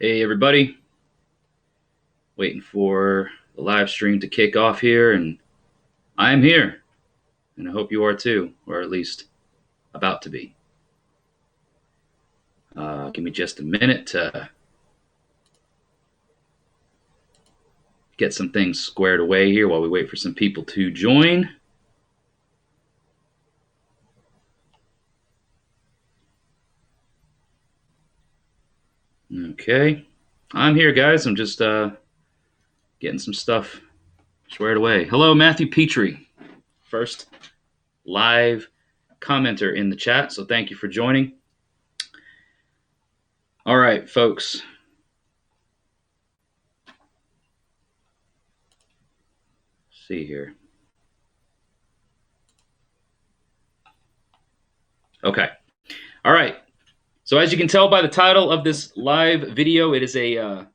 Hey everybody, waiting for the live stream to kick off here, and I am here, and I hope you are too, or at least about to be. Give me just a minute to get some things squared away here while we wait for some people to join. Okay, I'm here, guys. I'm just getting some stuff squared away. Hello, Matthew Petrie, first live commenter in the chat, so thank you for joining. All right, folks. Let's see here. Okay. All right. So as you can tell by the title of this live video, it is the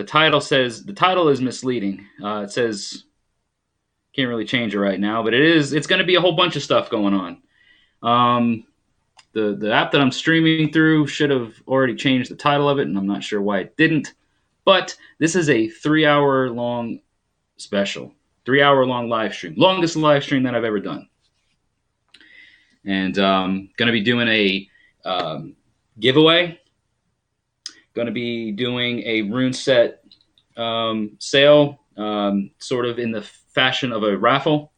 title is misleading. It says, can't really change it right now, but it's going to be a whole bunch of stuff going on. The app that I'm streaming through should have already changed the title of it, and I'm not sure why it didn't. But this is a 3-hour long special, 3-hour long live stream, longest live stream that I've ever done. And going to be doing a giveaway. Going to be doing a rune set sale, sort of in the fashion of a raffle,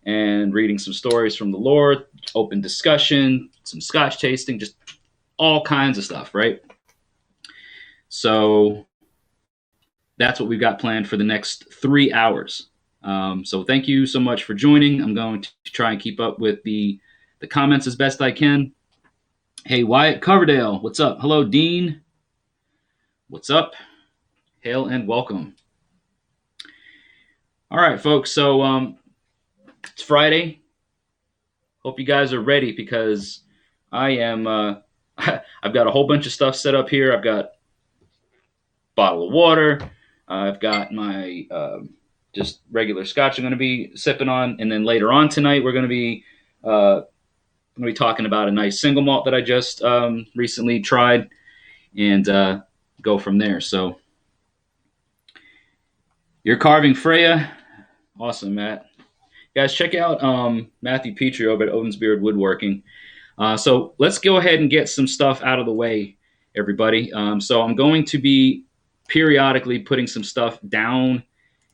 and reading some stories from the lore, open discussion, some scotch tasting, just all kinds of stuff, right? So that's what we've got planned for the next 3 hours. So thank you so much for joining. I'm going to try and keep up with the comments as best I can. Hey, Wyatt Coverdale, what's up? Hello, Dean. What's up? Hail and welcome. All right, folks. So it's Friday. Hope you guys are ready because I am. I've got a whole bunch of stuff set up here. I've got a bottle of water. I've got my just regular scotch I'm going to be sipping on, and then later on tonight we're going to be talking about a nice single malt that I just recently tried, and go from there. So you're carving Freya. Awesome, Matt. Guys, check out Matthew Petrie over at Odin's Beard Woodworking. So let's go ahead and get some stuff out of the way, everybody. So I'm going to be periodically putting some stuff down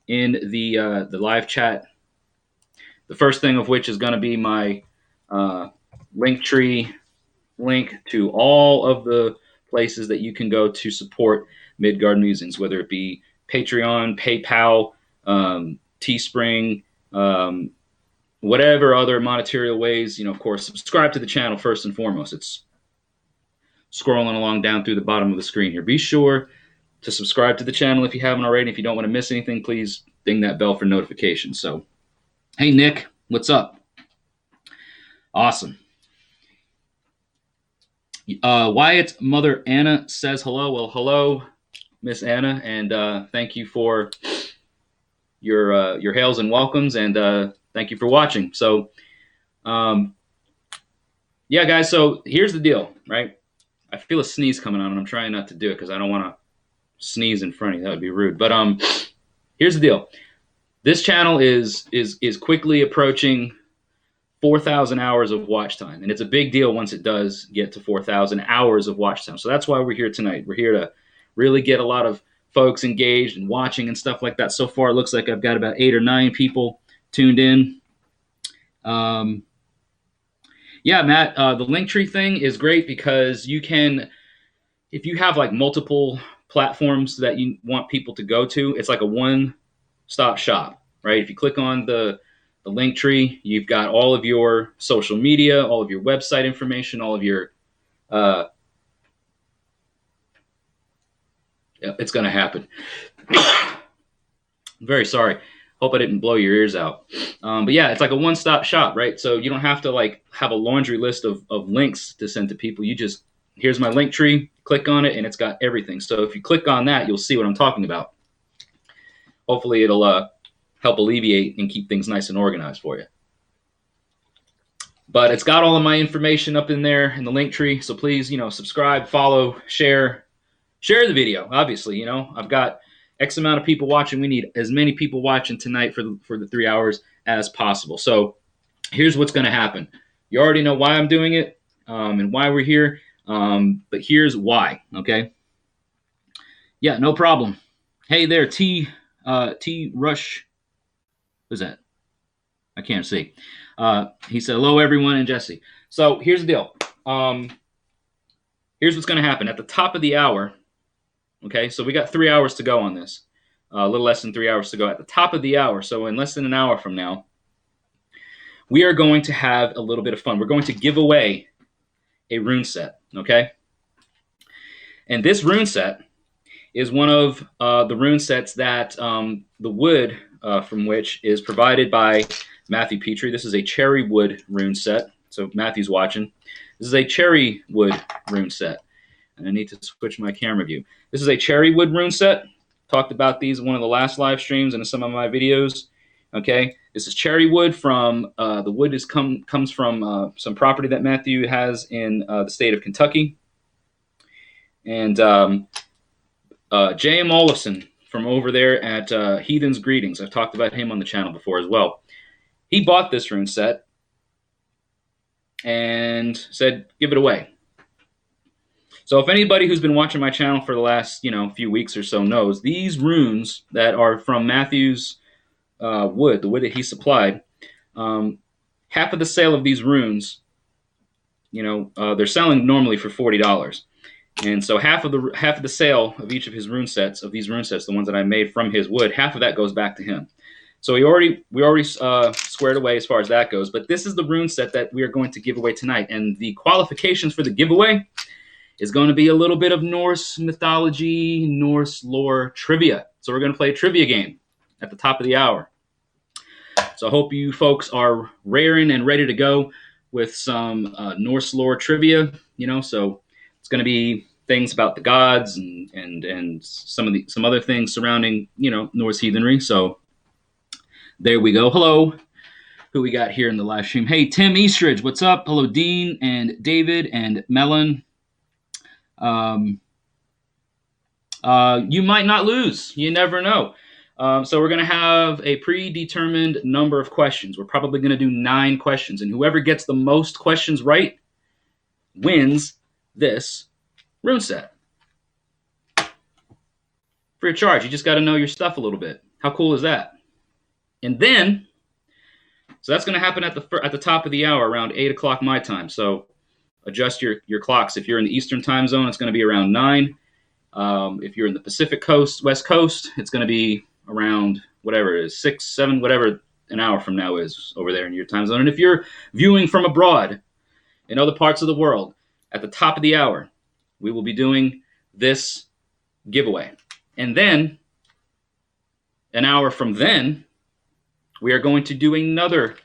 in the live chat. The first thing of which is going to be my Linktree link to all of the places that you can go to support Midgard Musings, whether it be Patreon, PayPal, Teespring, whatever other monetary ways. Of course, subscribe to the channel first and foremost. It's scrolling along down through the bottom of the screen here. Be sure to subscribe to the channel if you haven't already. If you don't want to miss anything, please ding that bell for notifications. So, hey, Nick, what's up? Awesome. Wyatt's mother, Anna, says hello. Well, hello, Miss Anna, and thank you for your hails and welcomes, and thank you for watching. So, yeah, guys, so here's the deal, right? I feel a sneeze coming on, and I'm trying not to do it because I don't want to sneeze in front of you. That would be rude. But here's the deal. This channel is quickly approaching 4,000 hours of watch time, and it's a big deal once it does get to 4,000 hours of watch time. So that's why we're here tonight. We're here to really get a lot of folks engaged and watching and stuff like that. So far, it looks like I've got about 8 or 9 people tuned in. Yeah, Matt, the Linktree thing is great because you can, if you have like multiple platforms that you want people to go to, it's like a one-stop shop, right? If you click on the Linktree, you've got all of your social media, all of your website information, all of your it's going to happen. I'm very sorry. Hope I didn't blow your ears out. But yeah, it's like a one-stop shop, right? So you don't have to like have a laundry list of links to send to people. You just, here's my Linktree, click on it, and it's got everything. So if you click on that, you'll see what I'm talking about. Hopefully it'll help alleviate and keep things nice and organized for you. But it's got all of my information up in there in the link tree. So please, subscribe, follow, share the video. Obviously, I've got X amount of people watching. We need as many people watching tonight for the 3 hours as possible. So here's what's going to happen. You already know why I'm doing it and why we're here. But here's why. Okay. Yeah, no problem. Hey there, T Rush. Who's that? I can't see. He said, hello, everyone, and Jesse. So here's the deal. Here's what's going to happen. At the top of the hour, okay, so we got 3 hours to go on this. A little less than 3 hours to go. At the top of the hour, so in less than an hour from now, we are going to have a little bit of fun. We're going to give away a rune set, okay? And this rune set is one of the rune sets that the wood from which is provided by Matthew Petrie. This is a cherry wood rune set. So Matthew's watching. This is a cherry wood rune set. And I need to switch my camera view. This is a cherry wood rune set. Talked about these in one of the last live streams and in some of my videos. Okay, this is cherry wood from the wood comes from some property that Matthew has in the state of Kentucky. And J.M. Olafson from over there at Heathen's Greetings. I've talked about him on the channel before as well. He bought this rune set and said, give it away. So if anybody who's been watching my channel for the last, few weeks or so knows, these runes that are from Matthew's wood, the wood that he supplied, half of the sale of these runes, they're selling normally for $40. And so half of the sale of each of his rune sets, the ones that I made from his wood, half of that goes back to him. So we already squared away as far as that goes. But this is the rune set that we are going to give away tonight. And the qualifications for the giveaway is going to be a little bit of Norse mythology, Norse lore trivia. So we're going to play a trivia game at the top of the hour. So I hope you folks are raring and ready to go with some Norse lore trivia. So it's going to be things about the gods and some other things surrounding Norse heathenry. So there we go. Hello, who we got here in the live stream? Hey, Tim Eastridge, what's up? Hello, Dean and David and Melon. You might not lose. You never know. So we're going to have a predetermined number of questions. We're probably going to do 9 questions, and whoever gets the most questions right wins this rune set. Free of charge. You just got to know your stuff a little bit. How cool is that? And then, so that's going to happen at the top of the hour, around 8 o'clock my time. So adjust your clocks. If you're in the Eastern time zone, it's going to be around 9. If you're in the Pacific Coast, West Coast, it's going to be around whatever it is, 6, 7, whatever an hour from now is over there in your time zone. And if you're viewing from abroad in other parts of the world, at the top of the hour, we will be doing this giveaway. And then, an hour from then, we are going to do another,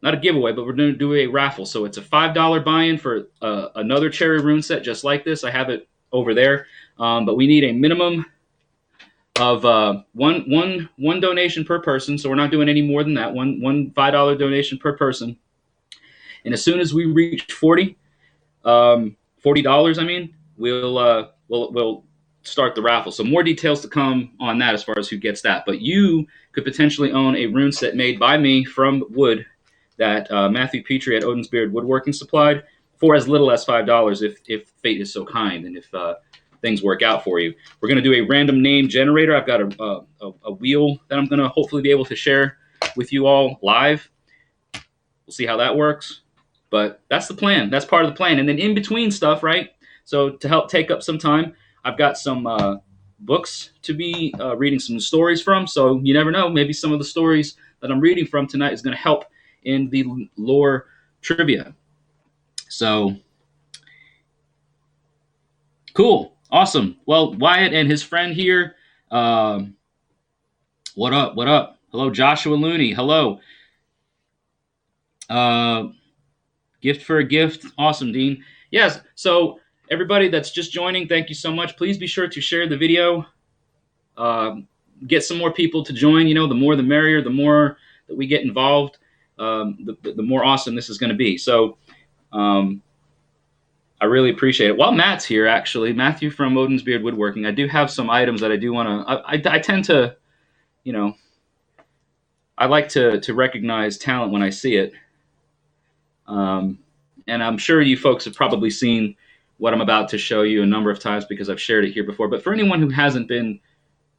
not a giveaway, but we're going to do a raffle. So it's a $5 buy-in for another cherry rune set just like this. I have it over there. But we need a minimum of one donation per person. So we're not doing any more than that. One $5 donation per person. And as soon as we reach $40, we'll start the raffle. So more details to come on that as far as who gets that. But you could potentially own a rune set made by me from wood that Matthew Petrie at Odin's Beard Woodworking supplied for as little as $5 if fate is so kind and if things work out for you. We're going to do a random name generator. I've got a wheel that I'm going to hopefully be able to share with you all live. We'll see how that works. But that's the plan. That's part of the plan. And then in between stuff, right? So to help take up some time, I've got some books to be reading some stories from. So you never know. Maybe some of the stories that I'm reading from tonight is going to help in the lore trivia. So cool. Awesome. Well, Wyatt and his friend here. What up? What up? Hello, Joshua Looney. Hello. Gift for a gift. Awesome, Dean. Yes. So everybody that's just joining, thank you so much. Please be sure to share the video. Get some more people to join. The more the merrier, the more that we get involved. the more awesome this is going to be. So I really appreciate it. While Matt's here, actually, Matthew from Odin's Beard Woodworking, I do have some items that I do want to. I tend to, you know, I like to recognize talent when I see it. And I'm sure you folks have probably seen what I'm about to show you a number of times because I've shared it here before. But for anyone who hasn't been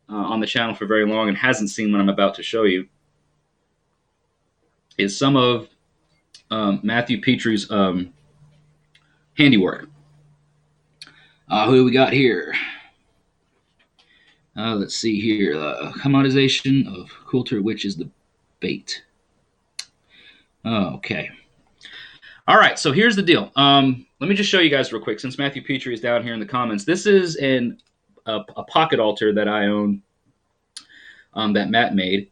on the channel for very long and hasn't seen what I'm about to show you, is some of Matthew Petrie's handiwork. Who do we got here? Let's see here. Commodization of quilter, which is the bait. Okay. All right, so here's the deal. Let me just show you guys real quick, since Matthew Petrie is down here in the comments. This is a pocket altar that I own that Matt made,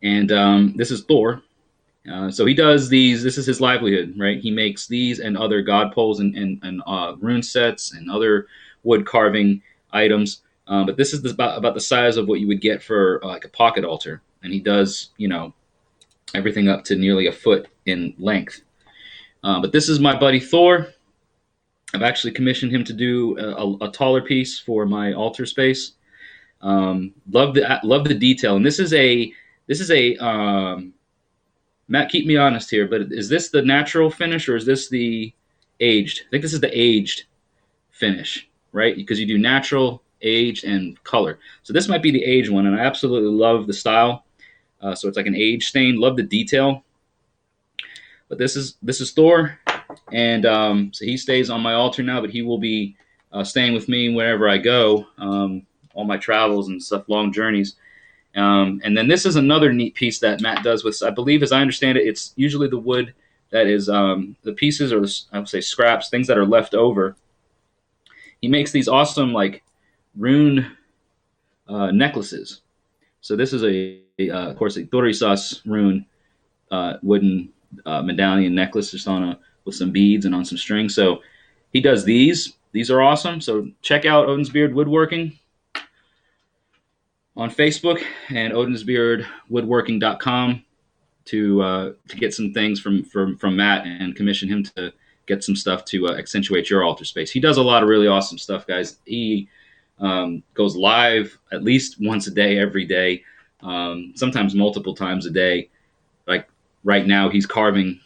and this is Thor. So he does these. This is his livelihood, right? He makes these and other god poles and rune sets and other wood carving items. But this is about the size of what you would get for like a pocket altar, and he does, everything up to nearly a foot in length. But this is my buddy Thor. I've actually commissioned him to do a taller piece for my altar space. Love the detail, and this is a Matt, keep me honest here, but is this the natural finish or is this the aged? I think this is the aged finish, right? Because you do natural, aged, and color. So this might be the aged one, and I absolutely love the style. So it's like an aged stain. Love the detail. But this is Thor, and so he stays on my altar now, but he will be staying with me wherever I go, all my travels and stuff, long journeys. And then this is another neat piece that Matt does with, I believe, as I understand it, it's usually the wood that is the pieces, or I would say scraps, things that are left over. He makes these awesome like rune necklaces. So this is of course, a Thorisas rune wooden medallion necklace just with some beads and on some strings. So he does these. These are awesome. So check out Odin's Beard Woodworking on Facebook and odinsbeardwoodworking.com to get some things from Matt and commission him to get some stuff to accentuate your altar space. He does a lot of really awesome stuff, guys. He goes live at least once a day, every day, sometimes multiple times a day. Like right now, he's carving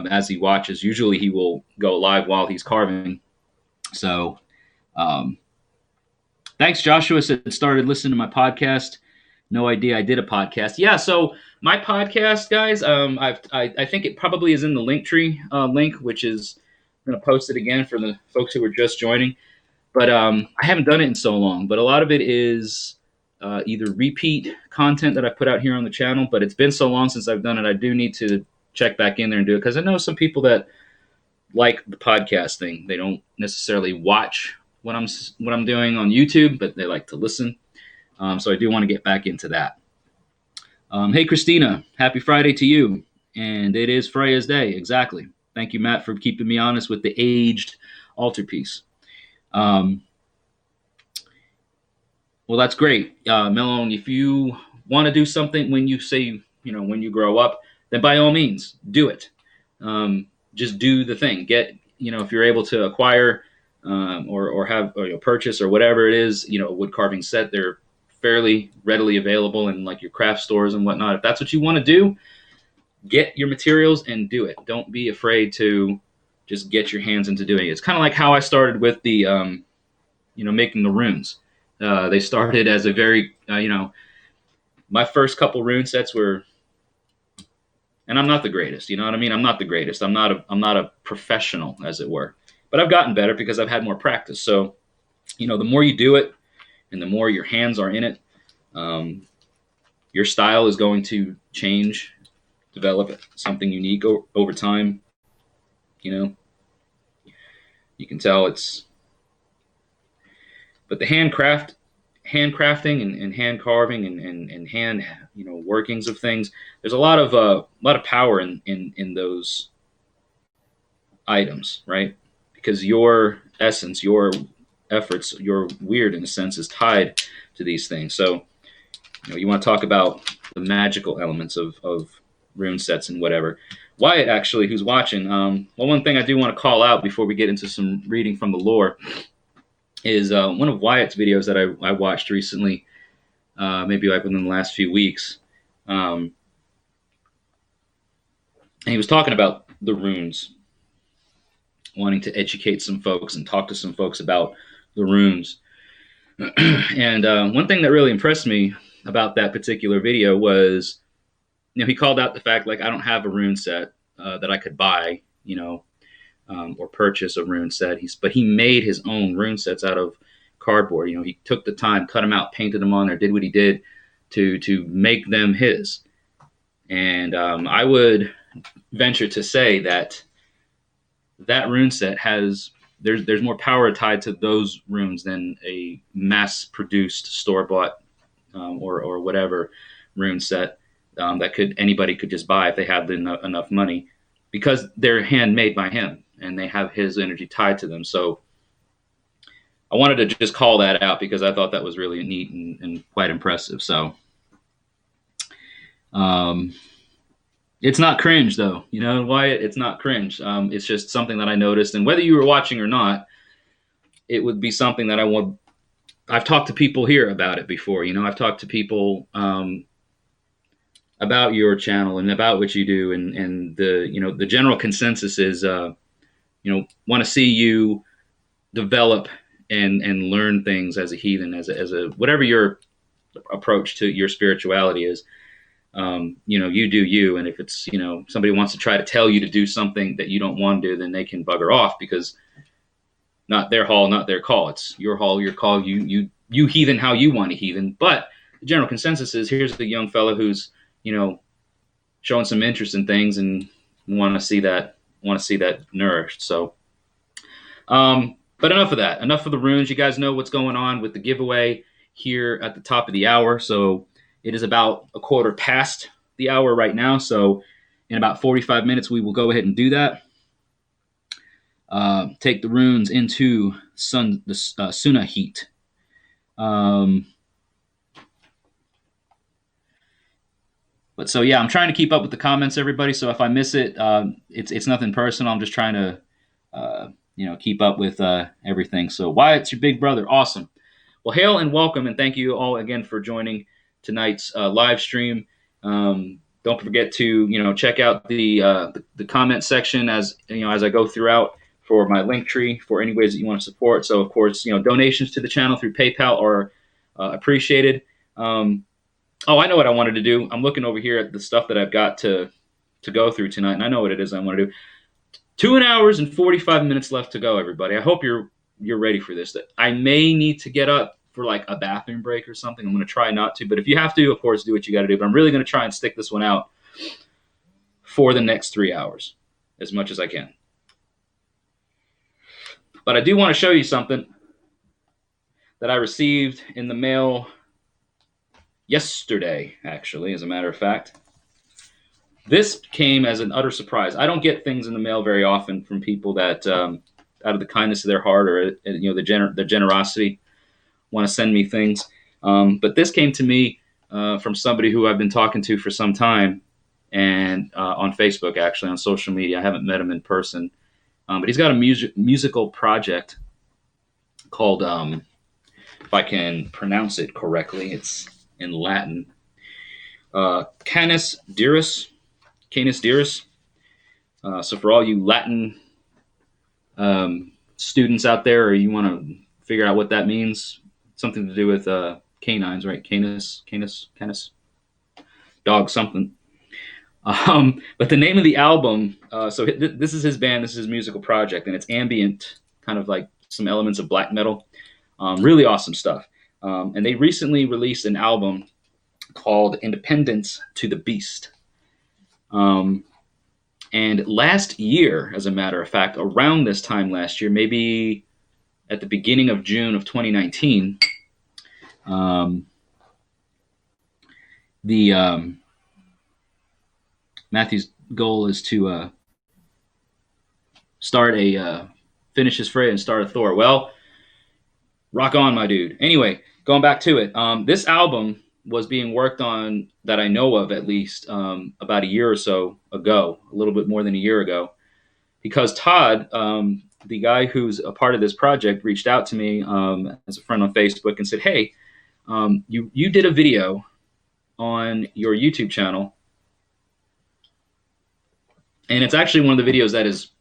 as he watches. Usually he will go live while he's carving. So thanks, Joshua said started listening to my podcast. No idea I did a podcast. Yeah, so my podcast, guys, I think it probably is in the Linktree link, which is I'm going to post it again for the folks who were just joining. But I haven't done it in so long. But a lot of it is either repeat content that I put out here on the channel, but it's been so long since I've done it, I do need to check back in there and do it, because I know some people that like the podcast thing. They don't necessarily watch what I'm doing on YouTube, but they like to listen. So I do want to get back into that. Hey, Christina, happy Friday to you. And it is Freya's Day, exactly. Thank you, Matt, for keeping me honest with the aged altarpiece. Well, that's great. Melon, if you want to do something when you say, when you grow up, then by all means, do it. Just do the thing. Get, if you're able to acquire or have or purchase or whatever it is, a wood carving set, they're fairly readily available in like your craft stores and whatnot. If that's what you want to do, get your materials and do it. Don't be afraid to just get your hands into doing it. It's kind of like how I started with the, making the runes. They started as a very, my first couple rune sets were, and I'm not the greatest, you know what I mean? I'm not the greatest. I'm not a professional, as it were. But I've gotten better because I've had more practice. So, the more you do it and the more your hands are in it, your style is going to change, develop something unique over time. You can tell it's, but the handcrafting and hand carving and hand, workings of things, there's a lot of power in those items, right? Because your essence, your efforts, your weird in a sense is tied to these things. So, you want to talk about the magical elements of rune sets and whatever. Wyatt, actually, who's watching, well, one thing I do want to call out before we get into some reading from the lore is one of Wyatt's videos that I watched recently, maybe like within the last few weeks. And he was talking about the runes, wanting to educate some folks and talk to some folks about the runes. And one thing that really impressed me about that particular video was, he called out the fact, like, I don't have a rune set that I could buy, or purchase a rune set. But he made his own rune sets out of cardboard. He took the time, cut them out, painted them on there, did what he did to make them his. And I would venture to say that rune set has there's more power tied to those runes than a mass-produced store-bought or whatever rune set that anybody could just buy if they had enough money, because they're handmade by him and they have his energy tied to them. So I wanted to just call that out because I thought that was really neat and quite impressive. So it's not cringe, though. Wyatt, it's not cringe. It's just something that I noticed. And whether you were watching or not, it would be something that I've talked to people here about it before. I've talked to people about your channel and about what you do. And the general consensus is, want to see you develop and learn things as a heathen, as a whatever your approach to your spirituality is. You do you, and if it's somebody wants to try to tell you to do something that you don't want to do, then they can bugger off, because not their hall, not their call. It's your hall, your call. You heathen how you want to heathen. But the general consensus is, here's the young fellow who's showing some interest in things and want to see that nourished. So, but enough of that. Enough of the runes. You guys know what's going on with the giveaway here at the top of the hour. So it is about a quarter past the hour right now. So in about 45 minutes, we will go ahead and do that. Take the runes into the Suna heat. But so, yeah, I'm trying to keep up with the comments, everybody. So if I miss it, it's nothing personal. I'm just trying to, keep up with everything. So Wyatt's your big brother. Awesome. Well, hail and welcome, and thank you all again for joining tonight's live stream. Don't forget to check out the comment section as I go throughout for my link tree for any ways that you want to support. So of course donations to the channel through PayPal are appreciated. I know what I wanted to do. I'm looking over here at the stuff that I've got to go through tonight, and I know what it is I want to do. 2 hours and 45 minutes left to go, everybody. I hope you're ready for this. That I may need to get up for like a bathroom break or something. I'm going to try not to, but if you have to, of course, do what you got to do. But I'm really going to try and stick this one out for the next 3 hours as much as I can. But I do want to show you something that I received in the mail yesterday, actually, as a matter of fact. This came as an utter surprise. I don't get things in the mail very often from people that, out of the kindness of their heart or the generosity, want to send me things. But this came to me from somebody who I've been talking to for some time, and on Facebook, actually, on social media. I haven't met him in person. But he's got a musical project called, if I can pronounce it correctly, it's in Latin, Canis Diris. So for all you Latin students out there, or you want to figure out what that means, something to do with canines, right? Canis, dog something. But the name of the album, so this is his band, this is his musical project, and it's ambient, kind of like some elements of black metal. Really awesome stuff. And they recently released an album called Independence to the Beast. And last year, as a matter of fact, around this time last year, maybe at the beginning of June of 2019, Matthew's goal is to finish his Freya and start a Thor. Well, rock on, my dude. Anyway, going back to it, this album was being worked on, that I know of at least, about a year or so ago, a little bit more than a year ago, because Todd, the guy who's a part of this project, reached out to me as a friend on Facebook and said, "Hey, you did a video on your YouTube channel, and it's actually one of the videos that is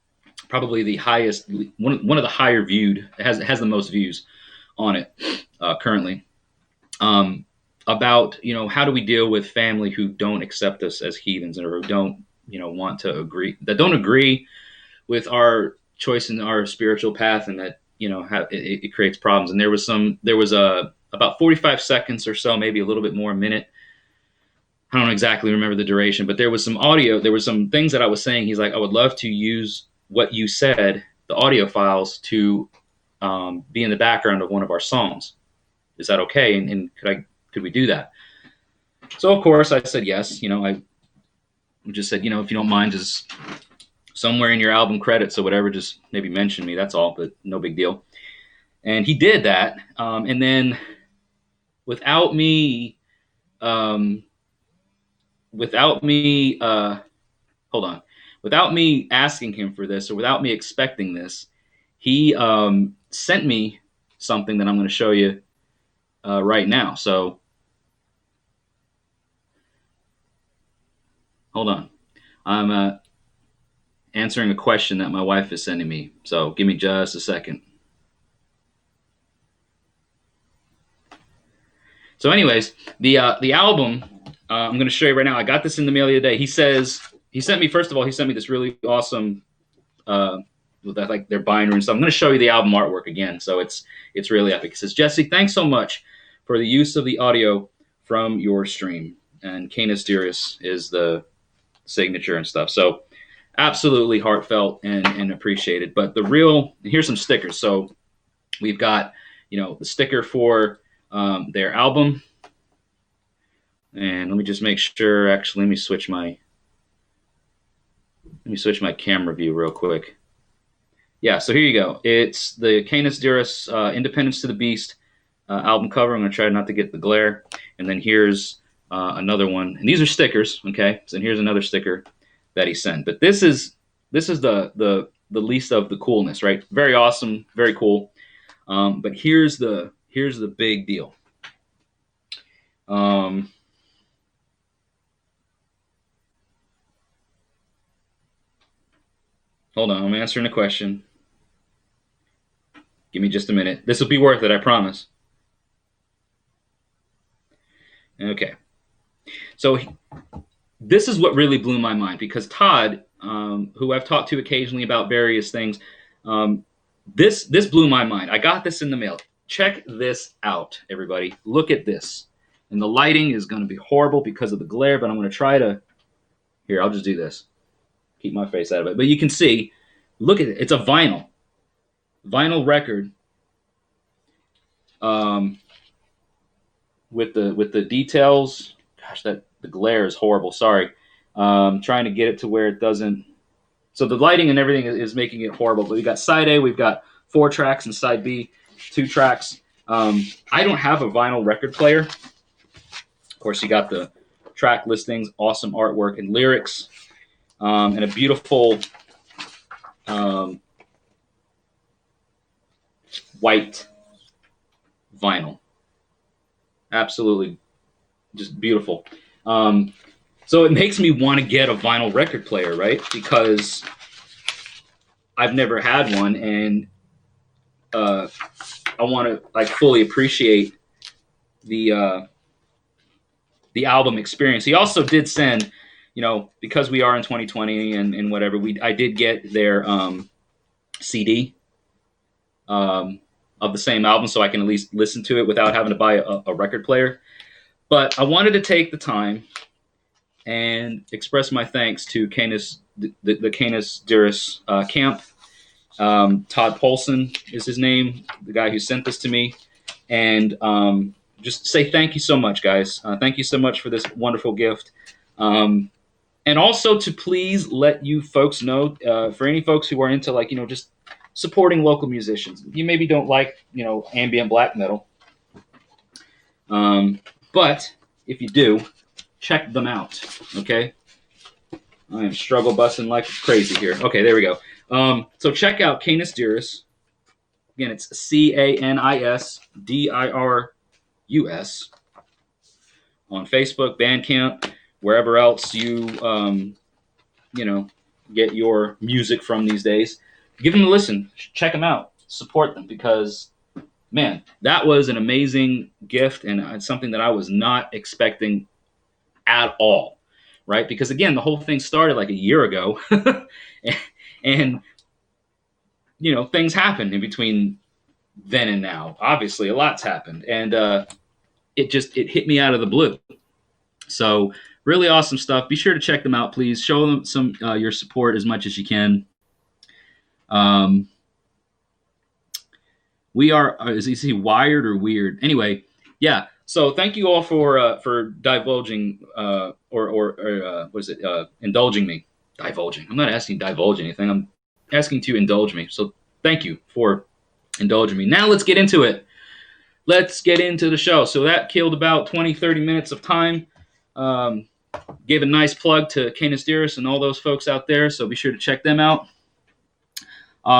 probably the highest, one of the higher viewed. It has the most views on it currently. About how do we deal with family who don't accept us as heathens, or who don't want to agree, that don't agree with our choice in our spiritual path, and that it creates problems." And there was a about 45 seconds or so, maybe a little bit more, a minute. I don't exactly remember the duration, but there was some audio. There were some things that I was saying. He's like, "I would love to use what you said, the audio files, to be in the background of one of our songs. Is that okay? And could we do that?" So of course I said yes. I just said, if you don't mind, just somewhere in your album credits or whatever, just maybe mention me. That's all, but no big deal. And he did that, and then without me, um, without me, hold on, without me asking him for this, or without me expecting this, he sent me something that I'm going to show you right now. So hold on, I'm answering a question that my wife is sending me. So give me just a second. So, anyways, the album I'm going to show you right now. I got this in the mail the other day. He sent me, first of all, he sent me this really awesome with that, like, their binder and stuff. I'm going to show you the album artwork again. So it's really epic. It says, "Jesse, thanks so much for the use of the audio from your stream." And Canis Dearest is the signature and stuff. So absolutely heartfelt and appreciated. But here's some stickers. So we've got, the sticker for their album. And let me just make sure. Actually, let me switch my camera view real quick. Yeah, so here you go. It's the Canis Dearest Independence to the Beast album cover. I'm going to try not to get the glare. And then here's another one. And these are stickers, okay? So here's another sticker that he sent. But this is the least of the coolness, right? Very awesome, very cool. But here's the big deal. Hold on, I'm answering a question. Give me just a minute. This will be worth it, I promise. Okay. So this is what really blew my mind, because Todd, who I've talked to occasionally about various things, this blew my mind. I got this in the mail. Check this out, everybody. Look at this. And the lighting is going to be horrible because of the glare, but I'm going to try to... Here, I'll just do this. Keep my face out of it. But you can see, look at it. It's a vinyl record, with the details. Gosh, the glare is horrible. Sorry. Trying to get it to where it doesn't. So the lighting and everything is making it horrible. But we got side A, we've got 4 tracks, and side B, 2 tracks. I don't have a vinyl record player. Of course, you got the track listings, awesome artwork and lyrics, and a beautiful white vinyl. Absolutely just beautiful. So it makes me want to get a vinyl record player, right? Because I've never had one, and I want to fully appreciate the album experience. He also did send, because we are in 2020 and whatever, I did get their CD of the same album, so I can at least listen to it without having to buy a record player. But I wanted to take the time and express my thanks to Canis, the Canis Dearest camp. Todd Polson is his name, the guy who sent this to me. And just say thank you so much, guys. Thank you so much for this wonderful gift. And also to please let you folks know, for any folks who are into just supporting local musicians. You maybe don't like, ambient black metal. But if you do, check them out. Okay. I am struggle busting like crazy here. Okay, there we go. So check out Canis Dirus. Again, it's CANISDIRUS on Facebook, Bandcamp, wherever else you know, get your music from these days. Give them a listen. Check them out. Support them because, man, that was an amazing gift and something that I was not expecting at all. Right? Because again, the whole thing started like a year ago, and things happened in between then and now. Obviously, a lot's happened, and it hit me out of the blue. So really awesome stuff. Be sure to check them out, please. Show them some your support as much as you can. We are is he wired or weird? Anyway, yeah. So thank you all for divulging indulging me. Divulging. I'm not asking to divulge anything. I'm asking to indulge me. So thank you for indulging me. Now let's get into it. Let's get into the show. So that killed about 20, 30 minutes of time. Gave a nice plug to Canis Dirus and all those folks out there. So be sure to check them out.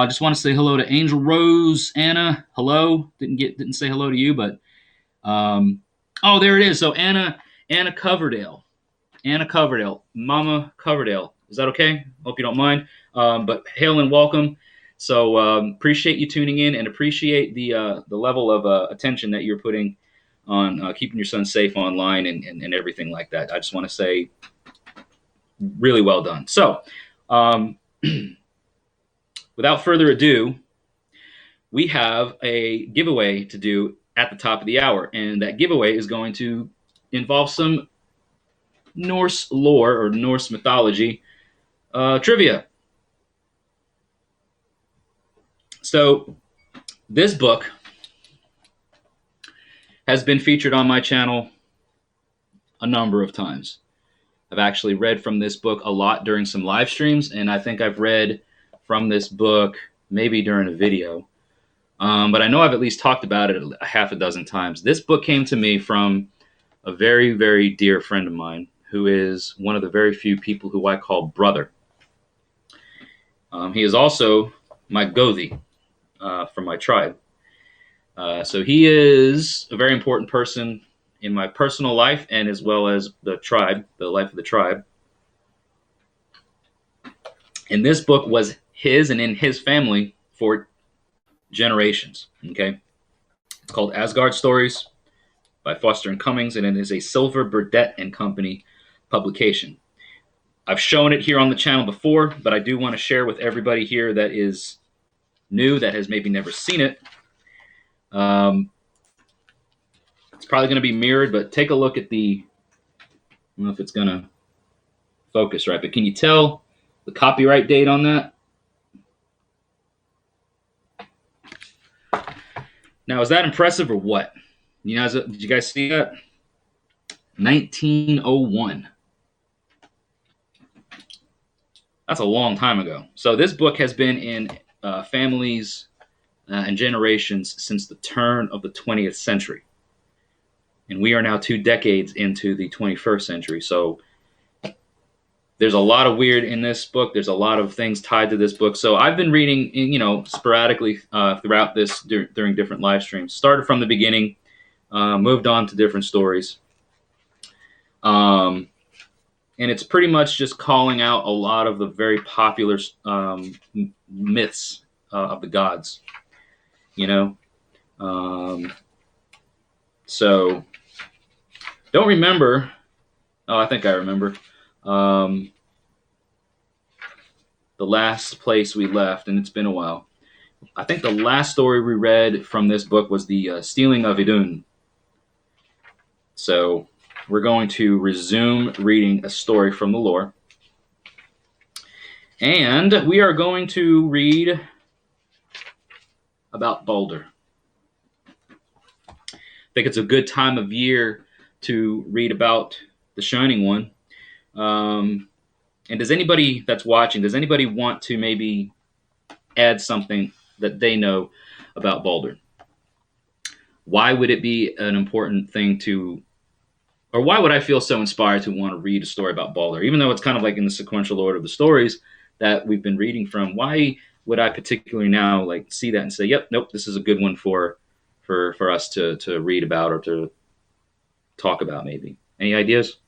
Just want to say hello to Angel Rose, Anna. Hello. Didn't say hello to you, but there it is. So Anna Coverdale, Mama Coverdale. Is that okay? Hope you don't mind. But hail and welcome. So appreciate you tuning in and appreciate the level of attention that you're putting on keeping your son safe online and everything like that. I just want to say really well done. So without further ado, we have a giveaway to do at the top of the hour. And that giveaway is going to involve some Norse lore or Norse mythology trivia. So this book has been featured on my channel a number of times. I've actually read from this book a lot during some live streams, and I think I've read from this book maybe during a video. But I know I've at least talked about it a half a dozen times. This book came to me from a very, very dear friend of mine who is one of the very few people who I call brother. He is also my Gothi from my tribe. So he is a very important person in my personal life and as well as the tribe, the life of the tribe. And this book was his and in his family for generations. Okay, it's called Asgard Stories by Foster and Cummings, and it is a Silver Burdett and Company publication. I've shown it here on the channel before, but I do want to share with everybody here that is new, that has maybe never seen it. It's probably going to be mirrored, but take a look at I don't know if it's going to focus right, but can you tell the copyright date on that? Now, is that impressive or what? Did you guys see that? 1901. That's a long time ago. So this book has been in families and generations since the turn of the 20th century. And we are now 2 decades into the 21st century. So there's a lot of weird in this book. There's a lot of things tied to this book. So I've been reading, sporadically throughout this during different live streams. Started from the beginning, moved on to different stories. And it's pretty much just calling out a lot of the very popular myths of the gods, So don't remember. Oh, I think I remember. The last place we left, and it's been a while. I think the last story we read from this book was the Stealing of Idun. So we're going to resume reading a story from the lore. And we are going to read about Balder. I think it's a good time of year to read about the Shining One. And does anybody that's watching, does anybody want to maybe add something that they know about Balder? Why would it be an important thing to or why would I feel so inspired to want to read a story about Balder, even though it's kind of like in the sequential order of the stories that we've been reading from? Why would I particularly now like see that and say, "Yep, nope, this is a good one for us to read about or to talk about"? Maybe any ideas?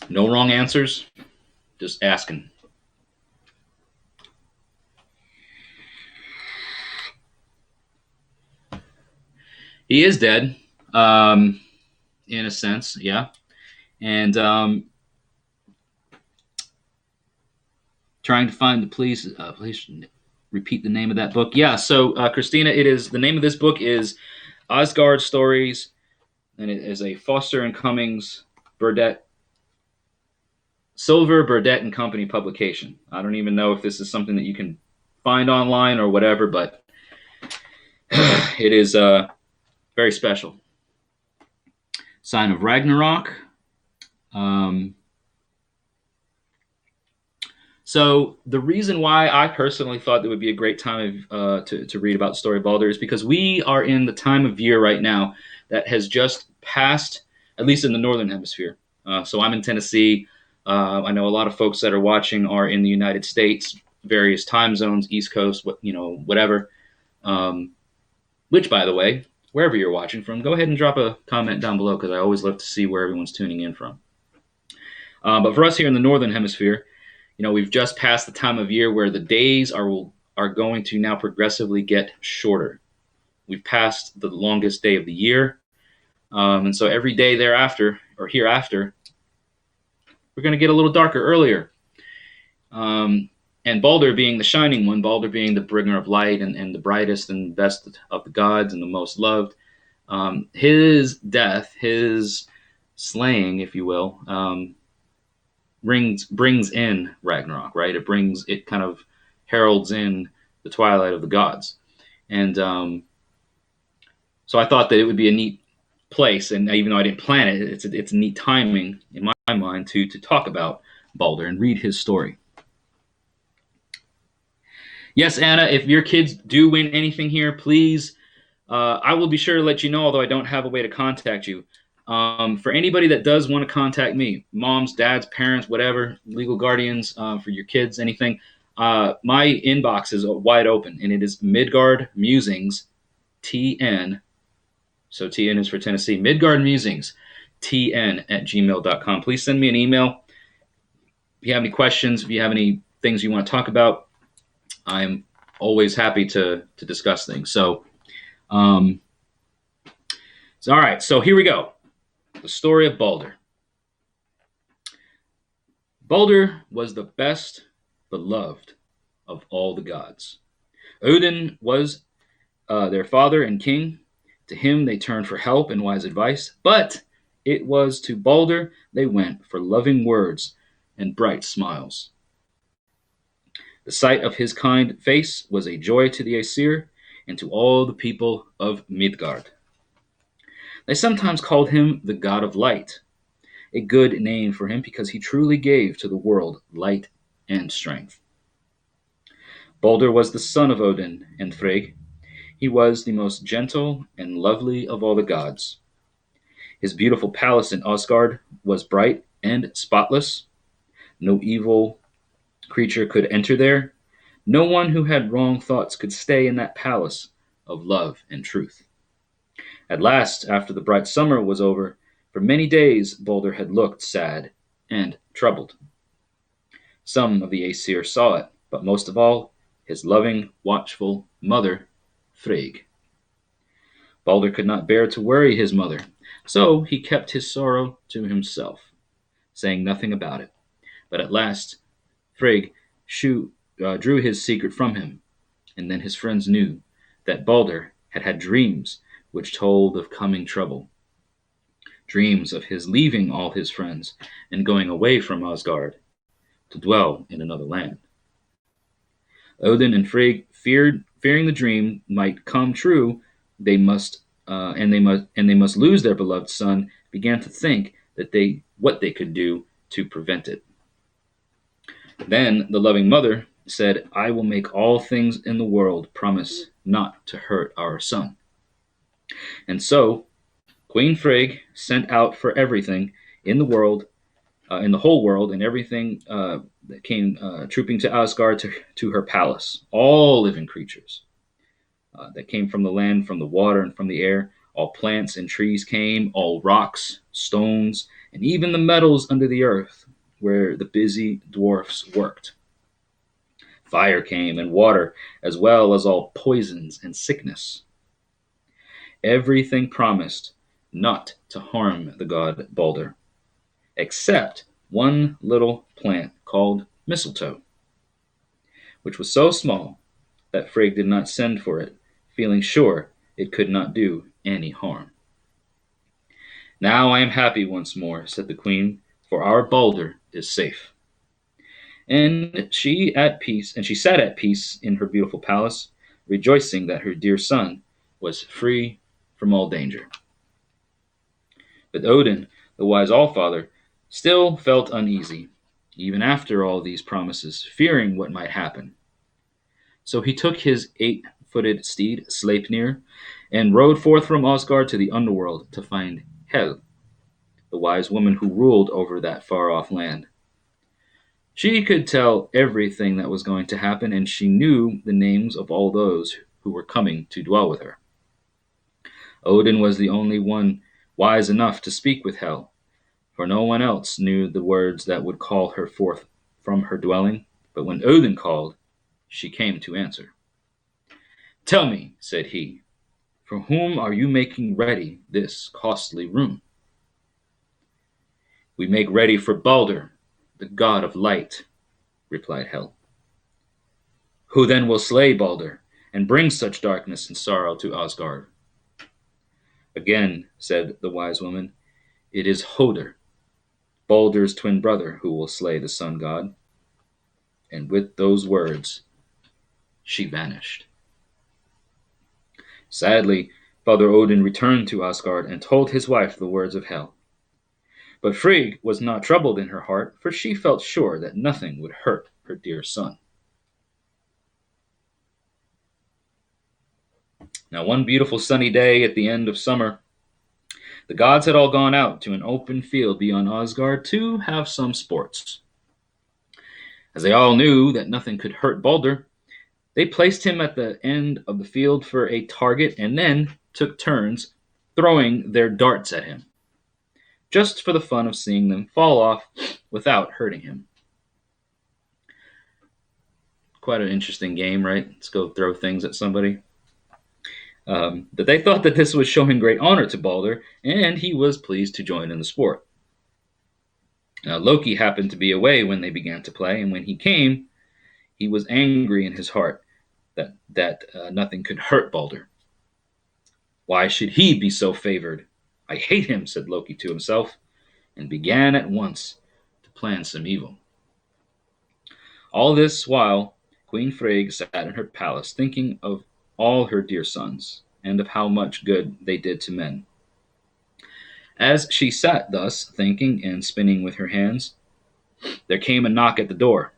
No wrong answers. Just asking. He is dead, um, in a sense, yeah. And trying to find the please repeat the name of that book. Yeah. So Christina, it is the name of this book is Asgard Stories, and it is a Foster and Cummings Burdett Silver Burdett and Company publication. I don't even know if this is something that you can find online or whatever, but it is very special. Sign of Ragnarok. Um, so the reason why I personally thought it would be a great time to read about the story of Balder is because we are in the time of year right now that has just passed, at least in the northern hemisphere. So I'm in Tennessee. I know a lot of folks that are watching are in the United States, various time zones, East Coast, whatever. Um, which, by the way, wherever you're watching from, go ahead and drop a comment down below because I always love to see where everyone's tuning in from. But for us here in the northern hemisphere, we've just passed the time of year where the days are going to now progressively get shorter. We've passed the longest day of the year, and so every day thereafter or hereafter, we're going to get a little darker earlier. And Balder being the shining one, Balder being the bringer of light and the brightest and best of the gods and the most loved, his death, his slaying, if you will, brings in Ragnarok, right? It kind of heralds in the twilight of the gods, and so I thought that it would be a neat place, and even though I didn't plan it, it's neat timing in my mind to talk about Balder and read his story. Yes, Anna, if your kids do win anything here, please, I will be sure to let you know, although I don't have a way to contact you. For anybody that does want to contact me, moms, dads, parents, whatever, legal guardians, for your kids, anything, my inbox is wide open, and it is Midgard Musings, TN. So TN is for Tennessee. Midgard Musings, TN at gmail.com. Please send me an email. If you have any questions, if you have any things you want to talk about, I'm always happy to discuss things. So all right. So here we go. The story of Balder. Balder was the best beloved of all the gods. Odin was their father and king. To him they turned for help and wise advice, but it was to Balder they went for loving words and bright smiles. The sight of his kind face was a joy to the Aesir and to all the people of Midgard. They sometimes called him the God of Light, a good name for him because he truly gave to the world light and strength. Balder was the son of Odin and Frigg. He was the most gentle and lovely of all the gods. His beautiful palace in Asgard was bright and spotless. No evil creature could enter there. No one who had wrong thoughts could stay in that palace of love and truth. At last, after the bright summer was over, for many days Balder had looked sad and troubled. Some of the Aesir saw it, but most of all, his loving, watchful mother, Frigg. Balder could not bear to worry his mother, so he kept his sorrow to himself, saying nothing about it. But at last, Frigg drew his secret from him, and then his friends knew that Balder had had dreams which told of coming trouble. Dreams of his leaving all his friends and going away from Asgard to dwell in another land. Odin and Frigg fearing the dream might come true, they must lose their beloved son, began to think what they could do to prevent it. Then the loving mother said, "I will make all things in the world promise not to hurt our son." And so Queen Frigg sent out for everything in the world, in the whole world, and everything that came trooping to Asgard to her palace. All living creatures that came from the land, from the water, and from the air. All plants and trees came, all rocks, stones, and even the metals under the earth where the busy dwarfs worked. Fire came and water, as well as all poisons and sickness. Everything promised not to harm the god Balder, except one little plant called mistletoe, which was so small that Frigg did not send for it, feeling sure it could not do any harm. Now I am happy once more, said the queen, for our Balder is safe. And she sat at peace in her beautiful palace, rejoicing that her dear son was free from all danger. But Odin, the wise Allfather, still felt uneasy, even after all these promises, fearing what might happen. So he took his 8-footed steed, Sleipnir, and rode forth from Asgard to the underworld to find Hel, the wise woman who ruled over that far-off land. She could tell everything that was going to happen, and she knew the names of all those who were coming to dwell with her. Odin was the only one wise enough to speak with Hel, for no one else knew the words that would call her forth from her dwelling. But when Odin called, she came to answer. Tell me, said he, for whom are you making ready this costly room? We make ready for Balder, the god of light, replied Hel. Who then will slay Balder and bring such darkness and sorrow to Asgard? Again, said the wise woman, it is Hodr, Balder's twin brother, who will slay the sun god. And with those words, she vanished. Sadly, Father Odin returned to Asgard and told his wife the words of Hel. But Frigg was not troubled in her heart, for she felt sure that nothing would hurt her dear son. Now, one beautiful sunny day at the end of summer, the gods had all gone out to an open field beyond Asgard to have some sports. As they all knew that nothing could hurt Balder, they placed him at the end of the field for a target and then took turns throwing their darts at him, just for the fun of seeing them fall off without hurting him. Quite an interesting game, right? Let's go throw things at somebody. But they thought that this was showing great honor to Balder, and he was pleased to join in the sport. Now, Loki happened to be away when they began to play, and when he came, he was angry in his heart that nothing could hurt Balder. Why should he be so favored? I hate him, said Loki to himself, and began at once to plan some evil. All this while, Queen Frigg sat in her palace, thinking of all her dear sons, and of how much good they did to men. As she sat thus, thinking and spinning with her hands, there came a knock at the door.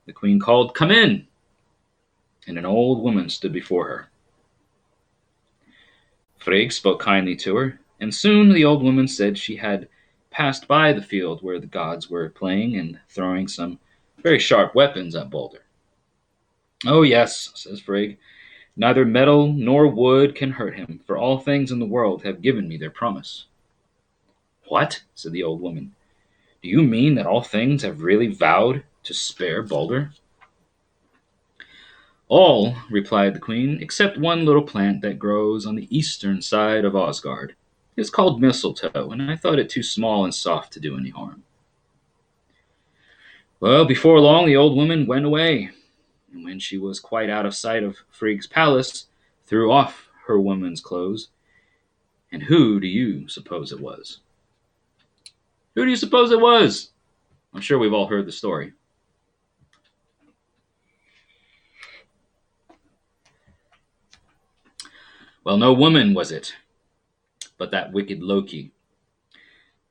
The queen called, Come in! And an old woman stood before her. Frigg spoke kindly to her, and soon the old woman said she had passed by the field where the gods were playing and throwing some very sharp weapons at Balder. Oh yes, says Frigg, neither metal nor wood can hurt him, for all things in the world have given me their promise. What? Said the old woman. Do you mean that all things have really vowed to spare Balder? All, replied the queen, except one little plant that grows on the eastern side of Asgard. It's called mistletoe, and I thought it too small and soft to do any harm. Well, before long the old woman went away, and when she was quite out of sight of Frigg's palace, threw off her woman's clothes. And who do you suppose it was? Who do you suppose it was? I'm sure we've all heard the story. Well, no woman was it, but that wicked Loki,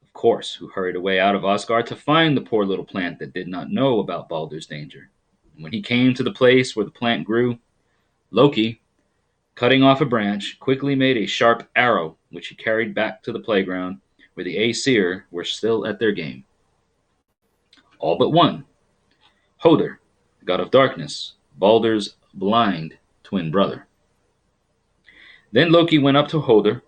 of course, who hurried away out of Asgard to find the poor little plant that did not know about Balder's danger. And when he came to the place where the plant grew, Loki, cutting off a branch, quickly made a sharp arrow which he carried back to the playground where the Aesir were still at their game. All but one, Hodr, the god of darkness, Baldur's blind twin brother. Then Loki went up to Hodr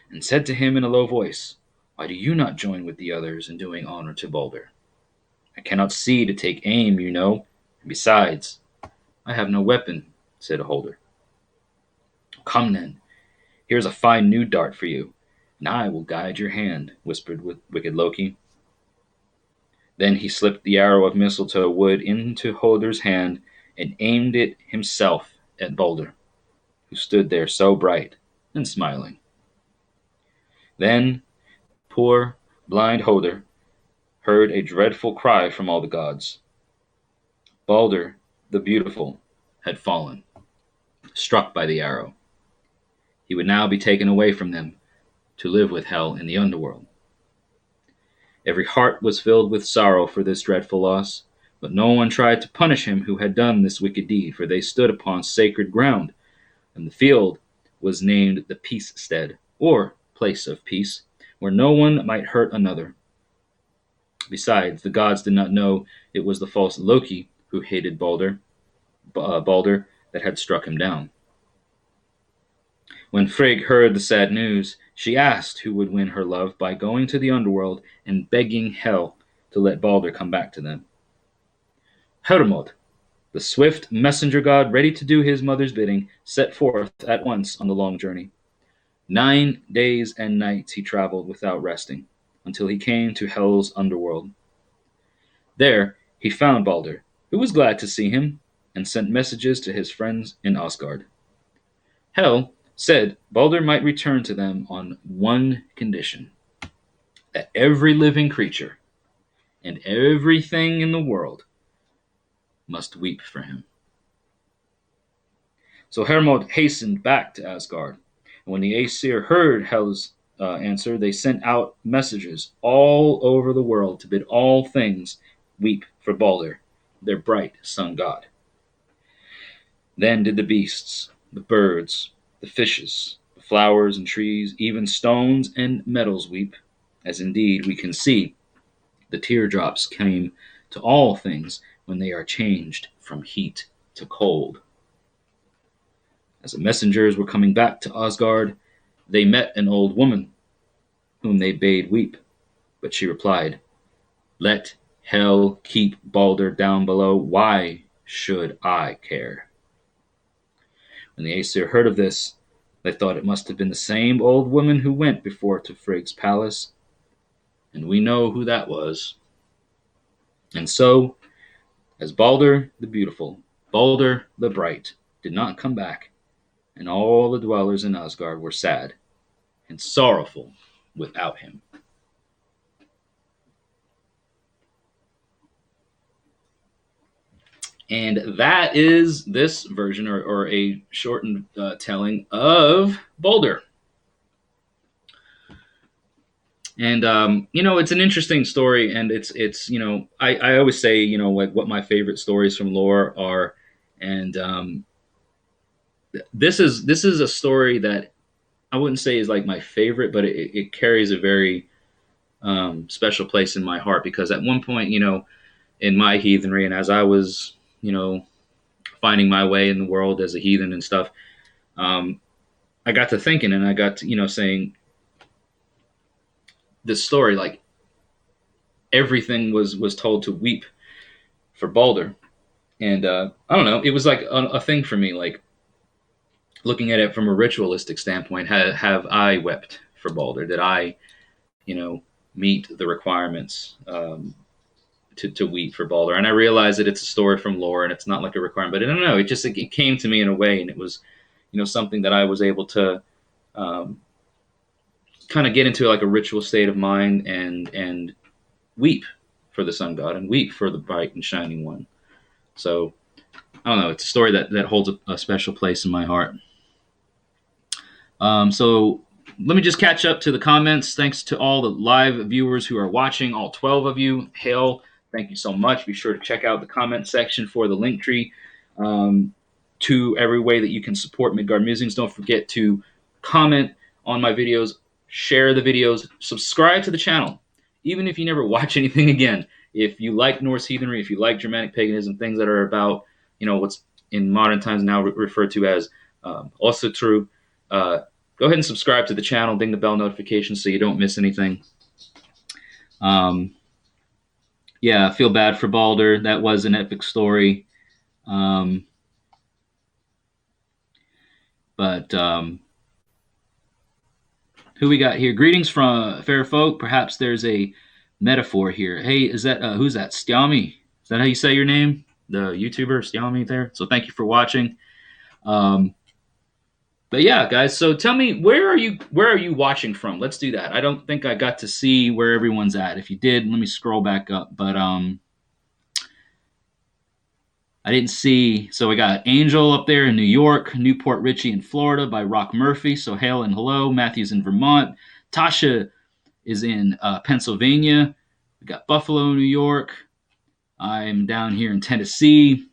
and said to him in a low voice, "Why do you not join with the others in doing honor to Baldur? I cannot see to take aim, you know, and besides, I have no weapon," said Hodr. "Come then, here's a fine new dart for you, and I will guide your hand," whispered wicked Loki. Then he slipped the arrow of mistletoe wood into Hodr's hand and aimed it himself at Baldur, who stood there so bright and smiling. Then poor blind Hodr heard a dreadful cry from all the gods. Baldur the Beautiful had fallen, struck by the arrow. He would now be taken away from them to live with Hel in the underworld. Every heart was filled with sorrow for this dreadful loss, but no one tried to punish him who had done this wicked deed, for they stood upon sacred ground, and the field was named the Peace Stead, or Place of Peace, where no one might hurt another. Besides, the gods did not know it was the false Loki who hated Baldur that had struck him down. When Frigg heard the sad news, she asked who would win her love by going to the underworld and begging Hel to let Baldur come back to them. Hermod, the swift messenger god ready to do his mother's bidding, set forth at once on the long journey. 9 days and nights he traveled without resting, until he came to Hel's underworld. There he found Baldur, who was glad to see him, and sent messages to his friends in Asgard. Hel said Baldur might return to them on one condition: that every living creature and everything in the world must weep for him. So Hermod hastened back to Asgard, and when the Aesir heard Hel's answer, they sent out messages all over the world to bid all things weep for Baldur, their bright sun god. Then did the beasts, the birds, the fishes, the flowers and trees, even stones and metals weep, as indeed we can see the teardrops came to all things when they are changed from heat to cold. As the messengers were coming back to Asgard, they met an old woman, whom they bade weep, but she replied, "Let Hel keep Baldur down below. Why should I care?" When the Aesir heard of this, they thought it must have been the same old woman who went before to Frigg's palace, and we know who that was. And so, as Baldur the Beautiful, Baldur the Bright, did not come back, and all the dwellers in Asgard were sad and sorrowful without him. And that is this version, or a shortened telling of Baldur. And it's an interesting story, and it's I always say what my favorite stories from lore are, and this is a story that I wouldn't say is like my favorite, but it carries a very special place in my heart, because at one point, in my heathenry, and as I was finding my way in the world as a heathen and stuff, I got to thinking, and I got to saying, this story, like, everything was told to weep for Baldur, and I don't know, it was like a thing for me, like, looking at it from a ritualistic standpoint. Have I wept for Baldur? Did I meet the requirements to weep for Baldur? And I realized that it's a story from lore, and it's not like a requirement, but I don't know, it came to me in a way, and it was something that I was able to kind of get into, like, a ritual state of mind, and weep for the sun god, and weep for the bright and shining one. So I don't know, it's a story that holds a special place in my heart. So let me just catch up to the comments. Thanks to all the live viewers who are watching, all 12 of you. Hail, thank you so much. Be sure to check out the comment section for the link tree to every way that you can support Midgard Musings. Don't forget to comment on my videos share the videos, subscribe to the channel, even if you never watch anything again. If you like Norse heathenry, if you like Germanic paganism, things that are about, what's in modern times now referred to as also true, go ahead and subscribe to the channel, ding the bell notification so you don't miss anything. Yeah, I feel bad for Balder. That was an epic story. But who we got here? Greetings from fair folk. Perhaps there's a metaphor here. Hey, is that who's that? Stjami? Is that how you say your name? The YouTuber Stjami there. So thank you for watching. But yeah, guys. So tell me, where are you watching from? Let's do that. I don't think I got to see where everyone's at. If you did, let me scroll back up. But I didn't see. So we got Angel up there in New York, Newport Richie in Florida by Rock Murphy. So hail and hello. Matthew's in Vermont. Tasha is in Pennsylvania. We got Buffalo, New York. I'm down here in Tennessee.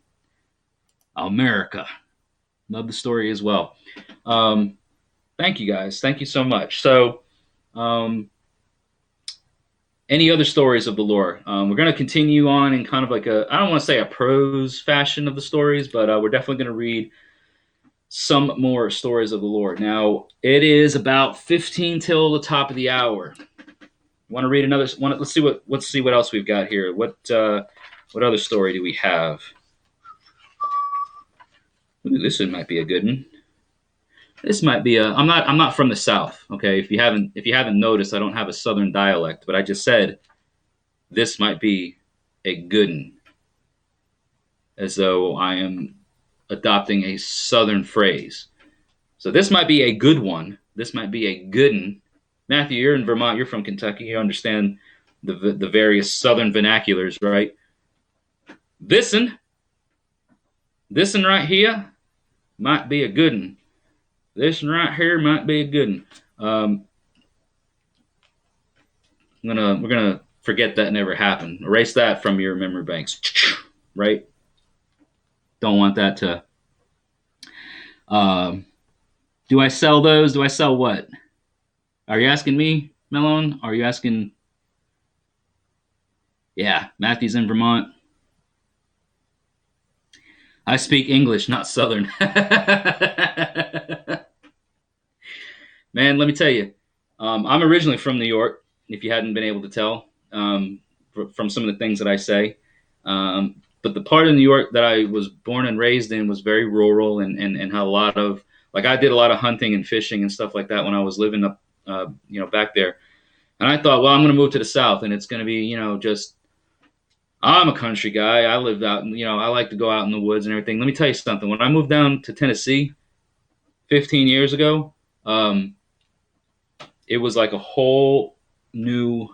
America. Love the story as well. Thank you guys. Thank you so much. So, any other stories of the lore? We're going to continue on in kind of like I don't want to say a prose fashion of the stories, but we're definitely going to read some more stories of the lore. Now, it is about 15 till the top of the hour. Want to read another one? Let's see what else we've got here. What other story do we have? Ooh, this one might be a good one. This might be I'm not from the South, okay? If you haven't noticed, I don't have a Southern dialect, but I just said this might be a good one, as though I am adopting a Southern phrase. So this might be a good one. This might be a good one. Matthew, you're in Vermont. You're from Kentucky. You understand the various Southern vernaculars, right? This one right here might be a good one. This one right here might be a good one. We're gonna forget that never happened. Erase that from your memory banks, right? Don't want that to. Do I sell those? Do I sell what? Are you asking me, Melon? Are you asking? Yeah, Matthew's in Vermont. I speak English, not Southern. Man, let me tell you, I'm originally from New York, if you hadn't been able to tell from some of the things that I say. But the part of New York that I was born and raised in was very rural and had a lot of, like, I did a lot of hunting and fishing and stuff like that when I was living up, back there. And I thought, well, I'm going to move to the South and it's going to be, just, I'm a country guy. I lived out, I like to go out in the woods and everything. Let me tell you something. When I moved down to Tennessee 15 years ago, it was like a whole new.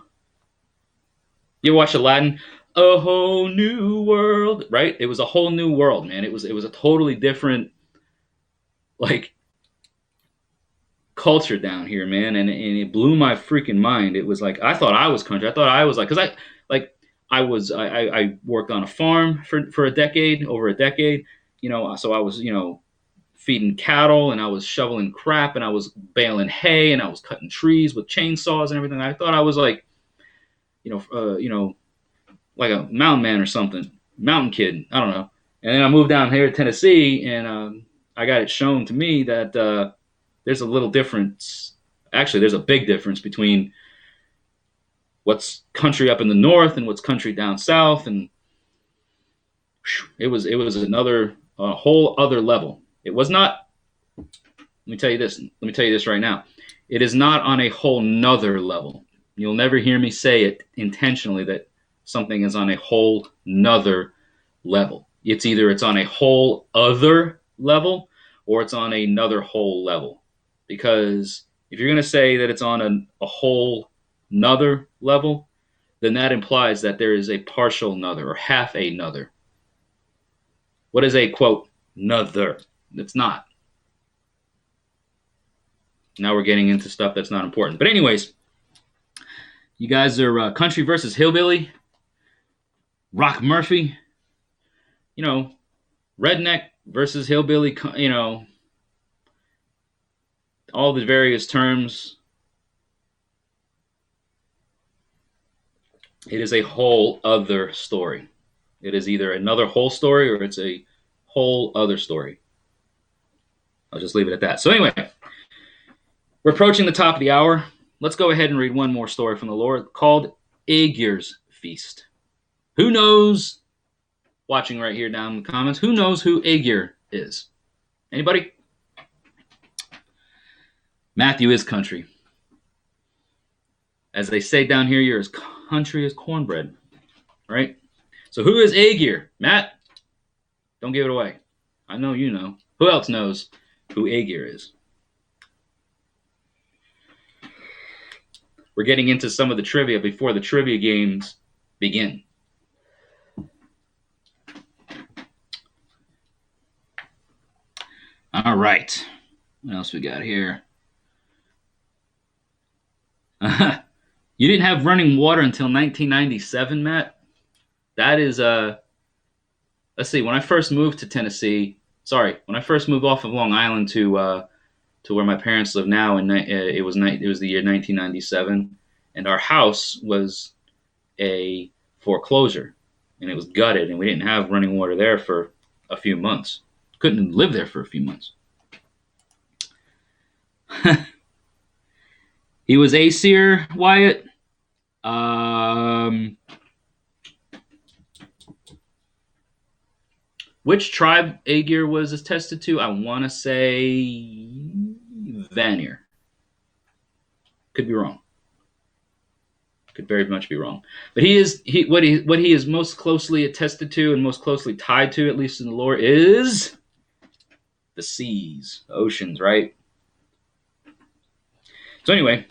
You ever watch Aladdin? A whole new world, right? It was a whole new world, man. It was a totally different, like, culture down here, man, and it blew my freaking mind. It was like I thought I was country. I thought I was like, because I worked on a farm for a decade, over a decade, so I was feeding cattle and I was shoveling crap and I was baling hay and I was cutting trees with chainsaws and everything. I thought I was like, like a mountain man or something, mountain kid. I don't know. And then I moved down here to Tennessee and I got it shown to me that there's a little difference. Actually, there's a big difference between what's country up in the north and what's country down south. And it was a whole other level. It was not, let me tell you this right now. It is not on a whole nother level. You'll never hear me say it intentionally that something is on a whole nother level. It's either it's on a whole other level or it's on another whole level. Because if you're going to say that it's on a whole nother level, then that implies that there is a partial nother or half a nother. What is a, quote, nother? It's not. Now we're getting into stuff that's not important. But anyways, you guys are country versus hillbilly, Rock Murphy, redneck versus hillbilly, all the various terms It is a whole other story. It is either another whole story or it's a whole other story. I'll just leave it at that. So anyway, we're approaching the top of the hour. Let's go ahead and read one more story from the lore called Aegir's Feast. Who knows, watching right here down in the comments, who knows who Aegir is? Anybody? Matthew is country. As they say down here, you're as country as cornbread, right? So who is Aegir? Matt, don't give it away. I know you know. Who else knows who Aegir is? We're getting into some of the trivia before the trivia games begin. All right. What else we got here? You didn't have running water until 1997, Matt? That is, let's see, when I first moved to Tennessee, when I first moved off of Long Island to where my parents live now, and it was the year 1997, and our house was a foreclosure, and it was gutted, and we didn't have running water there for a few months. Couldn't live there for a few months. He was Aesir, Wyatt. Which tribe Aegir was attested to? I want to say Vanir. Could be wrong. Could very much be wrong. But what he is most closely attested to and most closely tied to, at least in the lore, is the seas, the oceans, right? So anyway,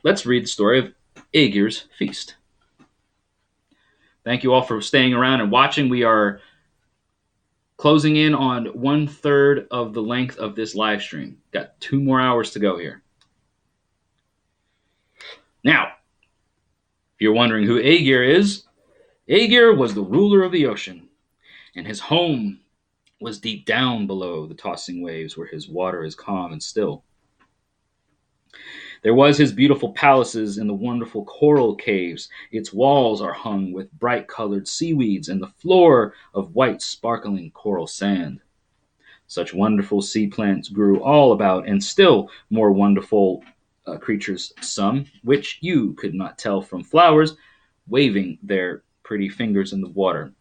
let's read the story of Aegir's Feast. Thank you all for staying around and watching. We are closing in on 1/3 of the length of this live stream. Got 2 more hours to go here. Now, if you're wondering who Aegir is, Aegir was the ruler of the ocean, and his home was deep down below the tossing waves where his water is calm and still. There was his beautiful palaces in the wonderful coral caves. Its walls are hung with bright-colored seaweeds and the floor of white sparkling coral sand. Such wonderful sea plants grew all about, and still more wonderful creatures, some which you could not tell from flowers, waving their pretty fingers in the water.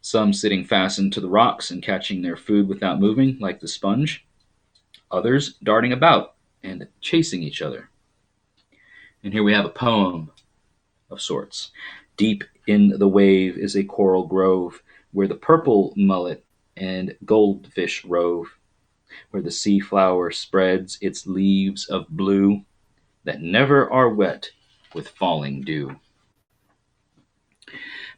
Some sitting fastened to the rocks and catching their food without moving, like the sponge. Others darting about and chasing each other. And here we have a poem of sorts. Deep in the wave is a coral grove, where the purple mullet and goldfish rove, where the sea flower spreads its leaves of blue that never are wet with falling dew.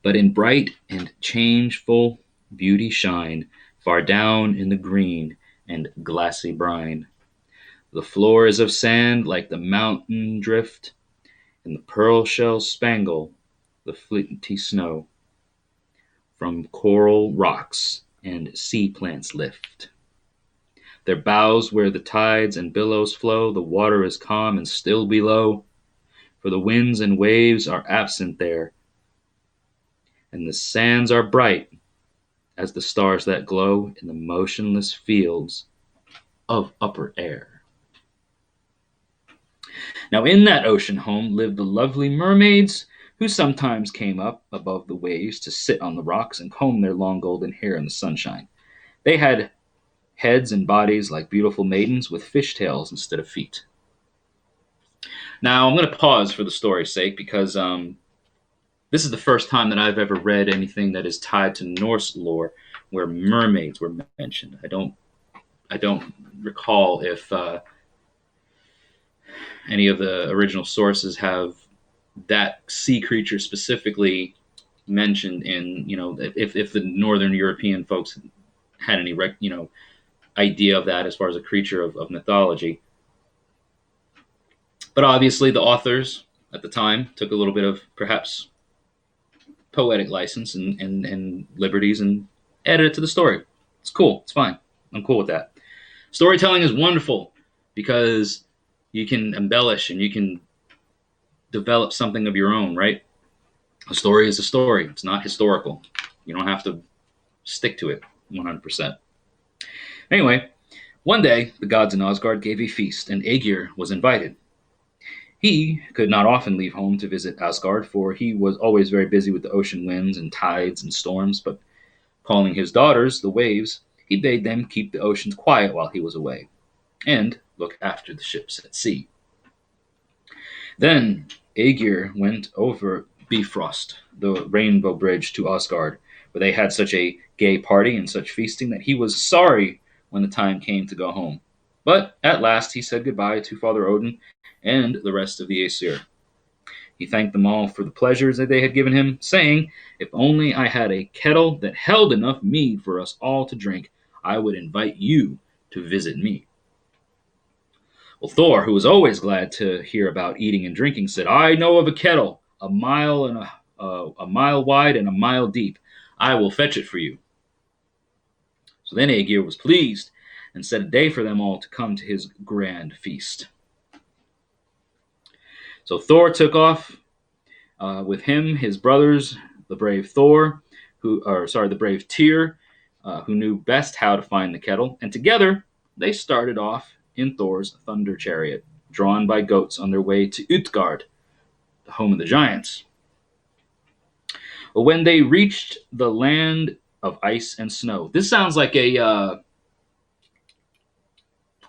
But in bright and changeful beauty shine, far down in the green and glassy brine. The floor is of sand like the mountain drift, and the pearl shells spangle the flinty snow. From coral rocks and sea plants lift their boughs where the tides and billows flow. The water is calm and still below, for the winds and waves are absent there, and the sands are bright as the stars that glow in the motionless fields of upper air. Now in that ocean home lived the lovely mermaids, who sometimes came up above the waves to sit on the rocks and comb their long golden hair in the sunshine. They had heads and bodies like beautiful maidens with fishtails instead of feet. Now I'm going to pause for the story's sake because this is the first time that I've ever read anything that is tied to Norse lore where mermaids were mentioned. I don't recall if any of the original sources have that sea creature specifically mentioned in, if the Northern European folks had any, idea of that as far as a creature of mythology. But obviously the authors at the time took a little bit of perhaps poetic license and liberties and added it to the story. It's cool. It's fine. I'm cool with that. Storytelling is wonderful because you can embellish and you can develop something of your own, right? A story is a story. It's not historical. You don't have to stick to it 100%. Anyway, one day the gods in Asgard gave a feast, and Aegir was invited. He could not often leave home to visit Asgard, for he was always very busy with the ocean winds and tides and storms, but calling his daughters, the waves, he bade them keep the oceans quiet while he was away, and look after the ships at sea. Then Aegir went over Bifrost, the rainbow bridge, to Asgard, where they had such a gay party and such feasting that he was sorry when the time came to go home. But at last he said goodbye to Father Odin and the rest of the Aesir. He thanked them all for the pleasures that they had given him, saying, "If only I had a kettle that held enough mead for us all to drink, I would invite you to visit me." Well, Thor, who was always glad to hear about eating and drinking, said, "I know of a kettle, a mile wide and a mile deep. I will fetch it for you." So then Aegir was pleased and set a day for them all to come to his grand feast. So Thor took off with him his brothers, the brave the brave Tyr, who knew best how to find the kettle, and together they started off in Thor's thunder chariot, drawn by goats on their way to Utgard, the home of the giants. But when they reached the land of ice and snow, this sounds like a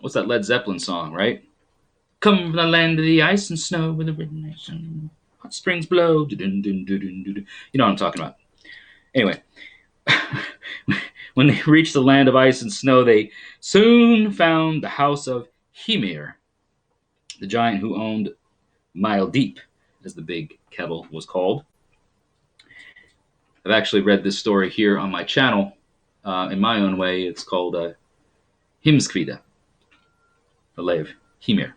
what's that Led Zeppelin song, right? Come from the land of the ice and snow, where the red nation hot springs blow. You know what I'm talking about. Anyway, when they reached the land of ice and snow, they soon found the house of Hymir, the giant who owned Mile Deep, as the big kettle was called. I've actually read this story here on my channel in my own way. It's called Himskvida, the Lay of Hymir.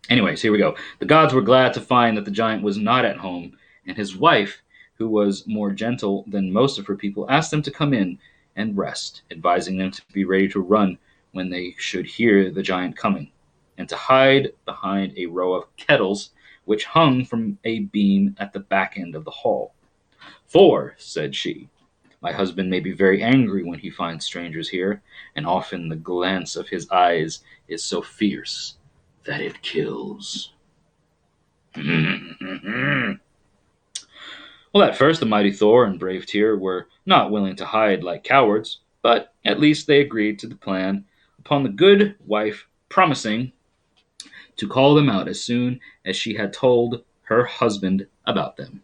Anyways, here we go. The gods were glad to find that the giant was not at home, and his wife, who was more gentle than most of her people, asked them to come in and rest, advising them to be ready to run when they should hear the giant coming, and to hide behind a row of kettles which hung from a beam at the back end of the hall. "For," said she, "my husband may be very angry when he finds strangers here, and often the glance of his eyes is so fierce that it kills." Well, at first the mighty Thor and brave Tyr were not willing to hide like cowards, but at least they agreed to the plan, upon the good wife promising to call them out as soon as she had told her husband about them.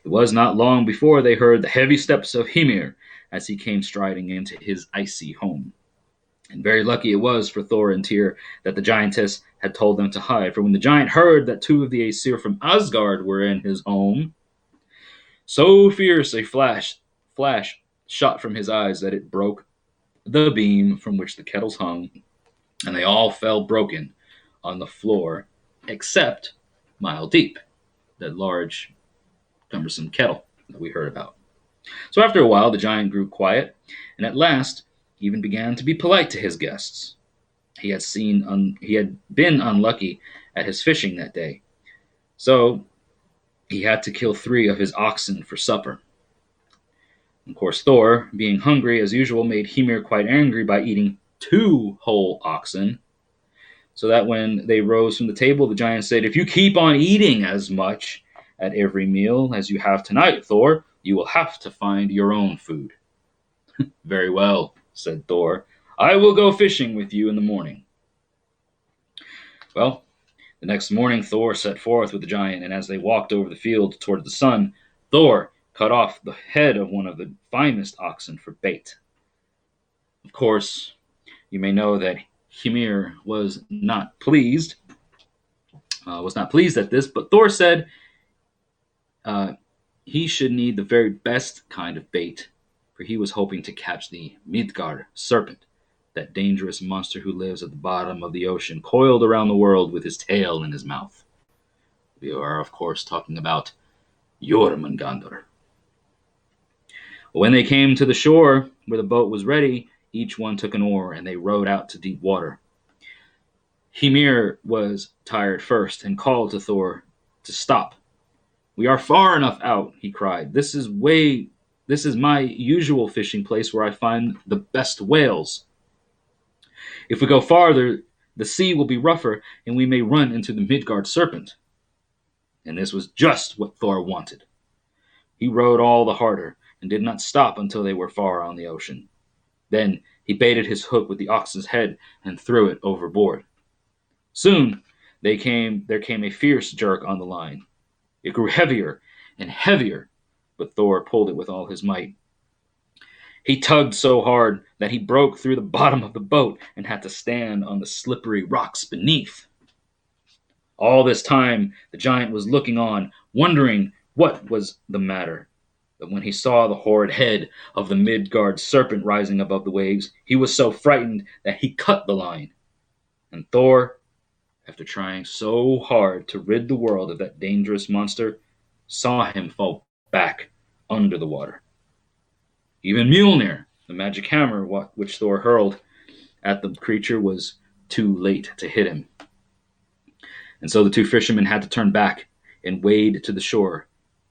It was not long before they heard the heavy steps of Hymir as he came striding into his icy home. And very lucky it was for Thor and Tyr that the giantess had told them to hide, for when the giant heard that two of the Aesir from Asgard were in his home, so fierce a flash shot from his eyes that it broke the beam from which the kettles hung, and they all fell broken on the floor, except Mile Deep, that large, cumbersome kettle that we heard about. So after a while, the giant grew quiet, and at last even began to be polite to his guests. He had been unlucky at his fishing that day, so he had to kill 3 of his oxen for supper. Of course, Thor, being hungry as usual, made Hymir quite angry by eating 2 whole oxen, so that when they rose from the table, the giant said, "If you keep on eating as much at every meal as you have tonight, Thor, you will have to find your own food." "Very well," said Thor. "I will go fishing with you in the morning." Well, the next morning Thor set forth with the giant, and as they walked over the field toward the sun, Thor cut off the head of one of the finest oxen for bait. Of course, you may know that Hymir was not pleased at this, but Thor said he should need the very best kind of bait, for he was hoping to catch the Midgard Serpent, that dangerous monster who lives at the bottom of the ocean, coiled around the world with his tail in his mouth. We are, of course, talking about Jormungandr. When they came to the shore where the boat was ready, each one took an oar, and they rowed out to deep water. Hymir was tired first, and called to Thor, to stop. "We are far enough out," he cried. This is my usual fishing place where I find the best whales. If we go farther, the sea will be rougher, and we may run into the Midgard Serpent." And this was just what Thor wanted. He rowed all the harder, and did not stop until they were far on the ocean. Then he baited his hook with the ox's head and threw it overboard. Soon there came a fierce jerk on the line. It grew heavier and heavier, but Thor pulled it with all his might. He tugged so hard that he broke through the bottom of the boat and had to stand on the slippery rocks beneath. All this time the giant was looking on, wondering what was the matter. But when he saw the horrid head of the Midgard serpent rising above the waves, he was so frightened that he cut the line. And Thor, after trying so hard to rid the world of that dangerous monster, saw him fall back under the water. Even Mjolnir, the magic hammer which Thor hurled at the creature, was too late to hit him. And so the two fishermen had to turn back and wade to the shore,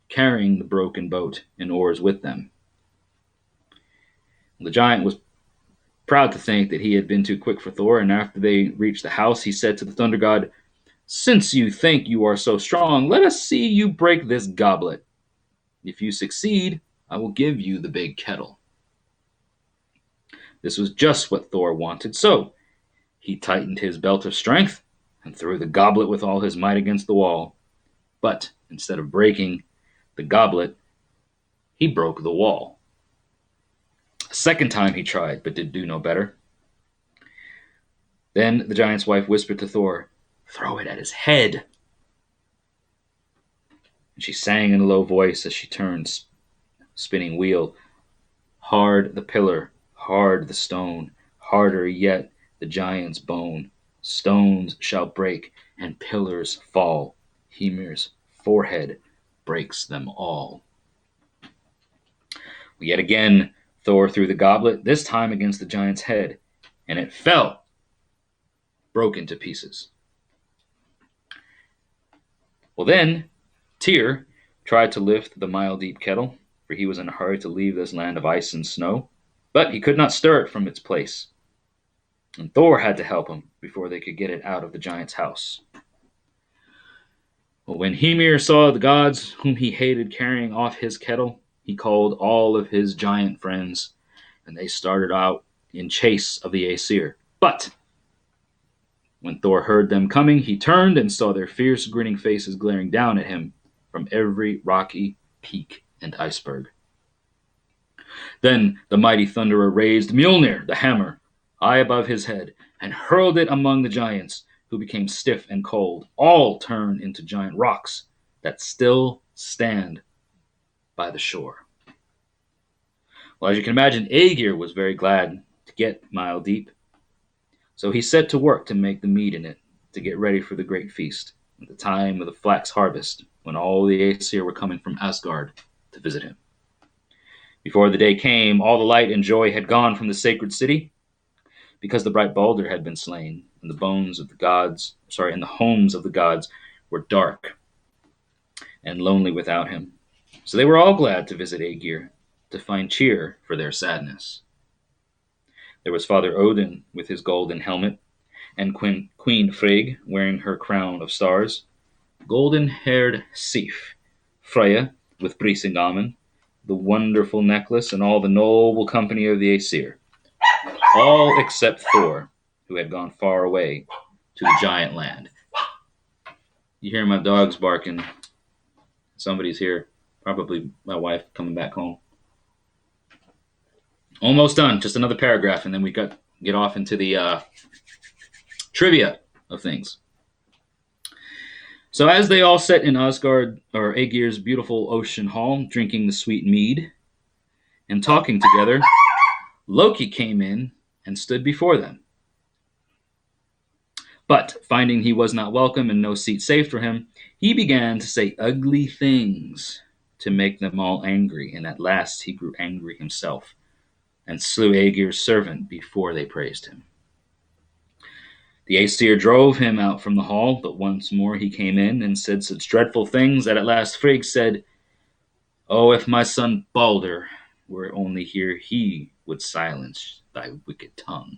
carrying the broken boat and oars with them. The giant was proud to think that he had been too quick for Thor, and after they reached the house, he said to the thunder god, "Since you think you are so strong, let us see you break this goblet. If you succeed, I will give you the big kettle." This was just what Thor wanted, so he tightened his belt of strength and threw the goblet with all his might against the wall. But instead of breaking the goblet, he broke the wall. A second time he tried, but did do no better. Then the giant's wife whispered to Thor, "Throw it at his head." And she sang in a low voice as she turned spinning wheel. Hard the pillar, hard the stone, harder yet the giant's bone. Stones shall break and pillars fall. Hymir's forehead breaks them all. Yet again Thor threw the goblet, this time against the giant's head, and it fell, broken to pieces. Well, then Tyr tried to lift the mile-deep kettle, for he was in a hurry to leave this land of ice and snow, but he could not stir it from its place. And Thor had to help him before they could get it out of the giant's house. Well, when Hymir saw the gods whom he hated carrying off his kettle, he called all of his giant friends, and they started out in chase of the Aesir. But when Thor heard them coming, he turned and saw their fierce, grinning faces glaring down at him from every rocky peak and iceberg. Then the mighty thunderer raised Mjolnir, the hammer, high above his head, and hurled it among the giants, who became stiff and cold. All turned into giant rocks that still stand by the shore. Well, as you can imagine, Aegir was very glad to get Mile Deep, so he set to work to make the mead in it, to get ready for the great feast, at the time of the flax harvest, when all the Aesir were coming from Asgard to visit him. Before the day came, all the light and joy had gone from the sacred city, because the bright Baldur had been slain, and the homes of the gods were dark and lonely without him. So they were all glad to visit Aegir, to find cheer for their sadness. There was Father Odin with his golden helmet, and Queen Frigg wearing her crown of stars, golden-haired Sif, Freya with Brisingamen, the wonderful necklace, and all the noble company of the Aesir. All except Thor, who had gone far away to the giant land. You hear my dogs barking. Somebody's here. Probably my wife coming back home. Almost done. Just another paragraph, and then we get off into the trivia of things. So as they all sat in Asgard, or Aegir's beautiful ocean hall, drinking the sweet mead and talking together, Loki came in and stood before them. But finding he was not welcome and no seat safe for him, he began to say ugly things to make them all angry, and at last he grew angry himself and slew Aegir's servant before they praised him. The Aesir drove him out from the hall, but once more he came in and said such dreadful things that at last Frigg said, "Oh, if my son Balder were only here, he would silence thy wicked tongue."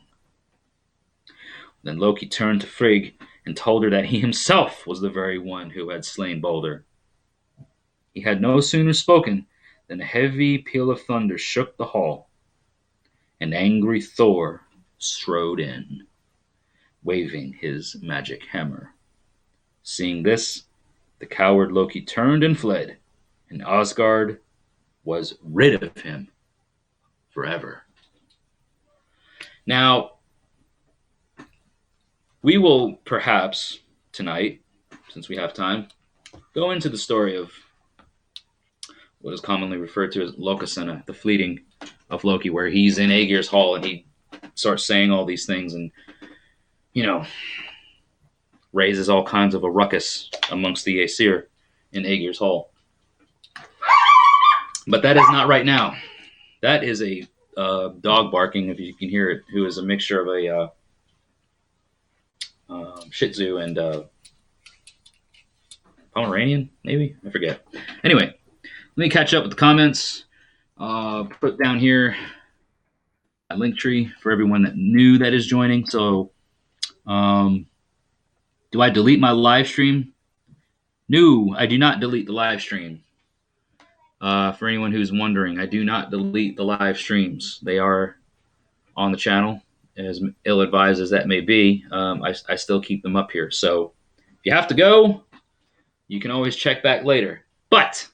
Then Loki turned to Frigg and told her that he himself was the very one who had slain Balder. He had no sooner spoken than a heavy peal of thunder shook the hall, and angry Thor strode in, waving his magic hammer. Seeing this, the coward Loki turned and fled, and Asgard was rid of him forever. Now, we will perhaps tonight, since we have time, go into the story of what is commonly referred to as Lokasena, the fleeting of Loki, where he's in Aegir's hall and he starts saying all these things and, raises all kinds of a ruckus amongst the Aesir in Aegir's hall. But that is not right now. That is a dog barking, if you can hear it, who is a mixture of a Shih Tzu and Pomeranian, maybe? I forget. Anyway, let me catch up with the comments. Put down here a link tree for everyone that new that is joining. So, do I delete my live stream? No, I do not delete the live stream. For anyone who's wondering, I do not delete the live streams. They are on the channel. As ill-advised as that may be, I still keep them up here. So if you have to go, you can always check back later. But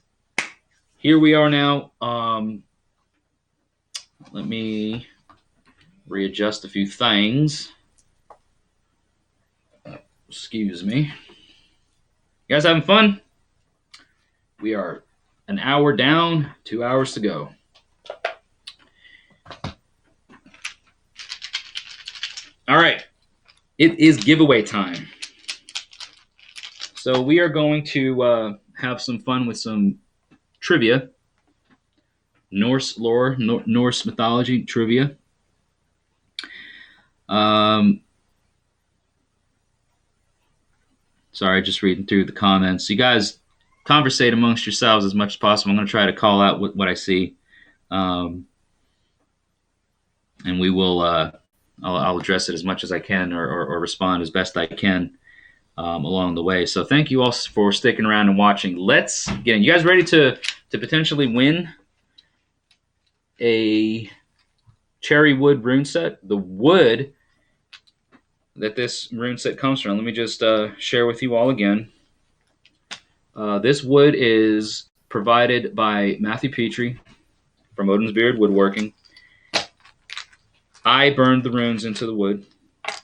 here we are now. Let me readjust a few things. Excuse me. You guys having fun? We are an hour down, 2 hours to go. All right. It is giveaway time. So we are going to have some fun with some trivia. Norse lore, Norse mythology trivia. Sorry, just reading through the comments. You guys conversate amongst yourselves as much as possible. I'm going to try to call out what I see. And we will, I'll address it as much as I can or respond as best I can along the way. So thank you all for sticking around and watching. Let's get in. You guys ready to potentially win a cherry wood rune set? The wood that this rune set comes from. Let me just share with you all again. This wood is provided by Matthew Petrie from Odin's Beard Woodworking. I burned the runes into the wood,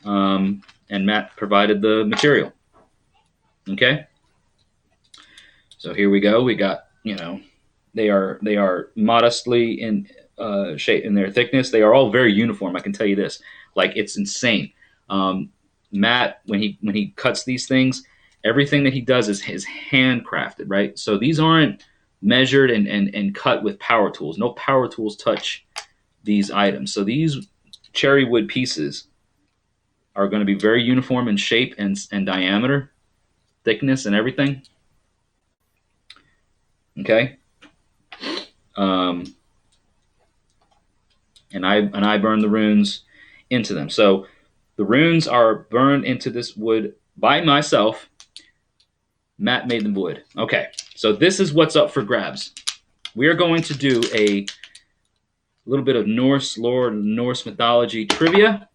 and Matt provided the material. Okay? So here we go. We got, they are modestly in shape in their thickness. They are all very uniform, I can tell you this. Like, it's insane. Matt, when he cuts these things, everything that he does is handcrafted, right? So these aren't measured and cut with power tools. No power tools touch these items. So these cherry wood pieces are going to be very uniform in shape and diameter, thickness, and everything. Okay. And I burn the runes into them. So the runes are burned into this wood by myself. Matt made them wood. Okay, so this is what's up for grabs. We are going to do a little bit of Norse lore, Norse mythology trivia.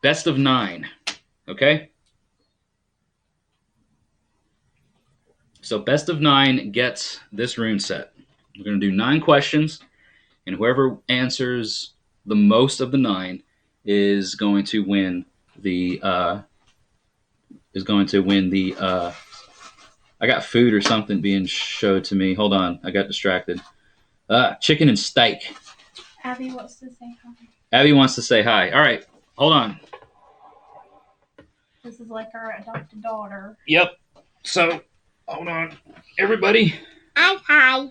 Best of 9. Okay? So best of 9 gets this rune set. We're going to do 9 questions, and whoever answers the most of the 9 is going to win the I got food or something being showed to me. Hold on, I got distracted. Chicken and steak. Abby wants to say hi. Abby wants to say hi. All right, hold on. This is like our adopted daughter. Yep. So, hold on, everybody. Hi.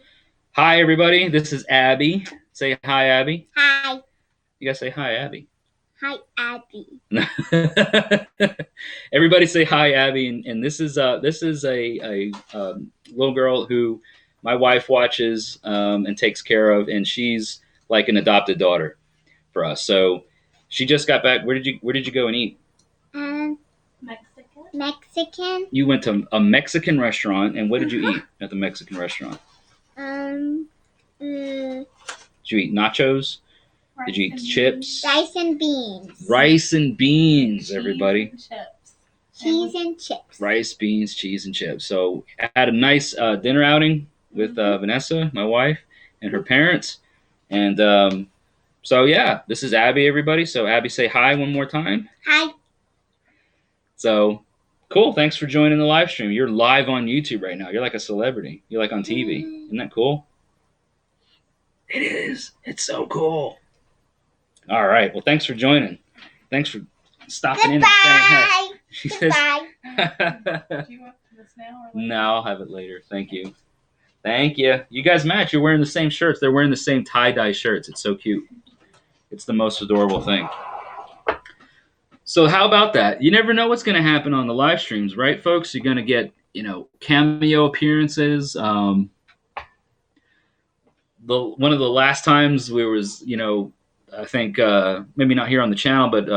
Hi, everybody. This is Abby. Say hi, Abby. Hi. You gotta say hi, Abby. Hi, Abby. Everybody say hi, Abby. And this is a little girl who my wife watches and takes care of, and she's like an adopted daughter for us. So she just got back. Where did you go and eat? Mexican. Mexican. You went to a Mexican restaurant, and what did you eat at the Mexican restaurant? Did you eat nachos? Did you eat chips? Rice and beans. Rice and beans, everybody. Cheese and chips. Cheese and chips. Rice, beans, cheese, and chips. So I had a nice dinner outing with Vanessa, my wife, and her parents. And so, yeah, this is Abby, everybody. So, Abby, say hi one more time. Hi. So, cool. Thanks for joining the live stream. You're live on YouTube right now. You're like a celebrity. You're like on TV. Isn't that cool? It is. It's so cool. All right. Well, thanks for joining. Thanks for stopping in and saying hi. She says, Do you want this now or later? no, I'll have it later. Thank you. Thank you. You guys match. You're wearing the same shirts. They're wearing the same tie-dye shirts. It's so cute. It's the most adorable thing. So how about that? You never know what's going to happen on the live streams, right, folks? You're going to get, cameo appearances. One of the last times we was, I think maybe not here on the channel, but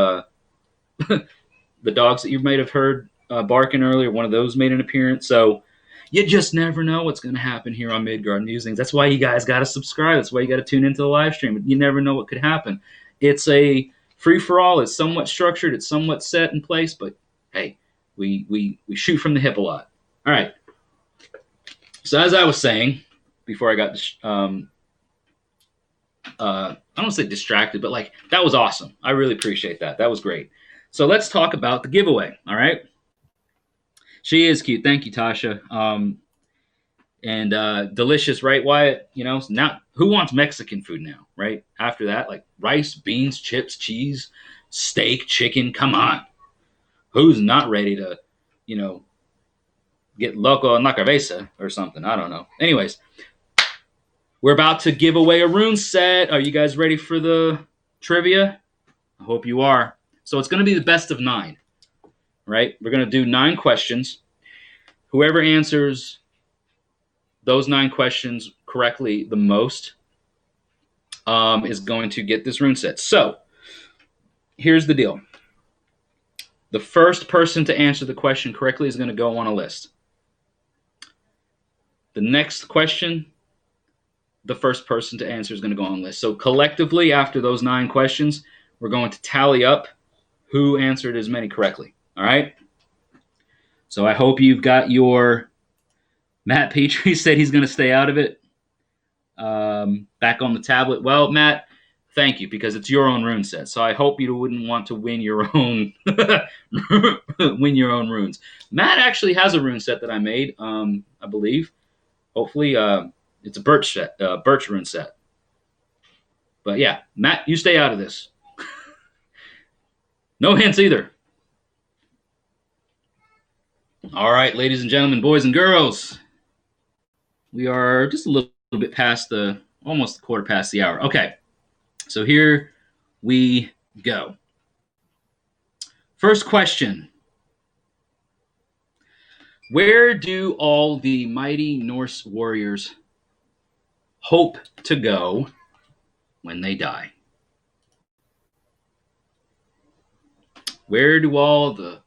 the dogs that you might have heard barking earlier, one of those made an appearance. So you just never know what's going to happen here on Midgard Musings. That's why you guys got to subscribe. That's why you got to tune into the live stream. You never know what could happen. It's a free-for-all. It's somewhat structured. It's somewhat set in place. But, hey, we shoot from the hip a lot. All right. So as I was saying before I got I don't say distracted, but that was awesome. I really appreciate that. That was great. So let's talk about the giveaway. All right. She is cute. Thank you, Tasha. And delicious, right, Wyatt? Now who wants Mexican food now, right? After that, like rice, beans, chips, cheese, steak, chicken. Come on. Who's not ready to, get loco en la cabeza or something? I don't know. Anyways, we're about to give away a rune set. Are you guys ready for the trivia? I hope you are. So it's going to be the best of 9, right? We're going to do 9 questions. Whoever answers those 9 questions correctly the most is going to get this rune set. So here's the deal. The first person to answer the question correctly is going to go on a list. The next question, the first person to answer is going to go on a list. So collectively, after those 9 questions, we're going to tally up who answered as many correctly. All right? So I hope you've got your... Matt Petrie said he's going to stay out of it. Back on the tablet. Well, Matt, thank you, because it's your own rune set. So I hope you wouldn't want to win your own runes. Matt actually has a rune set that I made, I believe. Hopefully, it's a birch rune set. But yeah, Matt, you stay out of this. No hints either. All right, ladies and gentlemen, boys and girls. We are just a little bit past almost a quarter past the hour. Okay, so here we go. First question. Where do all the mighty Norse warriors hope to go when they die? Where do all the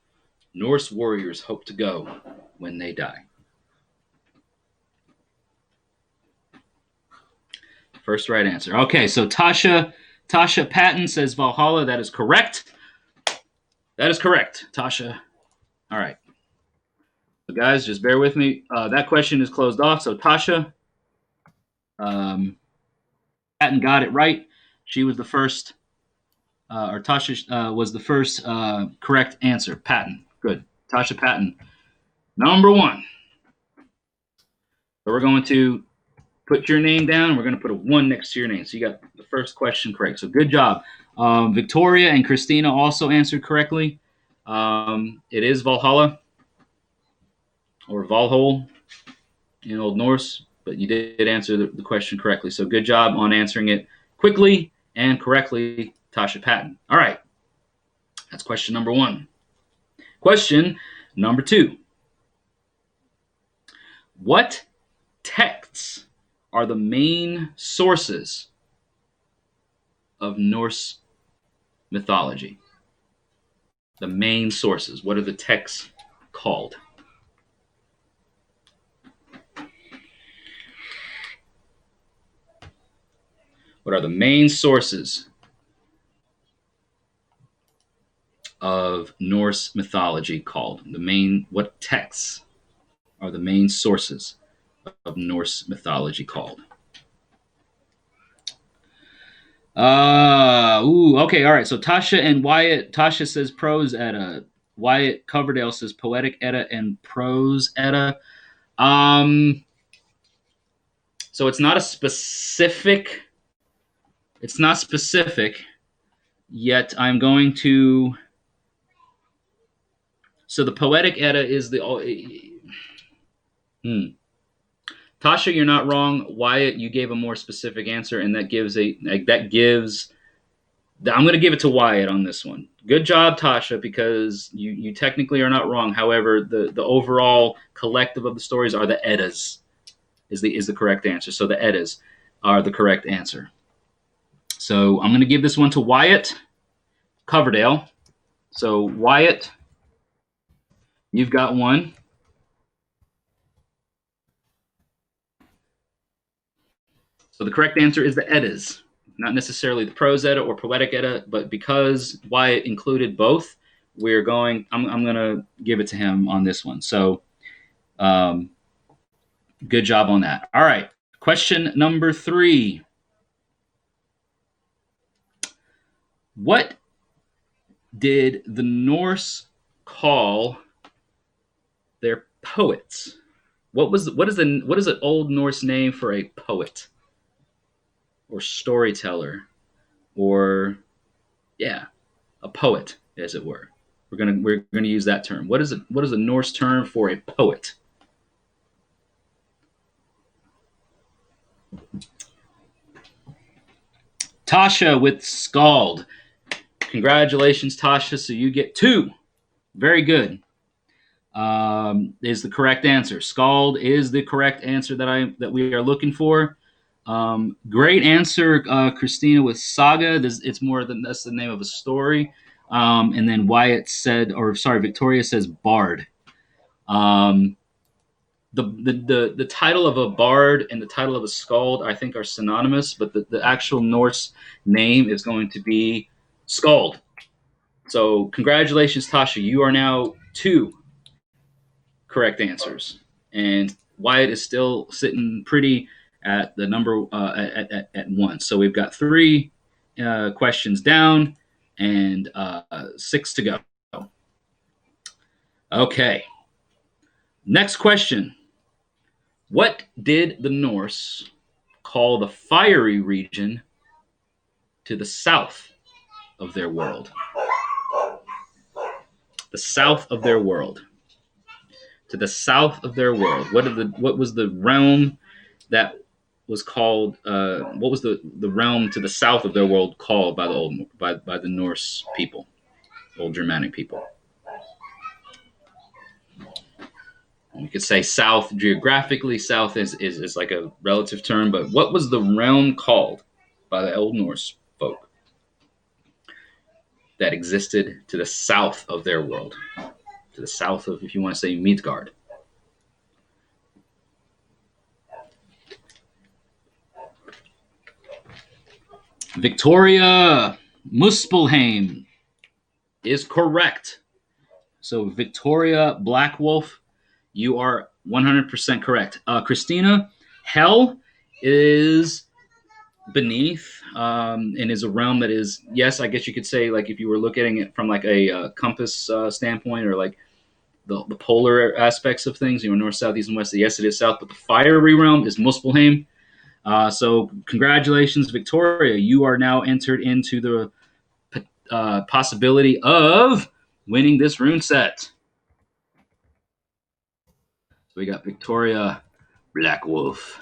Norse warriors hope to go when they die? First right answer. Okay, so Tasha Patton says Valhalla. That is correct. That is correct, Tasha. All right. So guys, just bear with me. That question is closed off. So Tasha Patton got it right. She was the first, or Tasha was the first correct answer. Patton. Good. Tasha Patton. Number 1. So we're going to put your name down. We're going to put a 1 next to your name. So you got the first question correct. So good job. Victoria and Christina also answered correctly. It is Valhalla or Valhall in Old Norse, but you did answer the question correctly. So good job on answering it quickly and correctly, Tasha Patton. All right. That's question number 1. Question number 2. What texts are the main sources of Norse mythology? The main sources. What are the texts called? What are the main sources of Norse mythology called? What texts are the main sources of Norse mythology called? Okay, all right. So Tasha and Wyatt. Tasha says prose Edda. Wyatt Coverdale says poetic Edda and prose Edda. So it's not a specific. It's not specific. Yet I'm going to. So the poetic Edda is the. Tasha, you're not wrong. Wyatt, you gave a more specific answer, and that gives I'm going to give it to Wyatt on this one. Good job, Tasha, because you technically are not wrong. However, the overall collective of the stories are the Eddas, is the correct answer. So the Eddas are the correct answer. So I'm going to give this one to Wyatt Coverdale. So Wyatt, you've got one. So the correct answer is the Eddas. Not necessarily the prose Edda or poetic Edda, but because Wyatt included both, I'm going to give it to him on this one. So good job on that. All right. Question number 3. What did the Norse call their poets? What is an Old Norse name for a poet or storyteller or a poet, as it were? We're gonna use that term. What is a Norse term for a poet? Tasha with Scald. Congratulations, Tasha. So you get 2. Very good. Is the correct answer. Scald is the correct answer that we are looking for. Great answer, Christina, with Saga. It's more than that's the name of a story. And then Victoria says Bard. The title of a bard and the title of a skald, I think, are synonymous, but the actual Norse name is going to be Skald. So congratulations, Tasha. You are now 2 correct answers. And Wyatt is still sitting pretty at the number at 1. So we've got 3 questions down and 6 to go. Okay. Next question. What did the Norse call the fiery region to the south of their world? The south of their world. To the south of their world. What was the realm that was called? What was the realm to the south of their world called by the Norse people, old Germanic people? You could say south geographically. South is like a relative term, but what was the realm called by the Old Norse folk that existed to the south of their world? To the south of, if you want to say, Midgard. Victoria Muspelheim is correct. So Victoria Blackwolf, you are 100% correct. Christina, Hell is beneath and is a realm that is, yes, I guess you could say, like, if you were looking at it from like a compass standpoint, or like the polar aspects of things, north, south, east, and west. Yes, it is south, but the fiery realm is Muspelheim. So congratulations, Victoria. You are now entered into the possibility of winning this rune set. So we got Victoria Blackwolf.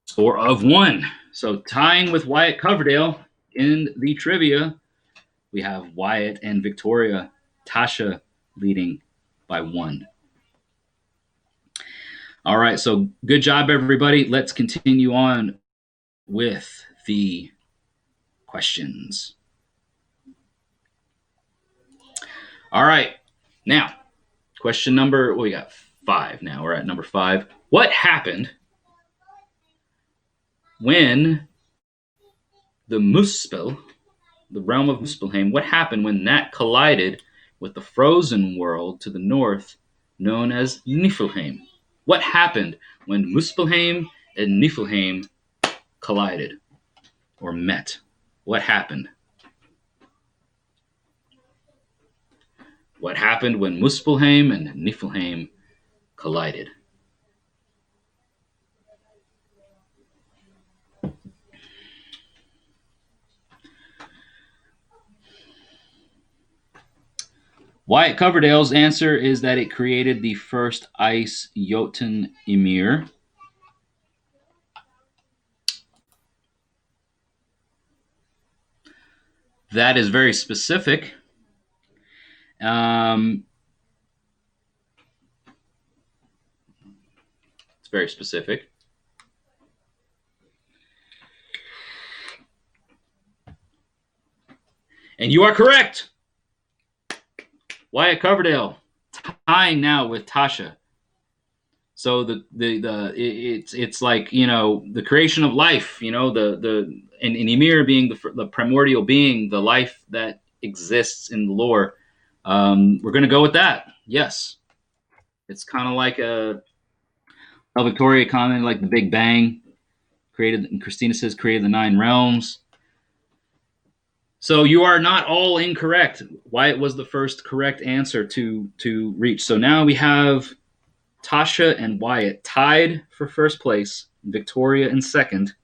Score of 1. So tying with Wyatt Coverdale in the trivia We have Wyatt and Victoria. Tasha leading by 1. All right, so good job, everybody. Let's continue on with the questions. All right, now, question number, we got 5 now. We're at number 5. What happened when the Muspel, the realm of Muspelheim, what happened when that collided with the frozen world to the north known as Niflheim? What happened when Muspelheim and Niflheim collided or met? What happened? What happened when Muspelheim and Niflheim collided? Wyatt Coverdale's answer is that it created the first ice Jotun Ymir. That is very specific. It's very specific. And you are correct. Wyatt Coverdale tying now with Tasha. So it's like, you know, the creation of life, you know, and Ymir being the primordial being, the life that exists in the lore. We're going to go with that. Yes. It's kind of like Victoria commented, like the Big Bang created, and Christina says created the 9 realms. So you are not all incorrect. Wyatt was the first correct answer to reach. So now we have Tasha and Wyatt tied for first place, Victoria in second,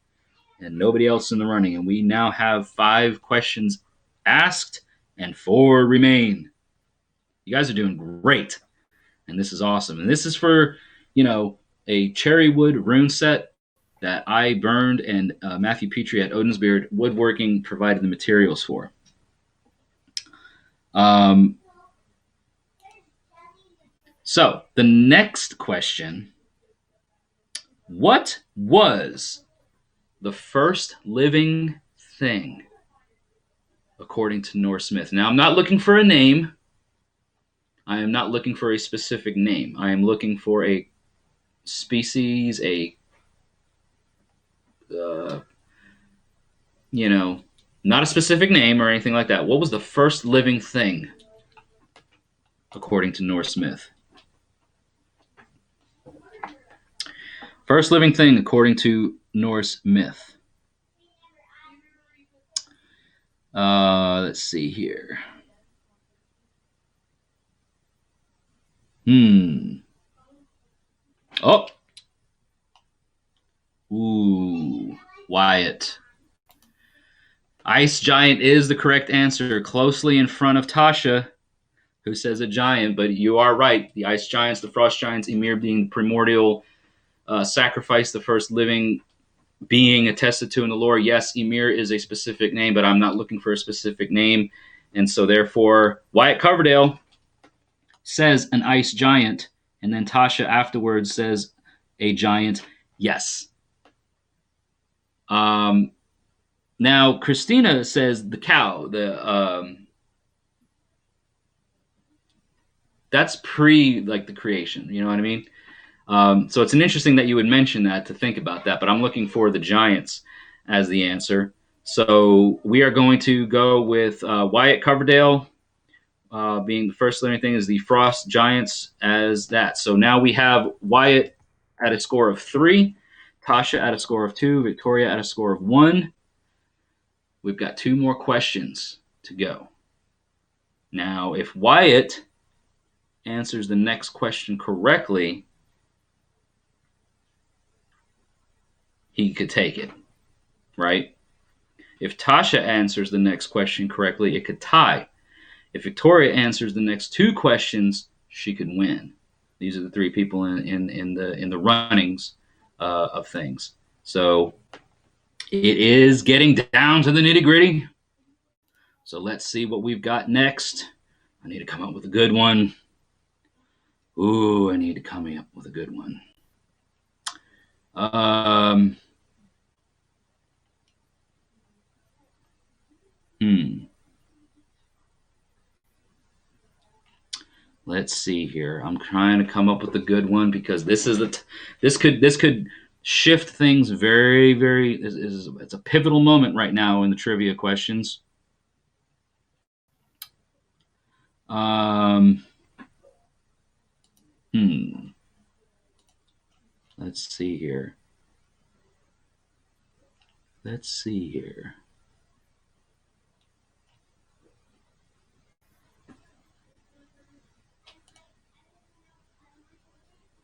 and nobody else in the running. And we now have 5 questions asked and 4 remain. You guys are doing great, and this is awesome. And this is for, you know, a cherry wood rune set that I burned, and Matthew Petrie at Odin's-Beard Woodworking provided the materials for. So the next question: what was the first living thing according to Norse myth? Now, I'm not looking for a name. I am not looking for a specific name. I am looking for a species, you know, not a specific name or anything like that. What was the first living thing according to Norse myth? First living thing according to Norse myth. Let's see here. Oh. Ooh, Wyatt. Ice giant is the correct answer, closely in front of Tasha, who says a giant, but you are right. The ice giants, the frost giants, Ymir being the primordial sacrifice, the first living being attested to in the lore. Yes, Ymir is a specific name, but I'm not looking for a specific name. And so therefore, Wyatt Coverdale says an ice giant, and then Tasha afterwards says a giant. Yes. Now Christina says the cow. That's pre like the creation. You know what I mean? So it's an interesting that you would mention that to think about that. But I'm looking for the giants as the answer. So we are going to go with Wyatt Coverdale being the first living thing is the frost giants as that. So now we have Wyatt at a score of 3. Tasha at a score of 2, Victoria at a score of 1. We've got 2 more questions to go. Now, if Wyatt answers the next question correctly, he could take it, right? If Tasha answers the next question correctly, it could tie. If Victoria answers the next 2 questions, she could win. These are the 3 people in the runnings of things. So it is getting down to the nitty-gritty. So let's see what we've got next. I need to come up with a good one. Ooh, I need to come up with a good one. Let's see here. I'm trying to come up with a good one because this could shift things very, very. It's a pivotal moment right now in the trivia questions. Let's see here.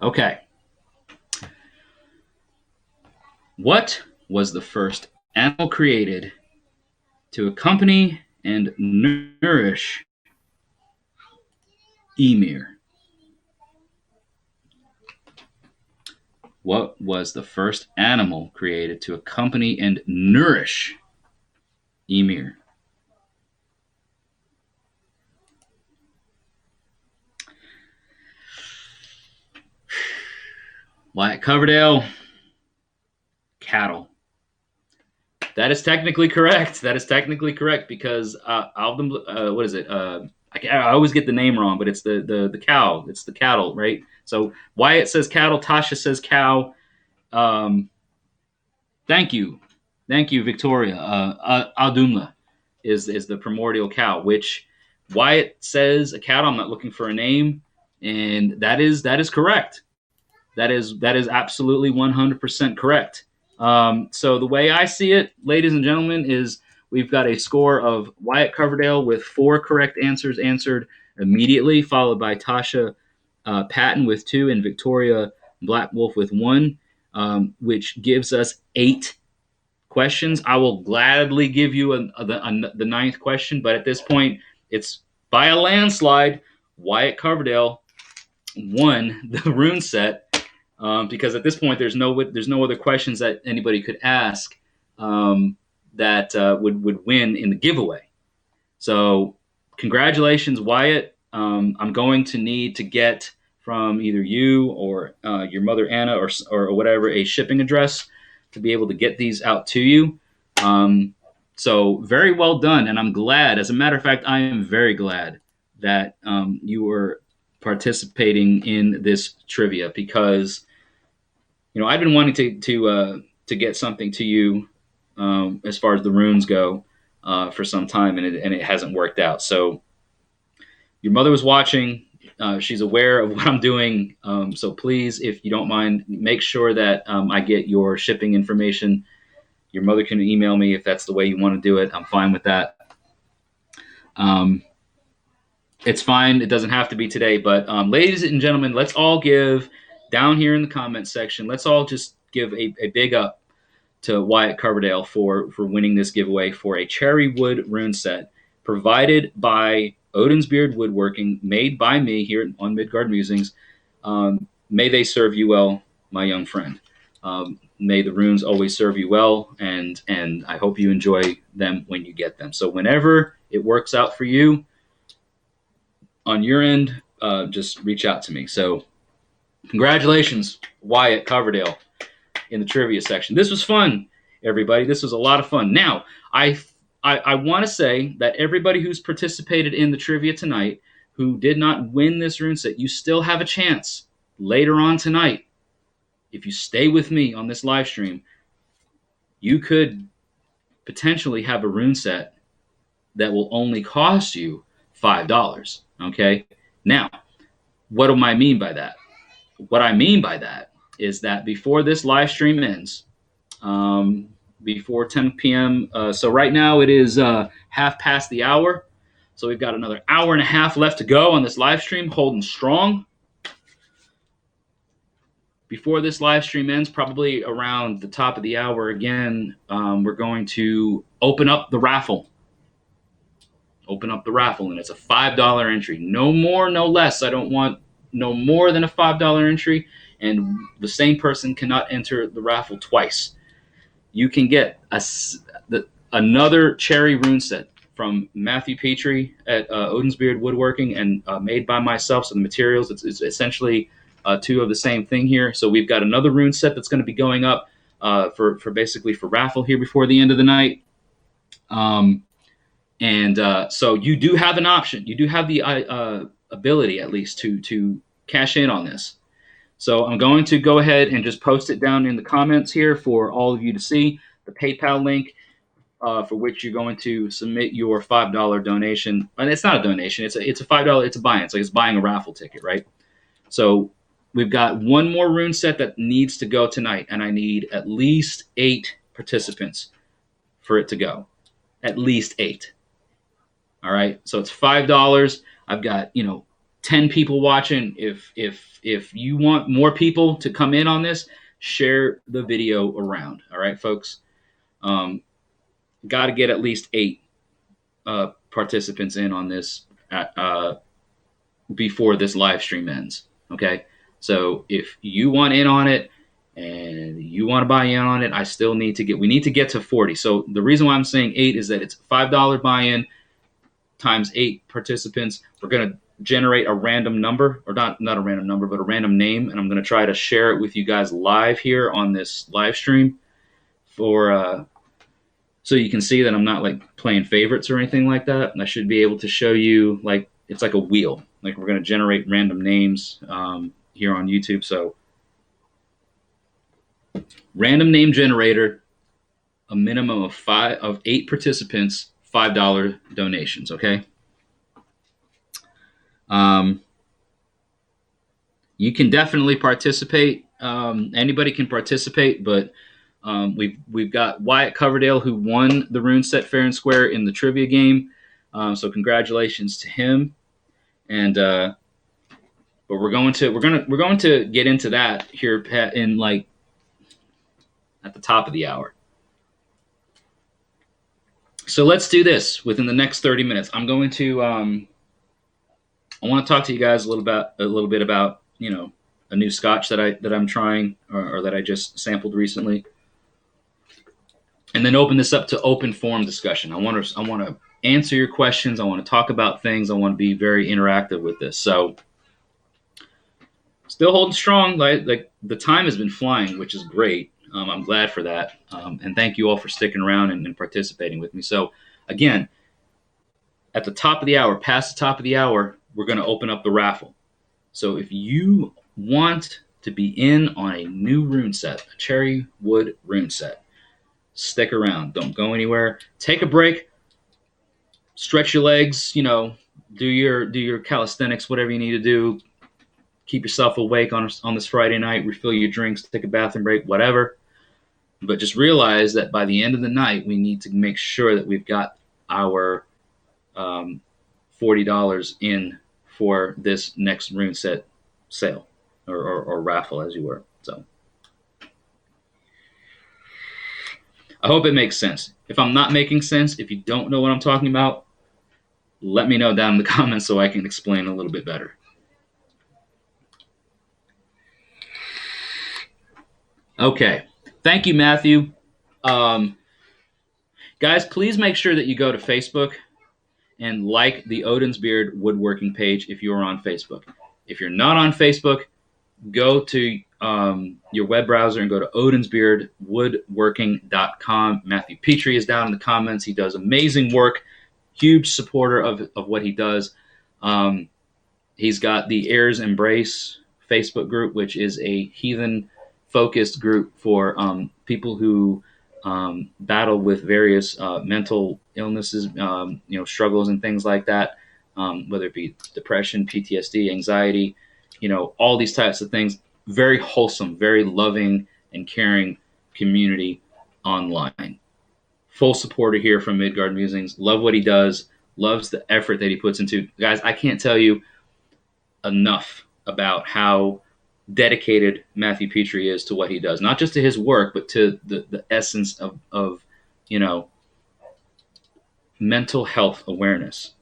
Okay. What was the first animal created to accompany and nourish Ymir? What was the first animal created to accompany and nourish Ymir? Wyatt Coverdale, cattle. That is technically correct. Because what is it? I always get the name wrong, but it's the cow. It's the cattle, right? So Wyatt says cattle. Tasha says cow. Thank you, Victoria. Aldumla is the primordial cow, which Wyatt says a cattle. I'm not looking for a name, and that is correct. That is absolutely 100% correct. So the way I see it, ladies and gentlemen, is we've got a score of Wyatt Coverdale with 4 correct answers answered immediately, followed by Tasha Patton with 2 and Victoria Black Wolf with 1, which gives us 8 questions. I will gladly give you the 9th question, but at this point, it's by a landslide. Wyatt Coverdale won the rune set. Because at this point there's no other questions that anybody could ask that would win in the giveaway. So congratulations, Wyatt. I'm going to need to get from either you or your mother Anna or whatever a shipping address to be able to get these out to you. So very well done, and I'm glad. As a matter of fact, I am very glad that you were participating in this trivia because I've been wanting to get something to you as far as the runes go for some time, and it hasn't worked out. So your mother was watching. She's aware of what I'm doing. So please, if you don't mind, make sure that I get your shipping information. Your mother can email me if that's the way you want to do it. I'm fine with that. It's fine. It doesn't have to be today. But ladies and gentlemen, let's all give down here in the comments section. Let's all just give a big up to Wyatt Coverdale for winning this giveaway for a cherry wood rune set provided by Odin's Beard Woodworking, made by me here on Midgard Musings. May they serve you well, my young friend. May the runes always serve you well, and I hope you enjoy them when you get them. So whenever it works out for you on your end, just reach out to me. So congratulations, Wyatt Coverdale, in the trivia section. This was fun, everybody. This was a lot of fun. Now, I want to say that everybody who's participated in the trivia tonight who did not win this rune set, you still have a chance later on tonight. If you stay with me on this live stream, you could potentially have a rune set that will only cost you $5. Okay? Now, what do I mean by that? What I mean by that is that before this live stream ends, before 10 p.m., so right now it is half past the hour. So we've got another hour and a half left to go on this live stream, holding strong. Before this live stream ends, probably around the top of the hour again, we're going to open up the raffle. And it's a $5 entry. No more, no less. I don't want no more than a $5 entry, and the same person cannot enter the raffle twice. You can get another cherry rune set from Matthew Petrie at Odin's Woodworking and made by myself. So the materials, it's essentially two of the same thing here. So we've got another rune set that's going to be going up for basically for Raffle here before the end of the night. So you do have an option. You do have the ability, at least, to cash in on this. So I'm going to go ahead and just post it down in the comments here for all of you to see. The PayPal link for which you're going to submit your $5 donation. And it's not a donation. It's a $5. It's a buy-in. It's like it's buying a raffle ticket, right? So we've got one more rune set that needs to go tonight, and I need at least 8 participants for it to go. At least 8. All right. So it's $5. I've got 10 people watching. If you want more people to come in on this, share the video around. All right, folks. Got to get at least 8 participants in on this before this live stream ends. Okay. So if you want in on it and you want to buy in on it, we need to get to 40. So the reason why I'm saying 8 is that it's $5 buy-in times 8 participants. We're going to generate a random number, or not a random number, but a random name, and I'm going to try to share it with you guys live here on this live stream for so you can see that I'm not like playing favorites or anything like that. And I should be able to show you, like, it's like a wheel. Like, we're going to generate random names here on YouTube. So random name generator, a minimum of 8 participants, $5 donations. Okay. You can definitely participate. Anybody can participate, but we've got Wyatt Coverdale, who won the rune set fair and square in the trivia game. So congratulations to him. And but we're going to get into that here in like at the top of the hour. So let's do this within the next 30 minutes. I'm going to I want to talk to you guys a little bit about a new scotch that I'm trying or that I just sampled recently, and then open this up to open forum discussion. I want to answer your questions. I want to talk about things. I want to be very interactive with this. So still holding strong. Like the time has been flying, which is great. I'm glad for that. And thank you all for sticking around and participating with me. So again, at the top of the hour, past the top of the hour, we're going to open up the raffle. So if you want to be in on a new rune set, a cherry wood rune set, stick around. Don't go anywhere. Take a break. Stretch your legs. Do your calisthenics, whatever you need to do. Keep yourself awake on this Friday night. Refill your drinks. Take a bathroom break. Whatever. But just realize that by the end of the night, we need to make sure that we've got our $40 in for this next rune set sale or raffle, as you were. So I hope it makes sense. If I'm not making sense, if you don't know what I'm talking about, let me know down in the comments so I can explain a little bit better. Okay. Thank you, Matthew. Guys, please make sure that you go to Facebook and like the Odin's Beard Woodworking page if you are on Facebook. If you're not on Facebook, go to your web browser and go to odinsbeardwoodworking.com. Matthew Petrie is down in the comments. He does amazing work. Huge supporter of what he does. He's got the Heirs Embrace Facebook group, which is a heathen-focused group for people who battle with various mental illnesses, struggles and things like that, whether it be depression, PTSD, anxiety, all these types of things. Very wholesome, very loving and caring community online. Full supporter here from Midgard Musings. Love what he does. Loves the effort that he puts into. Guys, I can't tell you enough about how dedicated Matthew Petrie is to what he does. Not just to his work, but to the essence of mental health awareness.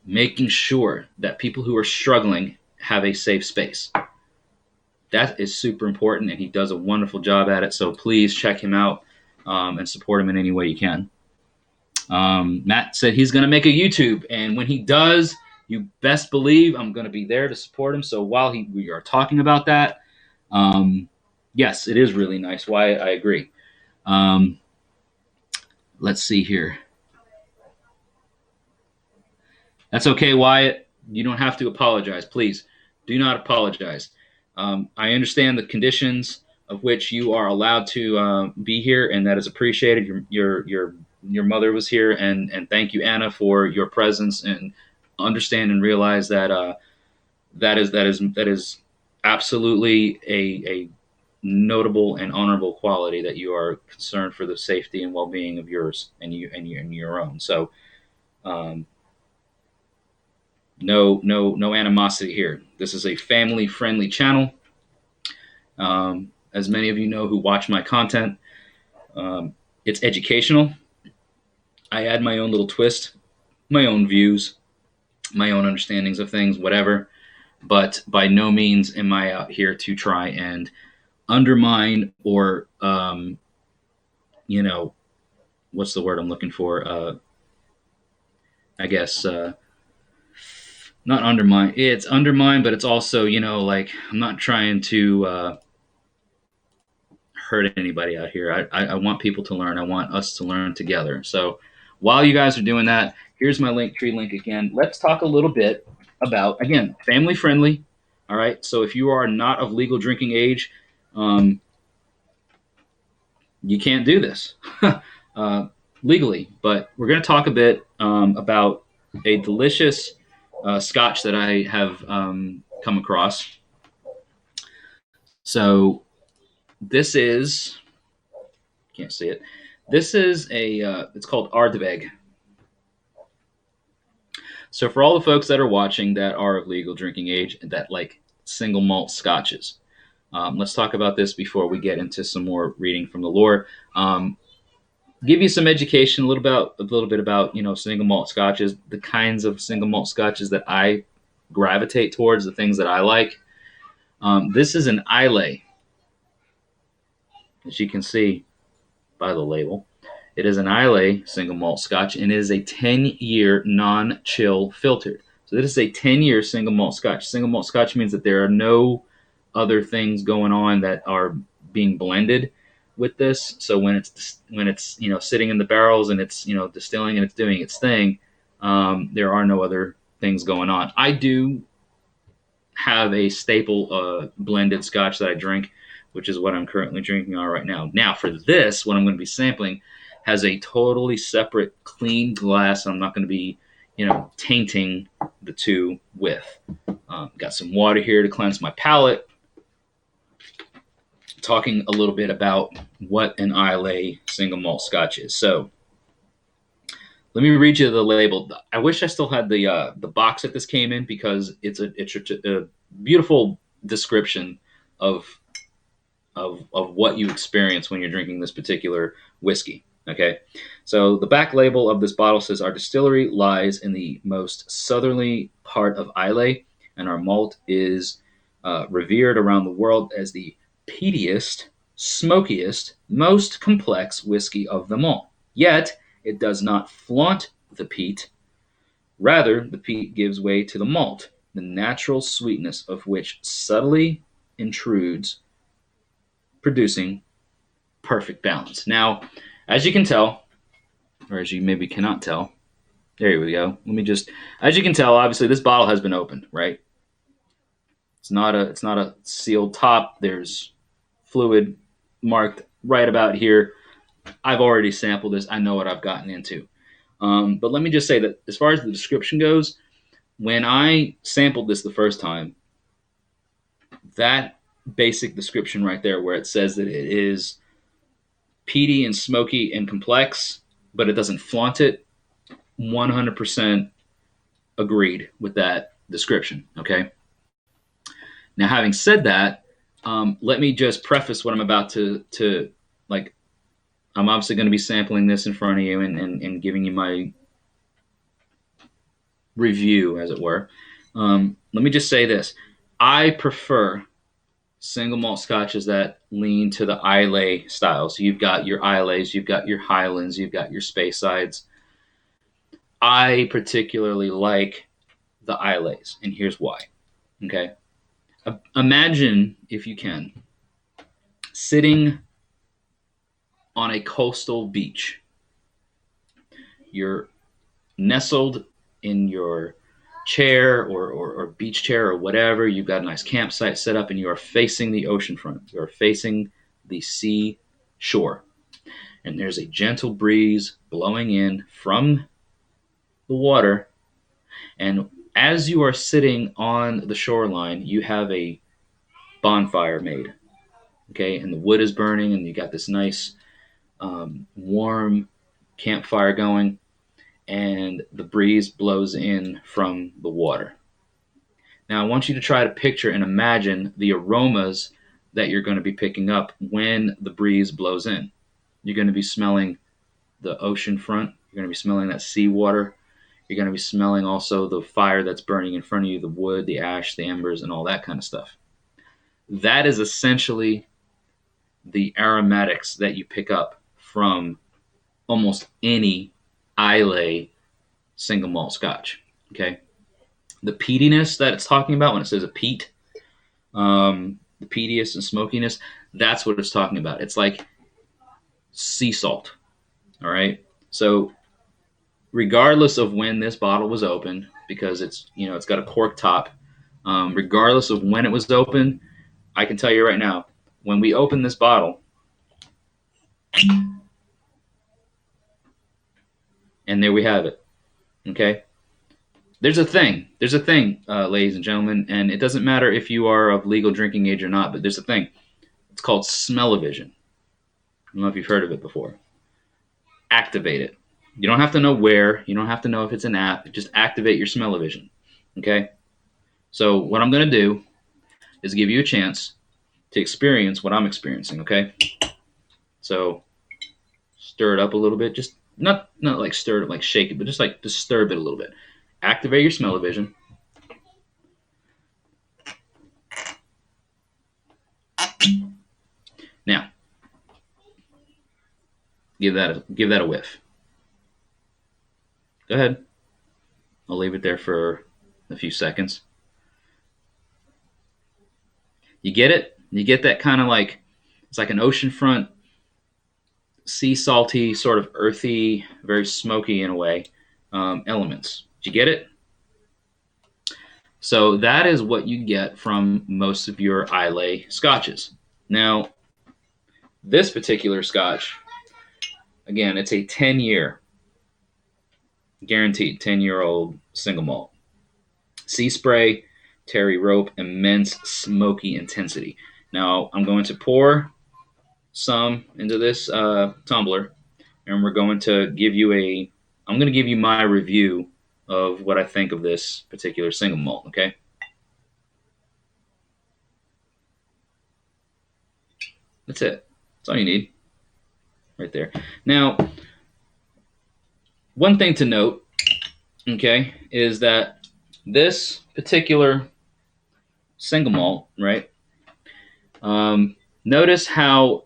Making sure that people who are struggling have a safe space. That is super important, and he does a wonderful job at it. So please check him out and support him in any way you can. Matt said he's going to make a YouTube, and when he does, you best believe I'm going to be there to support him. So while we are talking about that, yes, it is really nice. Why I agree. Let's see here. That's okay, Wyatt. You don't have to apologize. Please do not apologize. I understand the conditions of which you are allowed to be here, and that is appreciated. Your mother was here, and thank you, Anna, for your presence, and understand and realize that that is absolutely a notable and honorable quality, that you are concerned for the safety and well-being of yours and your own. So. No animosity here. This is a family-friendly channel. As many of you know who watch my content, it's educational. I add my own little twist, my own views, my own understandings of things, whatever. But by no means am I out here to try and undermine or, what's the word I'm looking for? I guess. Not undermine. It's undermine, but it's also, like, I'm not trying to hurt anybody out here. I want people to learn. I want us to learn together. So while you guys are doing that, here's my Linktree link again. Let's talk a little bit about, again, family friendly. All right. So if you are not of legal drinking age, you can't do this legally. But we're going to talk a bit about a delicious scotch that I have come across. So this is, can't see it. This is it's called Ardbeg. So for all the folks that are watching that are of legal drinking age, that like single malt scotches, let's talk about this before we get into some more reading from the lore. Give you some education, a little bit about single malt scotches, the kinds of single malt scotches that I gravitate towards, the things that I like. This is an Islay, as you can see by the label. It is an Islay single malt scotch, and it is a 10-year non-chill filtered. So this is a 10-year single malt scotch. Single malt scotch means that there are no other things going on that are being blended with this. So when it's sitting in the barrels and it's distilling and it's doing its thing, there are no other things going on. I do have a staple blended scotch that I drink, which is what I'm currently drinking on right now. Now for this, what I'm going to be sampling has a totally separate clean glass. I'm not going to be tainting the two with. Got some water here to cleanse my palate. Talking a little bit about what an Islay single malt scotch is. So let me read you the label. I wish I still had the box that this came in, because it's a beautiful description of what you experience when you're drinking this particular whiskey. Okay, so the back label of this bottle says, "Our distillery lies in the most southerly part of Islay, and our malt is revered around the world as the peatiest, smokiest, most complex whiskey of them all. Yet, it does not flaunt the peat. Rather, the peat gives way to the malt, the natural sweetness of which subtly intrudes, producing perfect balance." Now, as you can tell, or as you maybe cannot tell, there we go. As you can tell, obviously this bottle has been opened, right? It's not a sealed top. There's fluid marked right about here. I've already sampled this. I know what I've gotten into. But let me just say that as far as the description goes, when I sampled this the first time, that basic description right there, where it says that it is peaty and smoky and complex, but it doesn't flaunt it, 100% agreed with that description. Okay. Now, having said that, let me just preface what I'm about to like. I'm obviously going to be sampling this in front of you and giving you my review, as it were. Let me just say this. I prefer single malt scotches that lean to the Islay style. So you've got your Isleys, you've got your Highlands, you've got your Speyside. I particularly like the Islays, and here's why. Okay, imagine, if you can, sitting on a coastal beach. You're nestled in your chair or beach chair or whatever. You've got a nice campsite set up, and you are facing the ocean front. You are facing the sea shore. And there's a gentle breeze blowing in from the water. And as you are sitting on the shoreline, you have a bonfire made. Okay, and the wood is burning, and you got this nice warm campfire going, and the breeze blows in from the water. Now, I want you to try to picture and imagine the aromas that you're going to be picking up when the breeze blows in. You're going to be smelling the ocean front. You're going to be smelling that seawater. You're going to be smelling also the fire that's burning in front of you, the wood, the ash, the embers, and all that kind of stuff. That is essentially the aromatics that you pick up from almost any Islay single malt scotch. Okay, the peatiness that it's talking about when it says a peat, the peatiness and smokiness, that's what it's talking about. It's like sea salt. All right, so regardless of when this bottle was opened, because it's got a cork top, regardless of when it was opened, I can tell you right now, when we open this bottle, and there we have it. Okay, there's a thing, ladies and gentlemen, and it doesn't matter if you are of legal drinking age or not, but there's a thing. It's called smell-o-vision. I don't know if you've heard of it before. Activate it. You don't have to know where. You don't have to know if it's an app. Just activate your smell-o-vision. Okay? So what I'm going to do is give you a chance to experience what I'm experiencing. Okay? So stir it up a little bit. Just not like stir it, like shake it, but just disturb it a little bit. Activate your smell-o-vision. Now, give that a whiff. Go ahead. I'll leave it there for a few seconds. You get it? You get that kind of like, it's like an oceanfront, sea salty, sort of earthy, very smoky in a way, elements. Did you get it? So that is what you get from most of your Islay scotches. Now, this particular scotch, again, it's a 10-year, guaranteed 10-year-old single malt. Sea spray, terry rope, immense smoky intensity. Now, I'm going to pour some into this tumbler, and we're going to give you I'm going to give you my review of what I think of this particular single malt, okay? That's it. That's all you need. Right there. Now, one thing to note, okay, is that this particular single malt, right? Notice how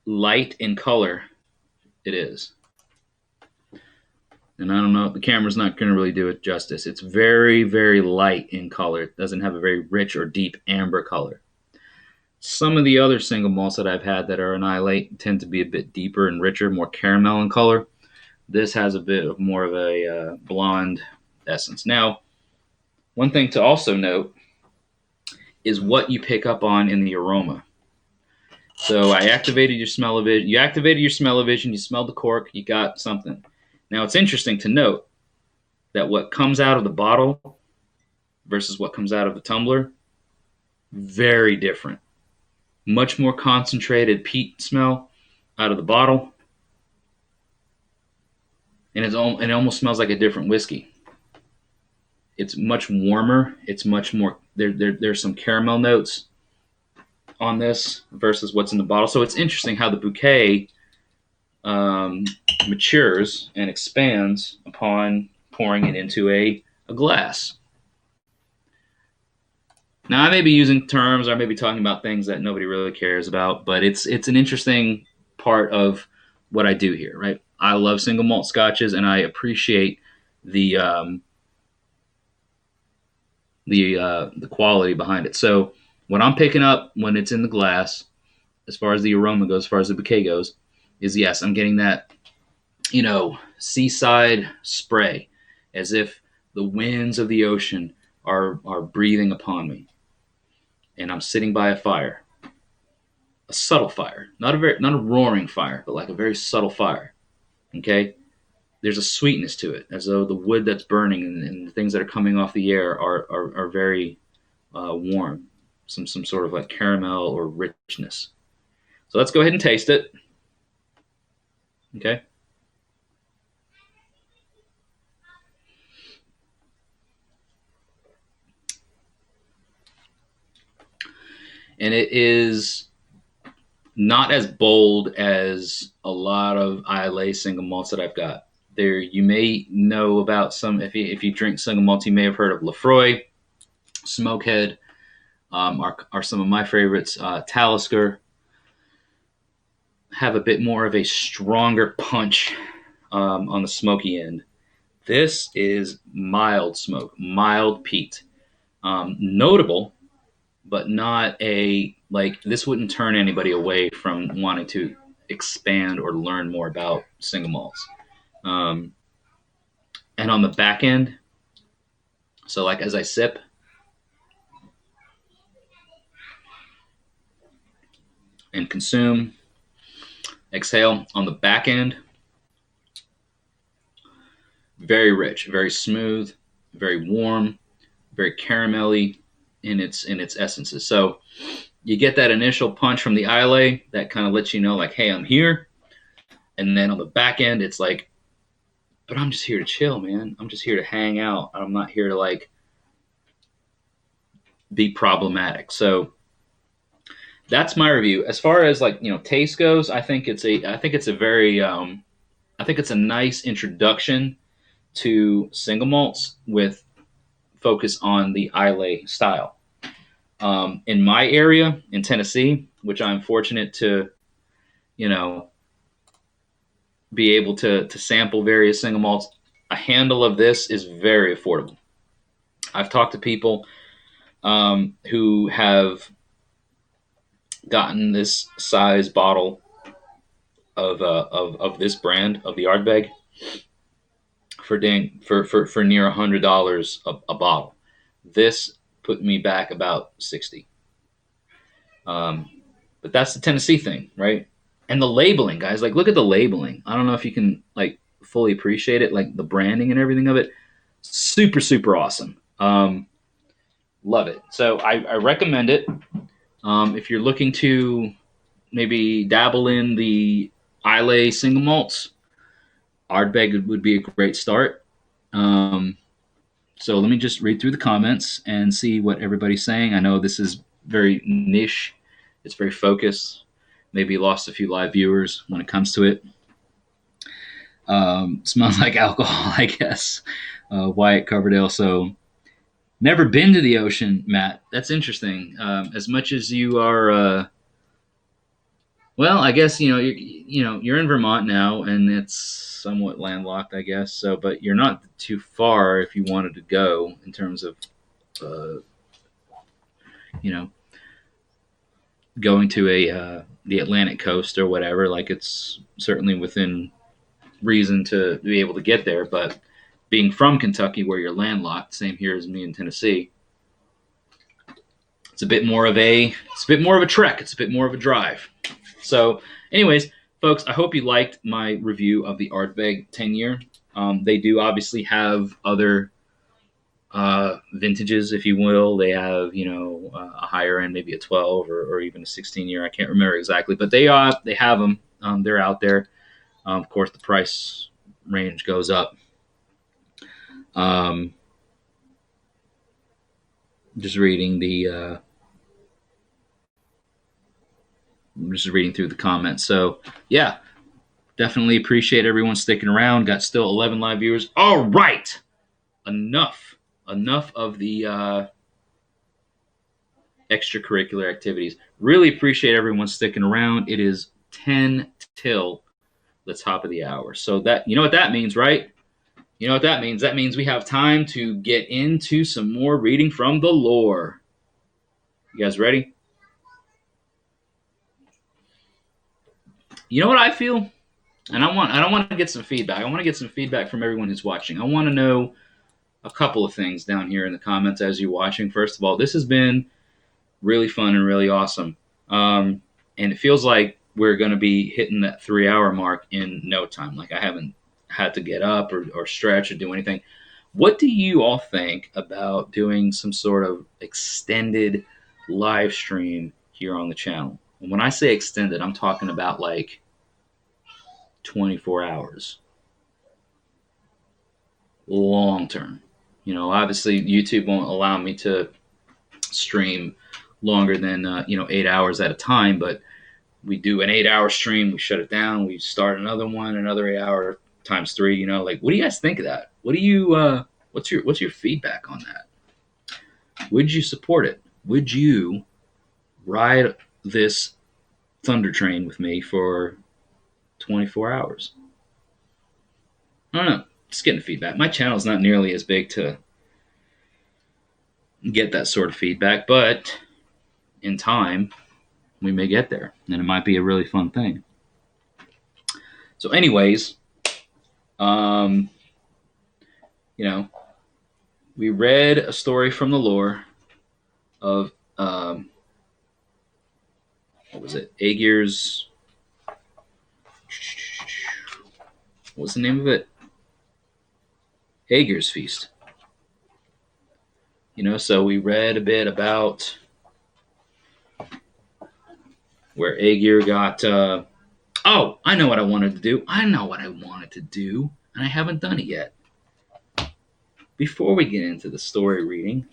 light in color it is. And I don't know, the camera's not going to really do it justice. It's very, very light in color. It doesn't have a very rich or deep amber color. Some of the other single malts that I've had that are an Islay tend to be a bit deeper and richer, more caramel in color. This has a bit of more of a blonde essence. Now, one thing to also note is what you pick up on in the aroma. So I activated your smell-o-vision. You activated your smell-o-vision. You smelled the cork. You got something. Now, it's interesting to note that what comes out of the bottle versus what comes out of the tumbler, very different. Much more concentrated peat smell out of the bottle. And it almost smells like a different whiskey. It's much warmer. It's much more, there's some caramel notes on this versus what's in the bottle. So it's interesting how the bouquet matures and expands upon pouring it into a glass. Now, I may be using terms, or I may be talking about things that nobody really cares about, but it's an interesting part of what I do here, right? I love single malt scotches, and I appreciate the the quality behind it. So what I'm picking up when it's in the glass, as far as the aroma goes, as far as the bouquet goes, is yes, I'm getting that, seaside spray, as if the winds of the ocean are breathing upon me, and I'm sitting by a fire, a subtle fire, not a roaring fire, but like a very subtle fire. Okay, there's a sweetness to it, as though the wood that's burning and the things that are coming off the air are very warm, some sort of like caramel or richness. So let's go ahead and taste it. Okay. And it is not as bold as a lot of Islay single malts that I've got. There, you may know about some. If you drink single malts, you may have heard of Lefroy, Smokehead, are some of my favorites. Talisker have a bit more of a stronger punch on the smoky end. This is mild smoke, mild peat, notable, but not like this wouldn't turn anybody away from wanting to expand or learn more about single malts. Um, and on the back end, so like as I sip, and consume, exhale, on the back end, very rich, very smooth, very warm, very caramelly in its essences. So you get that initial punch from the Islay that kind of lets you know, like, hey, I'm here. And then on the back end, it's like, but I'm just here to chill, man. I'm just here to hang out. I'm not here to like be problematic. So that's my review. As far as like taste goes, I think it's a nice introduction to single malts with focus on the Islay style. In my area in Tennessee, which I'm fortunate to you know be able to sample various single malts, a handle of this is very affordable. I've talked to people who have gotten this size bottle of this brand of the Ardbeg for near $100 a bottle. This put me back about 60. But that's the Tennessee thing, right? And the labeling, guys, like look at the labeling. I don't know if you can like fully appreciate it, like the branding and everything of it. Super, super awesome. Love it. So I recommend it. If you're looking to maybe dabble in the Islay single malts, Ardbeg would be a great start. So let me just read through the comments and see what everybody's saying. I know this is very niche. It's very focused. Maybe lost a few live viewers when it comes to it. Smells like alcohol, I guess. Wyatt Coverdale. So never been to the ocean, Matt. That's interesting. As much as you are, well, I guess you're in Vermont now, and it's somewhat landlocked, I guess. So, but you're not too far if you wanted to go in terms of, going to the Atlantic coast or whatever. Like it's certainly within reason to be able to get there. But being from Kentucky, where you're landlocked, same here as me in Tennessee, it's a bit more of a trek. It's a bit more of a drive. So, anyways, folks, I hope you liked my review of the Ardbeg 10-year. They do obviously have other vintages, if you will. They have, a higher end, maybe a 12 or even a 16-year. I can't remember exactly, but they have them. They're out there. Of course, the price range goes up. Just reading through the comments. So yeah, definitely appreciate everyone sticking around. Got still 11 live viewers. All right, enough of the extracurricular activities. Really appreciate everyone sticking around. It is 10 till the top of the hour. So that, you know what that means, right? You know what that means? That means we have time to get into some more reading from the lore. You guys ready? You know what I feel? And I don't want to get some feedback. I want to get some feedback from everyone who's watching. I want to know a couple of things down here in the comments as you're watching. First of all, this has been really fun and really awesome. And it feels like we're going to be hitting that 3-hour mark in no time. Like I haven't had to get up or stretch or do anything. What do you all think about doing some sort of extended live stream here on the channel? And when I say extended, I'm talking about like 24 hours. Long term. You know, obviously YouTube won't allow me to stream longer than 8 hours at a time, but we do an 8-hour stream, we shut it down, we start another one, another 8 hour times 3. You know, like what do you guys think of that? What do you what's your feedback on that? Would you support it? Would you ride this thunder train with me for 24 hours? I don't know. Just getting feedback. My channel's not nearly as big to get that sort of feedback, but in time we may get there, and it might be a really fun thing. So anyways, we read a story from the lore of what was it? Aegir's. What's the name of it? Aegir's Feast. So we read a bit about where Edgar got. Oh, I know what I wanted to do. And I haven't done it yet. Before we get into the story reading,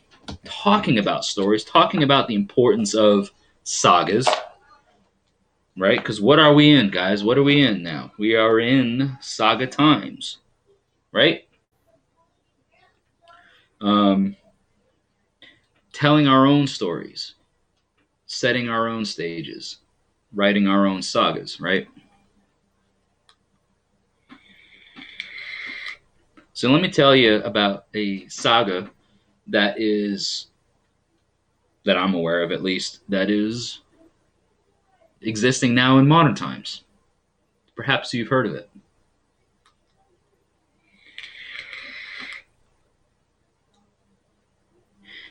talking about stories, talking about the importance of sagas, right? Because what are we in, guys? What are we in now? We are in saga times, right? Telling our own stories, setting our own stages, writing our own sagas, right? So let me tell you about a saga that I'm aware of, at least, that is existing now in modern times. Perhaps you've heard of it.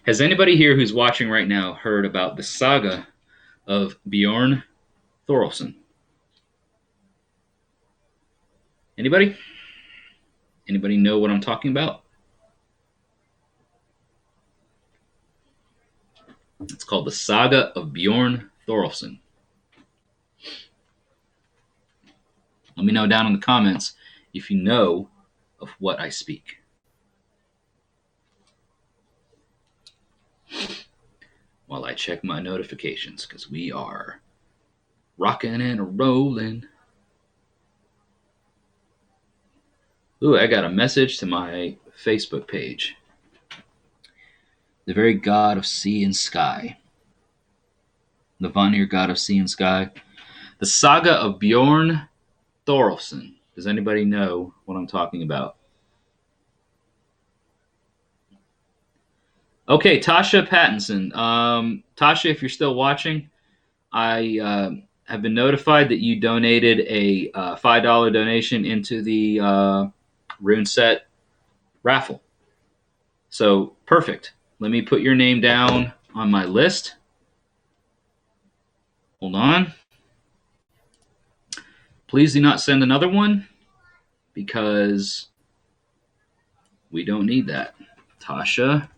Has anybody here who's watching right now heard about the saga of Bjorn Thoresen? Anybody? Anybody know what I'm talking about? It's called the Saga of Bjorn Thoresen. Let me know down in the comments if you know of what I speak. While I check my notifications, because we are rocking and rolling. Ooh, I got a message to my Facebook page. The very god of sea and sky. The Vanir god of sea and sky. The Saga of Bjorn Thoresen. Does anybody know what I'm talking about? Okay, Tasha Pattinson. Tasha, if you're still watching, I have been notified that you donated a $5 donation into the rune set raffle. So, perfect. Let me put your name down on my list. Hold on. Please do not send another one, because we don't need that. Tasha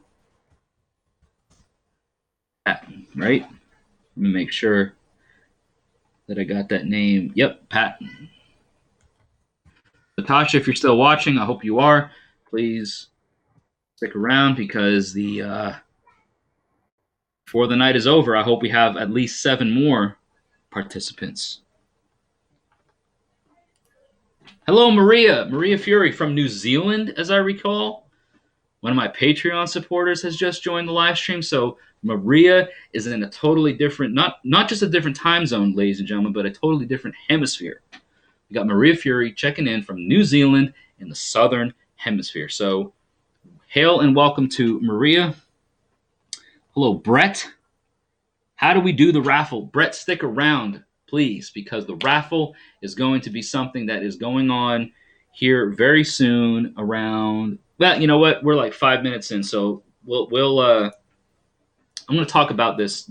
Patton, right? Let me make sure that I got that name. Yep, Patton. Natasha, if you're still watching, I hope you are. Please stick around, because before the night is over, I hope we have at least 7 more participants. Hello, Maria. Maria Fury from New Zealand, as I recall. One of my Patreon supporters has just joined the live stream. So Maria is in a totally different, not just a different time zone, ladies and gentlemen, but a totally different hemisphere. We got Maria Fury checking in from New Zealand in the southern hemisphere. So hail and welcome to Maria. Hello, Brett. How do we do the raffle? Brett, stick around, please, because the raffle is going to be something that is going on here very soon around, well, you know what? We're like 5 minutes in, so we'll I'm going to talk about this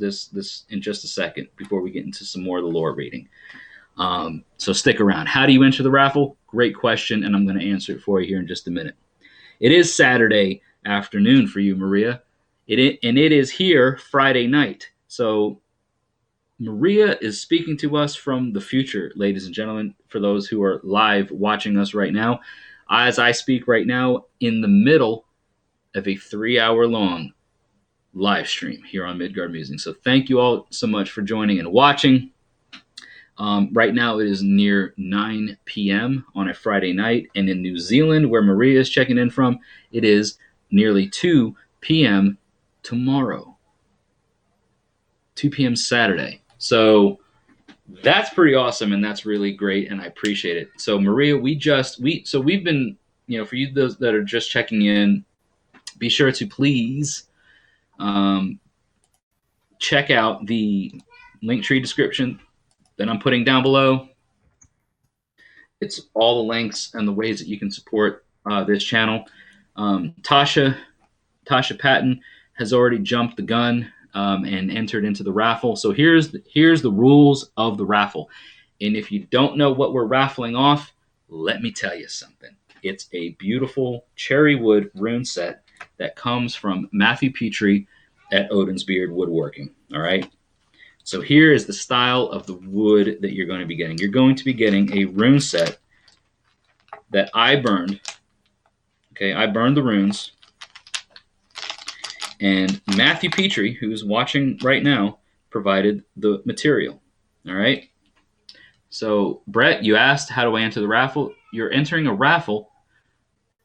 in just a second before we get into some more of the lore reading. So stick around. How do you enter the raffle? Great question, and I'm going to answer it for you here in just a minute. It is Saturday afternoon for you, Maria. And it is here Friday night. So Maria is speaking to us from the future, ladies and gentlemen, for those who are live watching us right now. As I speak right now, in the middle of a 3-hour-long live stream here on Midgard Musings. So thank you all so much for joining and watching. Right now it is near 9 p.m. on a Friday night, and in New Zealand, where Maria is checking in from, it is nearly 2 p.m. tomorrow. 2 p.m. Saturday. So that's pretty awesome, and that's really great, and I appreciate it. So Maria, we've been, for you those that are just checking in, be sure to please check out the Linktree description that I'm putting down below. It's all the links and the ways that you can support this channel. Tasha Patton has already jumped the gun and entered into the raffle. So here's the rules of the raffle. And if you don't know what we're raffling off, let me tell you something. It's a beautiful cherry wood rune set that comes from Matthew Petrie at Odin's Beard Woodworking. All right. So here is the style of the wood that you're going to be getting. You're going to be getting a rune set that I burned. Okay, I burned the runes. And Matthew Petrie, who's watching right now, provided the material. All right. So, Brett, you asked, how do I enter the raffle? You're entering a raffle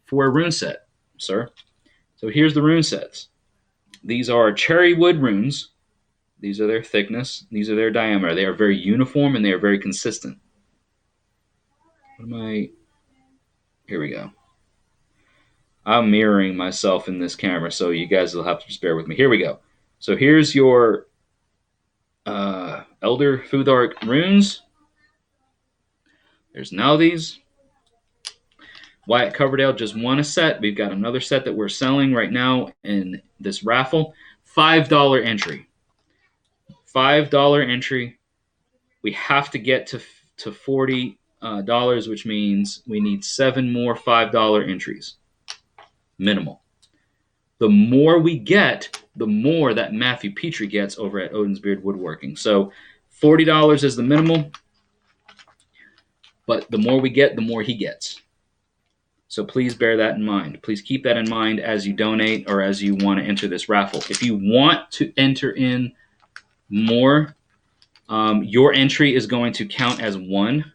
for a rune set, sir. So here's the rune sets. These are cherry wood runes. These are their thickness. These are their diameter. They are very uniform and they are very consistent. Here we go. I'm mirroring myself in this camera, so you guys will have to just bear with me. Here we go. So here's your Elder Futhark runes. There's now these. Wyatt Coverdale just won a set. We've got another set that we're selling right now in this raffle. $5 entry. $5 entry. We have to get to $40, which means we need 7 more $5 entries. Minimal. The more we get, the more that Matthew Petrie gets over at Odin's Beard Woodworking. So $40 is the minimum, but the more we get, the more he gets. So please bear that in mind. Please keep that in mind as you donate or as you want to enter this raffle. If you want to enter in more, your entry is going to count as 1.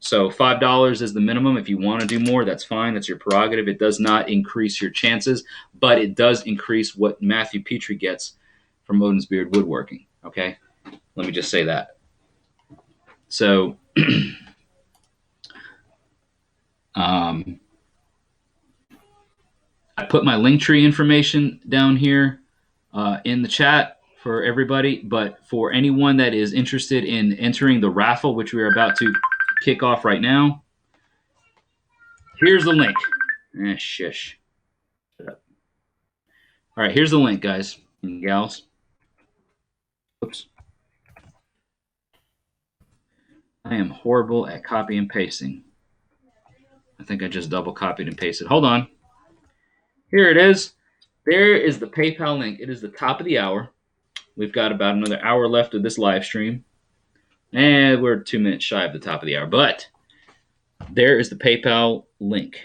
So $5 is the minimum. If you want to do more, that's fine. That's your prerogative. It does not increase your chances, but it does increase what Matthew Petrie gets from Odin's Beard Woodworking. Okay? Let me just say that. So, I put my Linktree information down here in the chat for everybody, but for anyone that is interested in entering the raffle, which we are about to kick off right now, here's the link. Shush. Shut up. All right, here's the link, guys and gals. Oops. I am horrible at copy and pasting. I think I just double copied and pasted. Hold on. Here it is. There is the PayPal link. It is the top of the hour. We've got about another hour left of this live stream. And we're 2 minutes shy of the top of the hour. But there is the PayPal link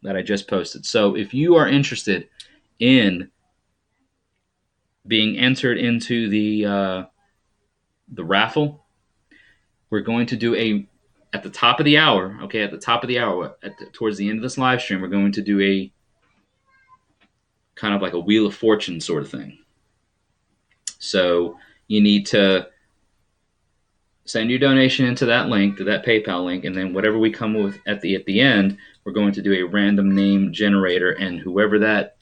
that I just posted. So if you are interested in being entered into the raffle, we're going to do at the top of the hour, okay, at the top of the hour, towards the end of this live stream, we're going to do a kind of like a Wheel of Fortune sort of thing. So you need to send your donation into that link, to that PayPal link, and then whatever we come with at the end, we're going to do a random name generator, and whoever that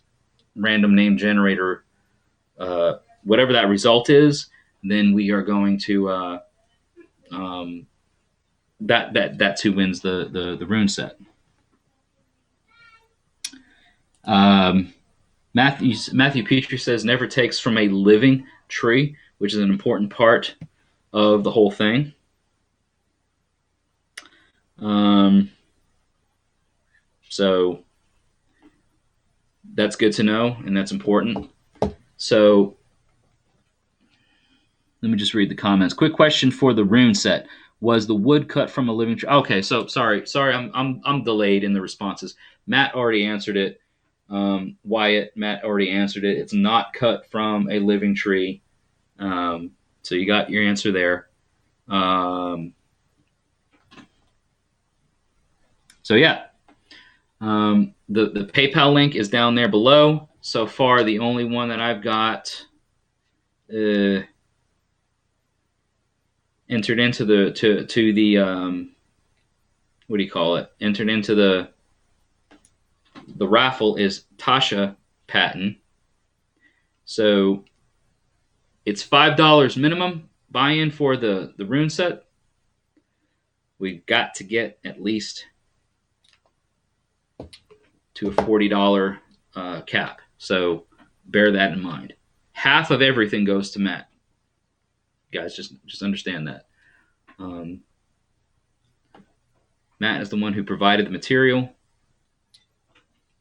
random name generator, whatever that result is, then we are going to that's who wins the rune set. Matthew Petrie says never takes from a living tree, which is an important part of the whole thing. So that's good to know, and that's important. So let me just read the comments. Quick question for the rune set: was the wood cut from a living tree? Okay, so sorry, I'm delayed in the responses. Matt already answered it. Wyatt, Matt already answered it. It's not cut from a living tree. So you got your answer there. So yeah, the PayPal link is down there below. So far, the only one that I've got entered into the to the what do you call it? Entered into the raffle is Tasha Patton. So it's $5 minimum buy-in for the rune set. We've got to get at least to a $40 cap. So bear that in mind. Half of everything goes to Matt. Guys, just understand that. Matt is the one who provided the material.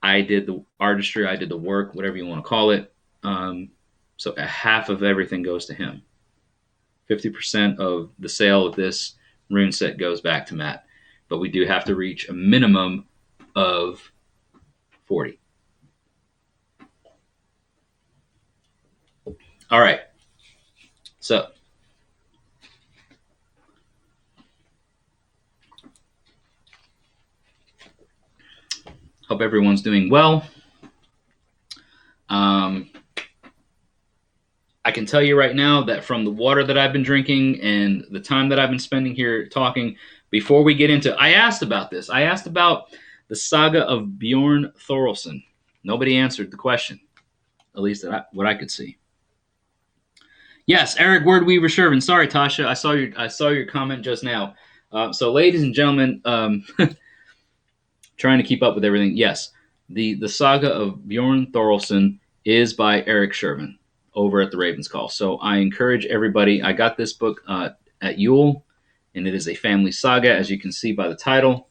I did the artistry, I did the work, whatever you want to call it. So half of everything goes to him. 50% of the sale of this rune set goes back to Matt. But we do have to reach a minimum of 40. All right. So hope everyone's doing well. I can tell you right now that from the water that I've been drinking and the time that I've been spending here talking, before we get into, I asked about this. I asked about the saga of Bjorn Thoresen. Nobody answered the question, at least what I could see. Yes, Eric Wordweaver Shervin. Sorry, Tasha, I saw your comment just now. So, ladies and gentlemen, trying to keep up with everything. Yes, the saga of Bjorn Thoresen is by Eric Shervin over at the Raven's Call. So I encourage everybody. I got this book at Yule, and it is a family saga, as you can see by the title.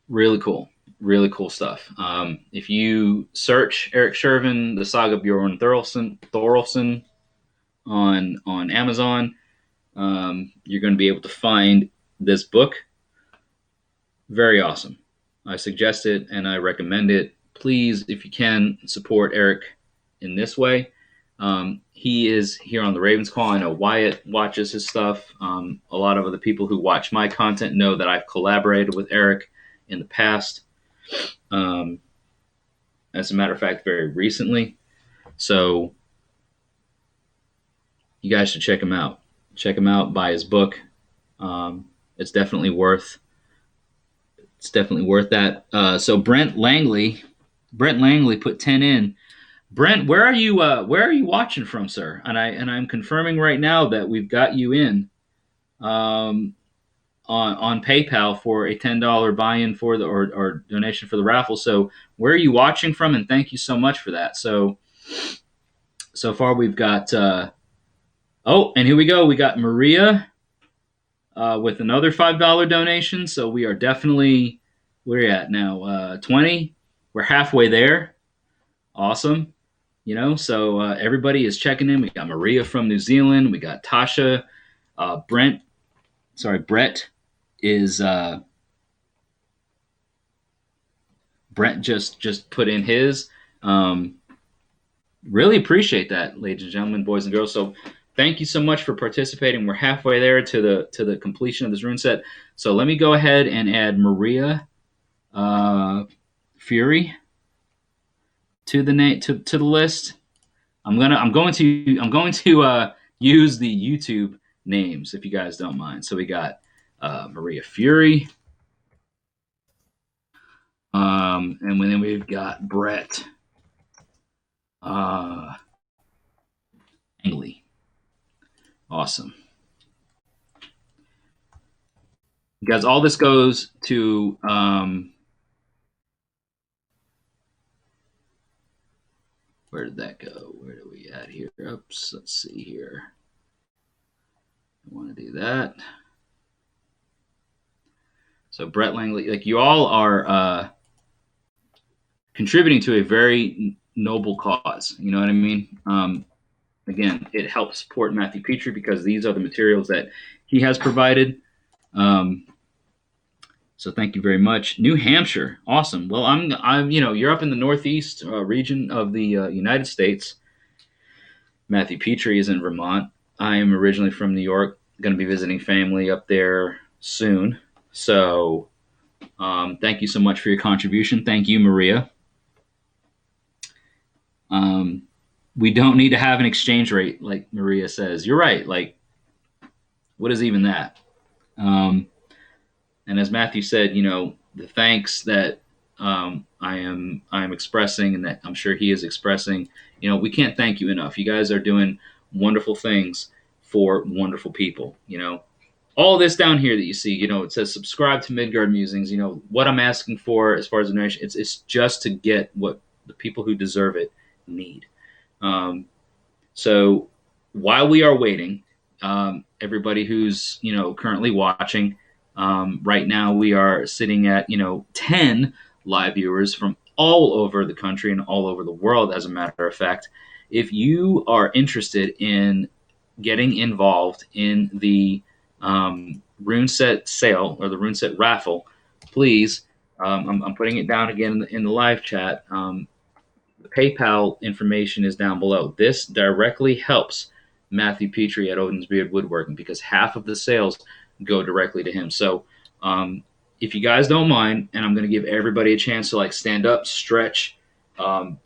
Really cool stuff. If you search Eric Shervin, the saga of Bjorn Thoresen on Amazon, you're going to be able to find this book. Very awesome. I suggest it and I recommend it. Please, if you can, support Eric in this way. He is here on the Ravens Call. I know Wyatt watches his stuff. A lot of other people who watch my content know that I've collaborated with Eric in the past. As a matter of fact, very recently. So you guys should check him out. Check him out, buy his book. It's definitely worth that. So Brent Langley put 10 in. Brent, where are you watching from, sir? And I'm confirming right now that we've got you in on PayPal for a $10 buy-in for the or donation for the raffle. So where are you watching from? And thank you so much for that. So far we've got and here we go. We got Maria with another $5 donation. So we are definitely, where are you at now? 20. We're halfway there. Awesome. So everybody is checking in. We got Maria from New Zealand. We got Tasha. Brett is Brent just put in his. Really appreciate that, ladies and gentlemen, boys and girls. So thank you so much for participating. We're halfway there to the completion of this rune set. So let me go ahead and add Maria Fury to the list. I'm going to use the YouTube names, if you guys don't mind. So we got Maria Fury, and then we've got Brett Langley. Awesome. Guys, all this goes to where did that go? Where do we at here? Oops, let's see here. I want to do that. So Brett Langley, like you all are contributing to a very noble cause. You know what I mean? Again, it helps support Matthew Petrie because these are the materials that he has provided. So thank you very much. New Hampshire, awesome. Well, I'm, you're up in the Northeast region of the United States. Matthew Petrie is in Vermont. I am originally from New York. Going to be visiting family up there soon. So thank you so much for your contribution. Thank you, Maria. We don't need to have an exchange rate, like Maria says. You're right. Like, what is even that? And as Matthew said, the thanks that I am expressing, and that I'm sure he is expressing, we can't thank you enough. You guys are doing wonderful things for wonderful people. All this down here that you see, it says subscribe to Midgard Musings. What I'm asking for as far as a donation, it's just to get what the people who deserve it need. So while we are waiting, everybody who's currently watching. Right now, we are sitting at 10 live viewers from all over the country and all over the world. As a matter of fact, if you are interested in getting involved in the rune set sale or the rune set raffle, please. I'm putting it down again in the live chat. The PayPal information is down below. This directly helps Matthew Petrie at Odin's Beard Woodworking because half of the sales go directly to him. So if you guys don't mind, and I'm going to give everybody a chance to stand up, stretch, take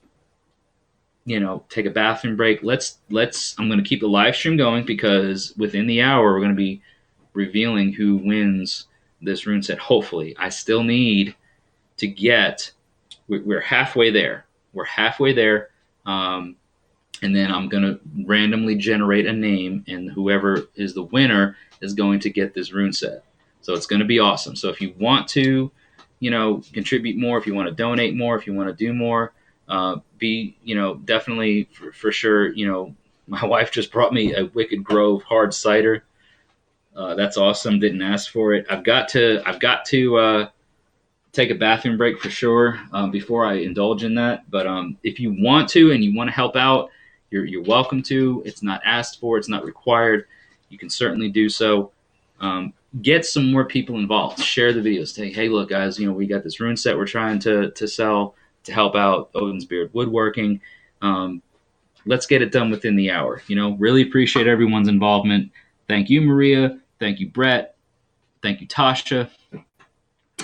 a bathroom break. I'm going to keep the live stream going because within the hour we're going to be revealing who wins this rune set. Hopefully, I still need to get. We're halfway there. We're halfway there. And then I'm going to randomly generate a name, and whoever is the winner is going to get this rune set. So it's going to be awesome. So if you want to, contribute more, if you want to donate more, if you want to do more, definitely for sure. My wife just brought me a Wicked Grove hard cider. That's awesome. Didn't ask for it. I've got to take a bathroom break for sure before I indulge in that. But if you want to and you want to help out, you're welcome to. It's not asked for. It's not required. You can certainly do so. Get some more people involved. Share the videos. Hey, look, guys, we got this rune set we're trying to sell to help out Odin's Beard Woodworking. Let's get it done within the hour. Really appreciate everyone's involvement. Thank you, Maria. Thank you, Brett. Thank you, Tasha.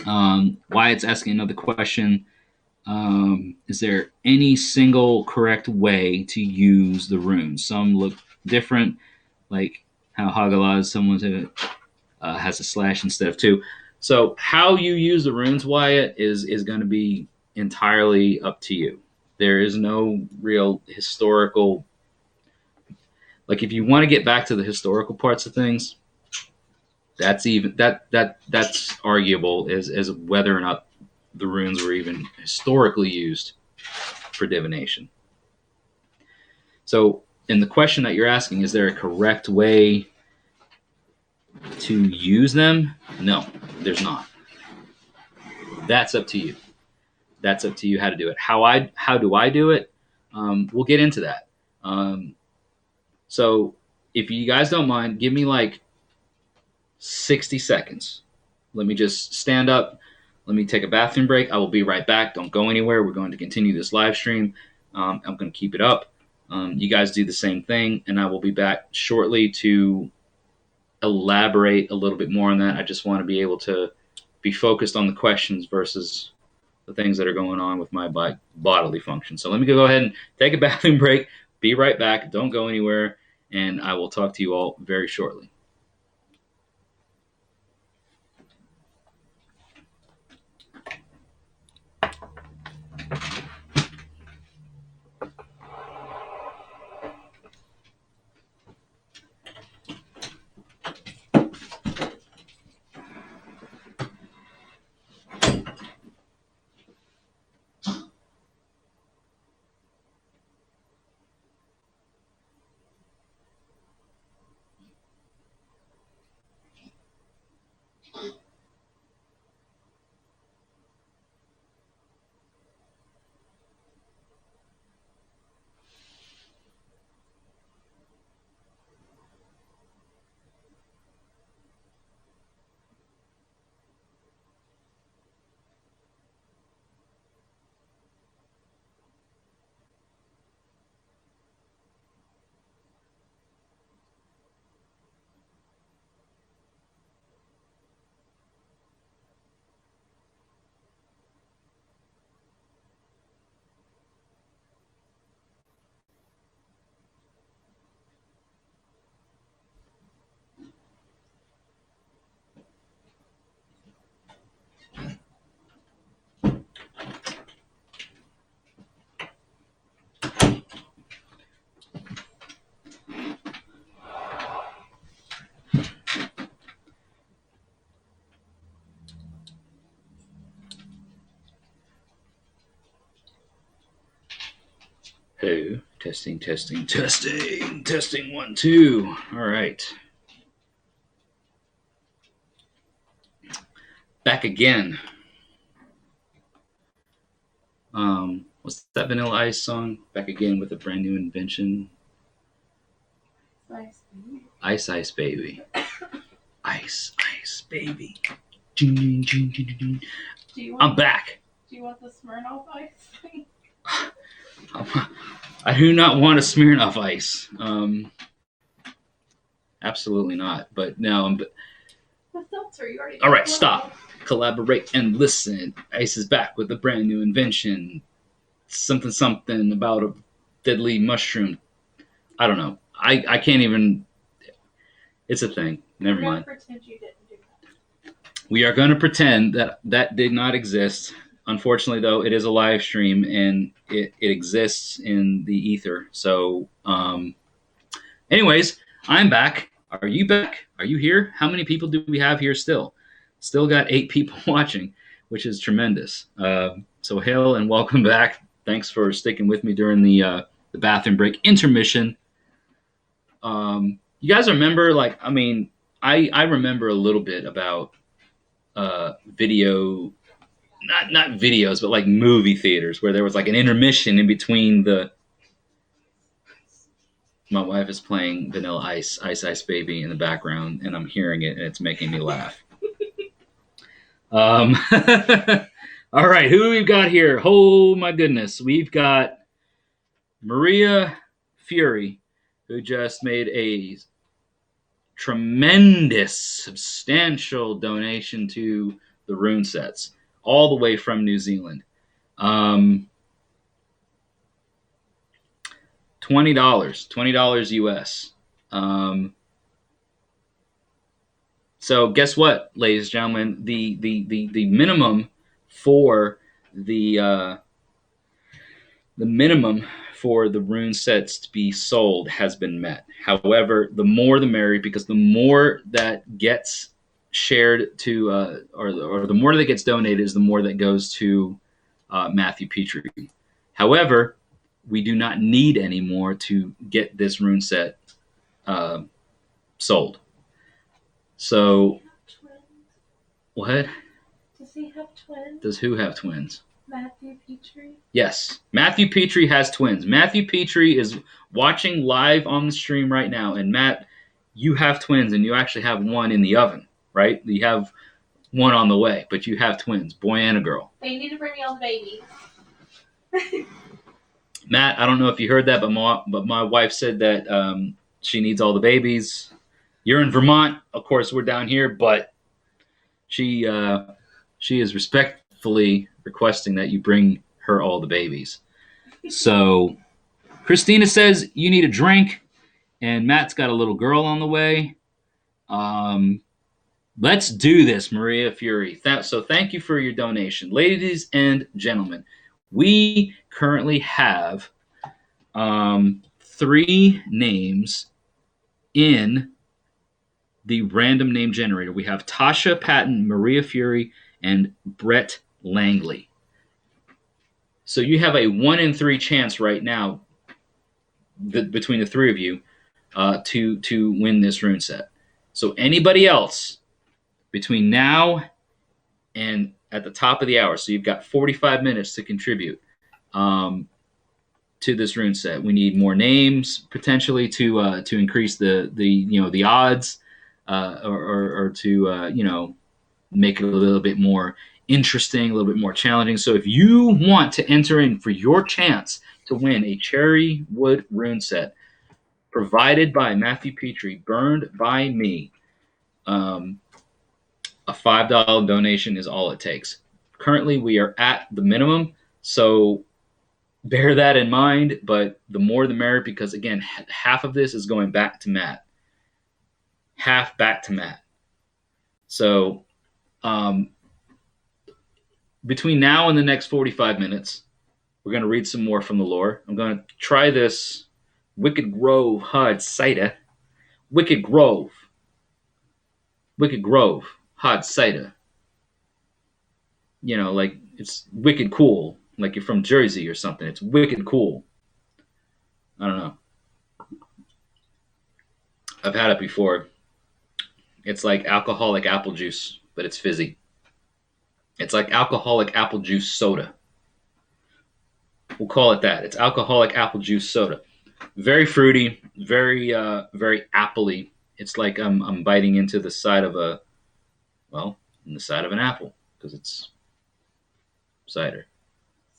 Wyatt's asking another question. Is there any single correct way to use the runes? Some look different, like how Hagala is someone who has a slash instead of two. So how you use the runes, Wyatt, is going to be entirely up to you. There is no real historical. Like if you want to get back to the historical parts of things, that's arguable as whether or not the runes were even historically used for divination. So in the question that you're asking, is there a correct way to use them? No, there's not. That's up to you. That's up to you how to do it. How do I do it? We'll get into that. So if you guys don't mind, give me 60 seconds. Let me just stand up. Let me take a bathroom break. I will be right back. Don't go anywhere. We're going to continue this live stream. I'm going to keep it up. You guys do the same thing, and I will be back shortly to elaborate a little bit more on that. I just want to be able to be focused on the questions versus the things that are going on with my bodily function. So let me go ahead and take a bathroom break. Be right back. Don't go anywhere, and I will talk to you all very shortly. Hello. Testing, testing, testing, testing. 1, 2. All right. Back again. What's that Vanilla Ice song? Back again with a brand new invention. Ice baby. Ice, ice, baby. Ice, ice, baby. I'm back. Do you want the Smirnoff Ice thing? I do not want a Smirnoff Ice. Absolutely not. But no. The seltzer, you already. All right, stop. Collaborate and listen. Ice is back with a brand new invention. Something, something about a deadly mushroom. I don't know. I can't even. It's a thing. Never mind. Pretend you didn't do that. We are going to pretend that that did not exist. Unfortunately, though, it is a live stream and it exists in the ether. So, anyways, I'm back. Are you back? Are you here? How many people do we have here still? Still got 8 people watching, which is tremendous. So, hail and welcome back. Thanks for sticking with me during the bathroom break intermission. You guys remember, I remember a little bit about video, not videos, but like movie theaters where there was like an intermission in between the. My wife is playing Vanilla Ice, Ice Ice Baby in the background, and I'm hearing it, and it's making me laugh. All right, who we've got here? Oh my goodness, we've got Maria Fury, who just made a tremendous, substantial donation to the rune sets, all the way from New Zealand. $20 US. So guess what, ladies and gentlemen? The minimum for the minimum for the rune sets to be sold has been met. However, the more the merrier, because the more that gets shared to, or the more that gets donated, is the more that goes to Matthew Petrie. However, we do not need any more to get this rune set sold. So, what? Does he have twins? Does who have twins? Matthew Petrie? Yes, Matthew Petrie has twins. Matthew Petrie is watching live on the stream right now. And Matt, you have twins, and you actually have one in the oven, right? You have one on the way, but you have twins, boy and a girl. They need to bring me all the babies. Matt, I don't know if you heard that, but my wife said that she needs all the babies. You're in Vermont, of course. We're down here, but she is respectfully requesting that you bring her all the babies. So Christina says you need a drink, and Matt's got a little girl on the way. Let's do this, Maria Fury. So thank you for your donation. Ladies and gentlemen, we currently have 3 names in the random name generator. We have Tasha Patton, Maria Fury, and Brett Langley. So you have a 1 in 3 chance right now between the 3 of you to win this rune set. So anybody else between now and at the top of the hour, so you've got 45 minutes to contribute to this rune set. We need more names potentially to increase the odds, or to make it a little bit more interesting, a little bit more challenging. So if you want to enter in for your chance to win a cherry wood rune set provided by Matthew Petrie, burned by me, a $5 donation is all it takes. Currently, we are at the minimum, so bear that in mind. But the more the merrier, because again, half of this is going back to Matt. Half back to Matt. So between now and the next 45 minutes, we're going to read some more from the lore. I'm going to try this Wicked Grove hard cider. Wicked Grove hard cider. Like it's wicked cool. Like you're from Jersey or something. It's wicked cool. I don't know. I've had it before. It's like alcoholic apple juice, but it's fizzy. It's like alcoholic apple juice soda. We'll call it that. It's alcoholic apple juice soda. Very fruity, very appley. It's like I'm biting into the side of in the side of an apple because it's cider.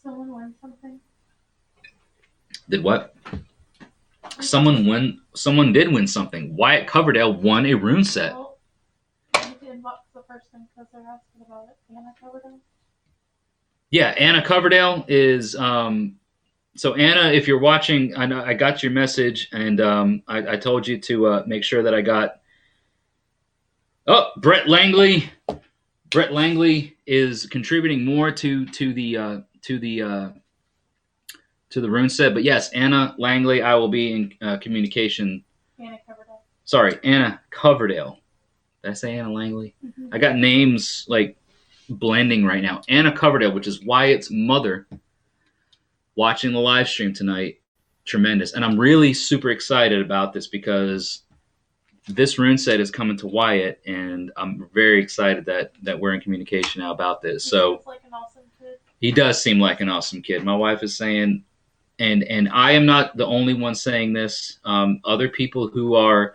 Someone won something. Did what? Someone did win something. Wyatt Coverdale won a rune set. Well, you did what's the person because they're asking about it. Anna covered them. Yeah, Anna Coverdale is. So Anna, if you're watching, I know I got your message, and I told you to make sure that I got. Oh, Brett Langley. Brett Langley is contributing more to the rune set, but yes, Anna Langley, I will be in communication. Anna Coverdale. Sorry, Anna Coverdale. Did I say Anna Langley? Mm-hmm. I got names like blending right now. Anna Coverdale, which is Wyatt's mother, watching the live stream tonight. Tremendous. And I'm really super excited about this because this rune set is coming to Wyatt, and I'm very excited that we're in communication now about this. So like an awesome kid. He does seem like an awesome kid. My wife is saying, and I am not the only one saying this. Other people who are,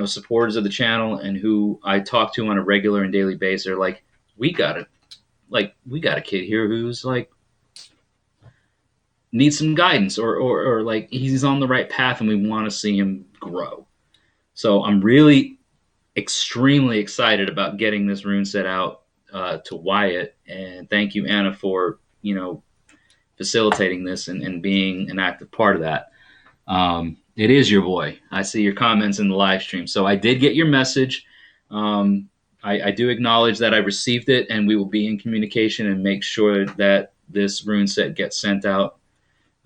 supporters of the channel and who I talk to on a regular and daily basis are like, we got a kid here who's like needs some guidance or like he's on the right path and we want to see him grow. So I'm really extremely excited about getting this rune set out to Wyatt, and thank you, Anna, for facilitating this and being an active part of that. It is your boy. I see your comments in the live stream. So I did get your message. I do acknowledge that I received it, and we will be in communication and make sure that this rune set gets sent out.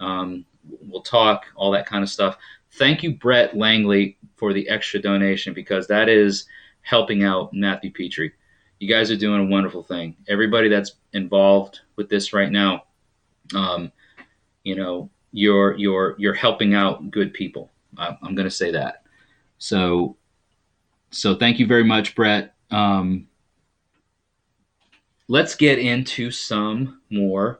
We'll talk, all that kind of stuff. Thank you, Brett Langley, for the extra donation because that is helping out Matthew Petrie. You guys are doing a wonderful thing. Everybody that's involved with this right now, you're helping out good people. I'm going to say that. So thank you very much, Brett. Let's get into some more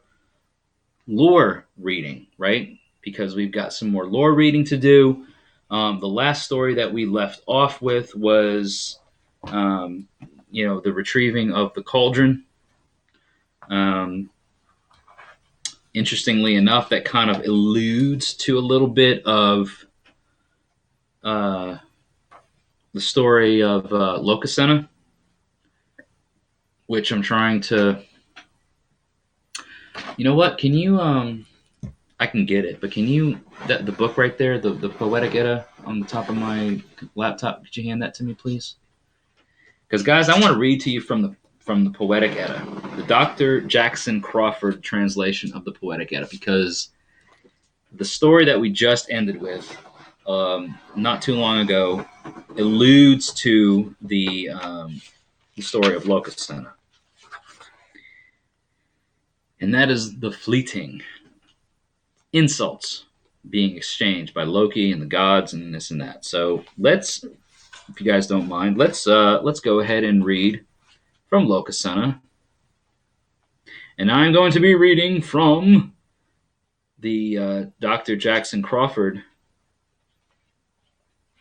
lore reading, right? Because we've got some more lore reading to do. The last story that we left off with was, the retrieving of the Cauldron. Interestingly enough, that kind of alludes to a little bit of the story of Locusena, which I'm trying to. You know what? Can you? I can get it, but can you? The book right there, the Poetic Edda on the top of my laptop. Could you hand that to me, please? Because guys, I want to read to you from the Poetic Edda, the Dr. Jackson Crawford translation of the Poetic Edda, because the story that we just ended with, not too long ago, alludes to the story of Locusena. And that is the fleeting insults being exchanged by Loki and the gods and this and that. So let's, if you guys don't mind, let's go ahead and read from Locusena. And I'm going to be reading from the Dr. Jackson Crawford.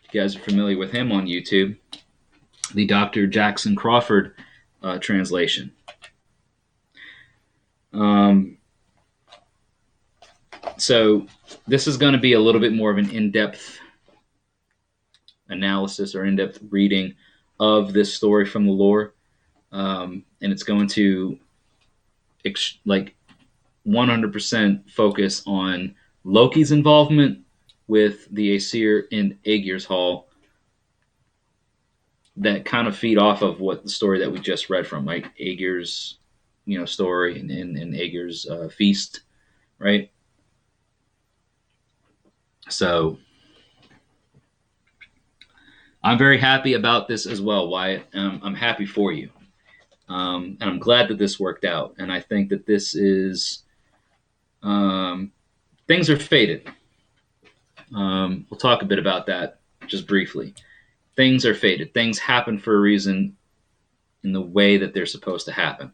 If you guys are familiar with him on YouTube, the Dr. Jackson Crawford translation. So this is going to be a little bit more of an in-depth analysis or in-depth reading of this story from the lore. And it's going to 100% focus on Loki's involvement with the Aesir in Aegir's Hall that kind of feed off of what the story that we just read from, like Aegir's story and Aegir's feast, right? So I'm very happy about this as well, Wyatt. I'm happy for you. And I'm glad that this worked out. And I think that this is, things are fated. We'll talk a bit about that just briefly. Things are fated. Things happen for a reason in the way that they're supposed to happen.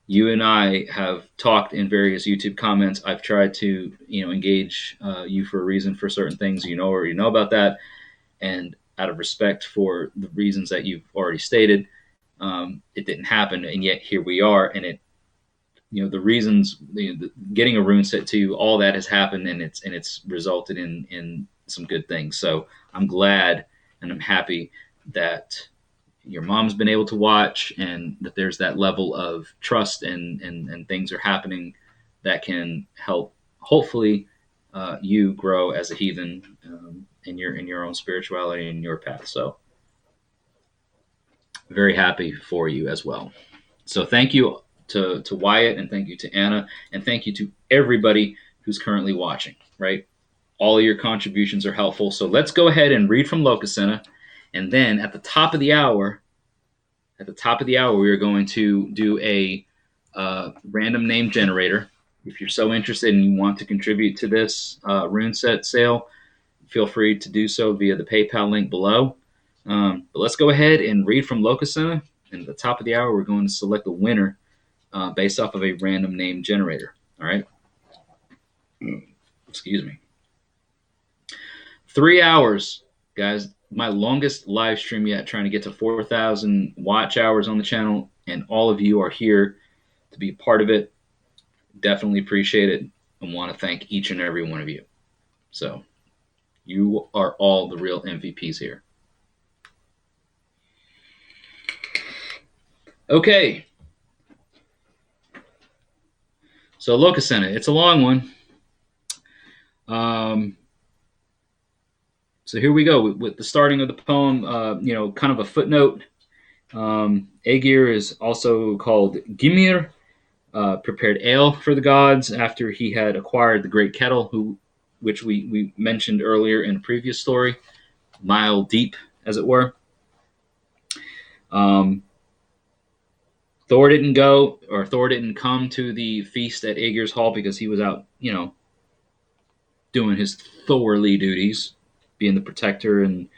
You and I have talked in various YouTube comments. I've tried to, engage you for a reason for certain things. You know or you know about that, and out of respect for the reasons that you've already stated, it didn't happen, and yet here we are. And the reasons, getting a rune set to all that has happened, and it's resulted in some good things. So I'm glad and I'm happy that your mom's been able to watch, and that there's that level of trust, and things are happening that can help, hopefully, you grow as a heathen, in your own spirituality and your path. So very happy for you as well. So thank you to Wyatt, and thank you to Anna, and thank you to everybody who's currently watching, right? All of your contributions are helpful. So let's go ahead and read from Locusena, and then at the top of the hour, we are going to do a random name generator. If you're so interested and you want to contribute to this rune set sale, feel free to do so via the PayPal link below. But let's go ahead and read from Locusena, and at the top of the hour, we're going to select a winner based off of a random name generator. All right? Excuse me. 3 hours, guys. My longest live stream yet, trying to get to 4,000 watch hours on the channel, and all of you are here to be a part of it. Definitely appreciate it, and want to thank each and every one of you. So you are all the real MVPs here. Okay. So Locusena, it's a long one. So here we go with the starting of the poem. Kind of a footnote. Aegir is also called Gymir, prepared ale for the gods after he had acquired the great kettle, which we mentioned earlier in a previous story, mile deep, as it were. Thor didn't come to the feast at Aegir's hall because he was out, doing his Thorly duties, being the protector and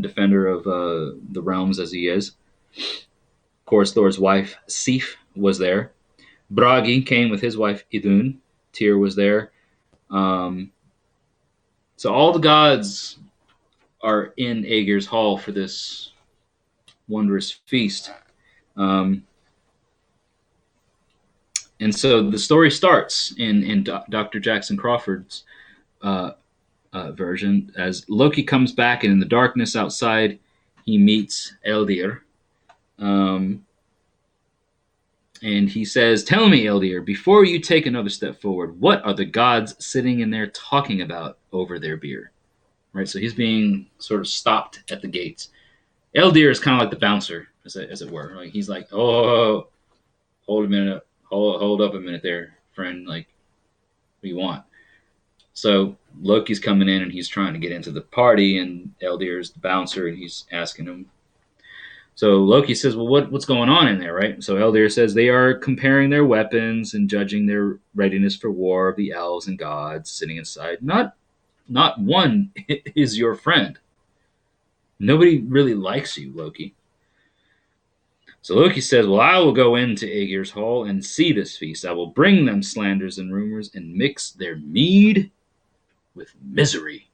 defender of the realms as he is. Of course, Thor's wife, Sif, was there. Bragi came with his wife, Idun. Tyr was there. So all the gods are in Aegir's hall for this wondrous feast. And so the story starts in Dr. Jackson Crawford's version as Loki comes back, and in the darkness outside, he meets Eldir. And he says, "Tell me, Eldir, before you take another step forward, what are the gods sitting in there talking about over their beer?" Right, so he's being sort of stopped at the gates. Eldir is kind of like the bouncer, as it were. Like, he's like, "Oh, hold a minute, hold up a minute there, friend. Like, what do you want?" So Loki's coming in, and he's trying to get into the party, and Eldir's the bouncer, and he's asking him. So Loki says, "Well, what's going on in there, right?" So Eldir says they are comparing their weapons and judging their readiness for war of the elves and gods sitting inside. Not one is your friend. Nobody really likes you, Loki. So Loki says, "Well, I will go into Aegir's hall and see this feast. I will bring them slanders and rumors and mix their mead with misery."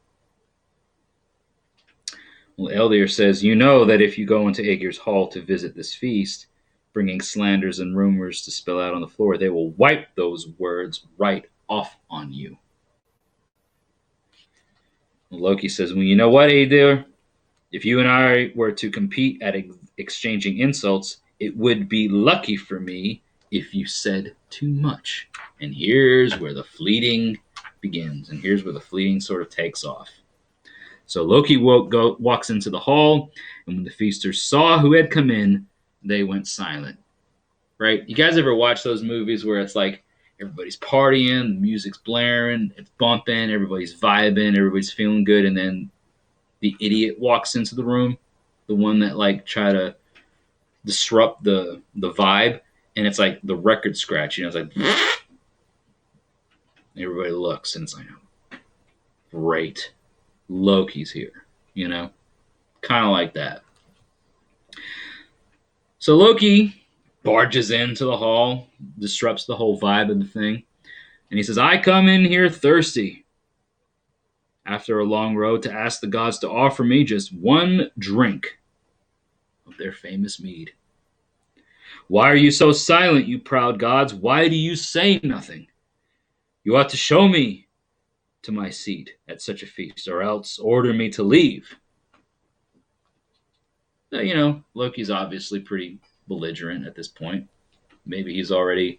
Well, Eldir says, "You know that if you go into Aegir's hall to visit this feast, bringing slanders and rumors to spill out on the floor, they will wipe those words right off on you." Well, Loki says, "Well, you know what, Eldir? If you and I were to compete at exchanging insults, it would be lucky for me if you said too much." And here's where the fleeting begins, and here's where the fleeting sort of takes off. So Loki walks into the hall, and when the feasters saw who had come in, they went silent. Right? You guys ever watch those movies where it's like everybody's partying, the music's blaring, it's bumping, everybody's vibing, everybody's feeling good, and then the idiot walks into the room, the one that like try to disrupt the vibe, and it's like the record scratch, it's like everybody looks, and it's like, great. Loki's here, you know? Kind of like that. So Loki barges into the hall, disrupts the whole vibe of the thing, and he says, I come in here thirsty after a long road to ask the gods to offer me just one drink of their famous mead. Why are you so silent, you proud gods? Why do you say nothing? You ought to show me to my seat at such a feast, or else order me to leave. Now, Loki's obviously pretty belligerent at this point. Maybe he's already,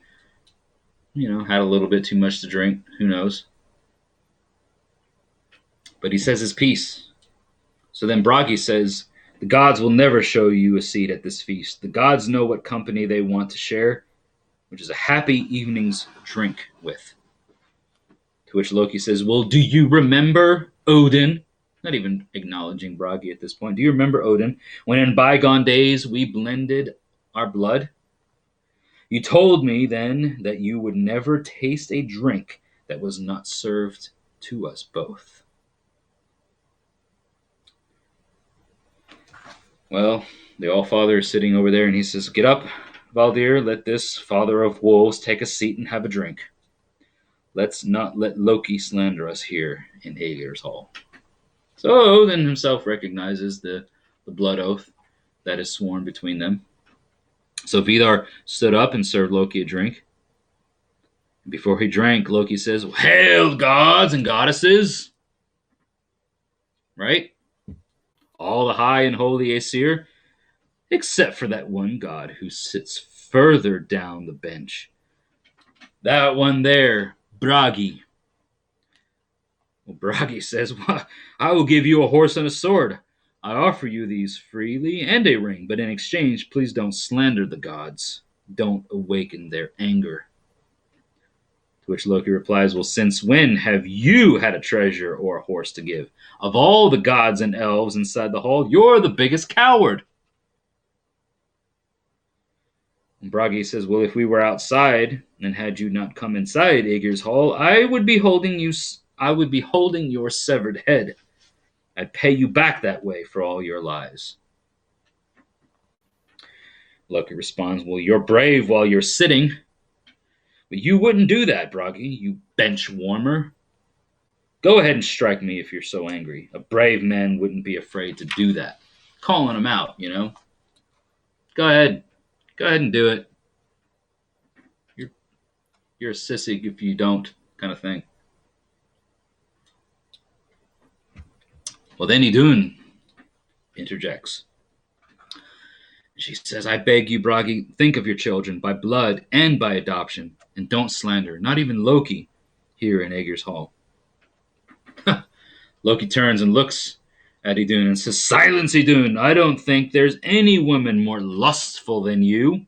had a little bit too much to drink. Who knows? But he says his piece. So then Bragi says, the gods will never show you a seat at this feast. The gods know what company they want to share, which is a happy evening's drink with. To which Loki says, well, do you remember Odin? Not even acknowledging Bragi at this point. Do you remember Odin, when in bygone days we blended our blood? You told me then that you would never taste a drink that was not served to us both. Well, the Allfather is sitting over there, and he says, get up, Valdir, let this father of wolves take a seat and have a drink. Let's not let Loki slander us here in Aegir's Hall. So Odin himself recognizes the blood oath that is sworn between them. So Vidar stood up and served Loki a drink. Before he drank, Loki says, hail, gods and goddesses! Right? All the high and holy Aesir, except for that one god who sits further down the bench. That one there, Bragi. Well, Bragi says, well, I will give you a horse and a sword. I offer you these freely and a ring, but in exchange, please don't slander the gods. Don't awaken their anger. To which Loki replies, well, since when have you had a treasure or a horse to give? Of all the gods and elves inside the hall, you're the biggest coward. And Bragi says, well, if we were outside and had you not come inside Aegir's Hall, I would be holding your severed head. I'd pay you back that way for all your lies. Loki responds, well, you're brave while you're sitting. But you wouldn't do that, Bragi, you bench warmer. Go ahead and strike me if you're so angry. A brave man wouldn't be afraid to do that. Calling him out, Go ahead. Go ahead and do it. You're a sissy if you don't, kind of thing. Well, then Idun interjects. She says, I beg you, Bragi, think of your children by blood and by adoption, and don't slander, not even Loki, here in Aegir's Hall. Loki turns and looks at Idun and says, silence, Idun! I don't think there's any woman more lustful than you,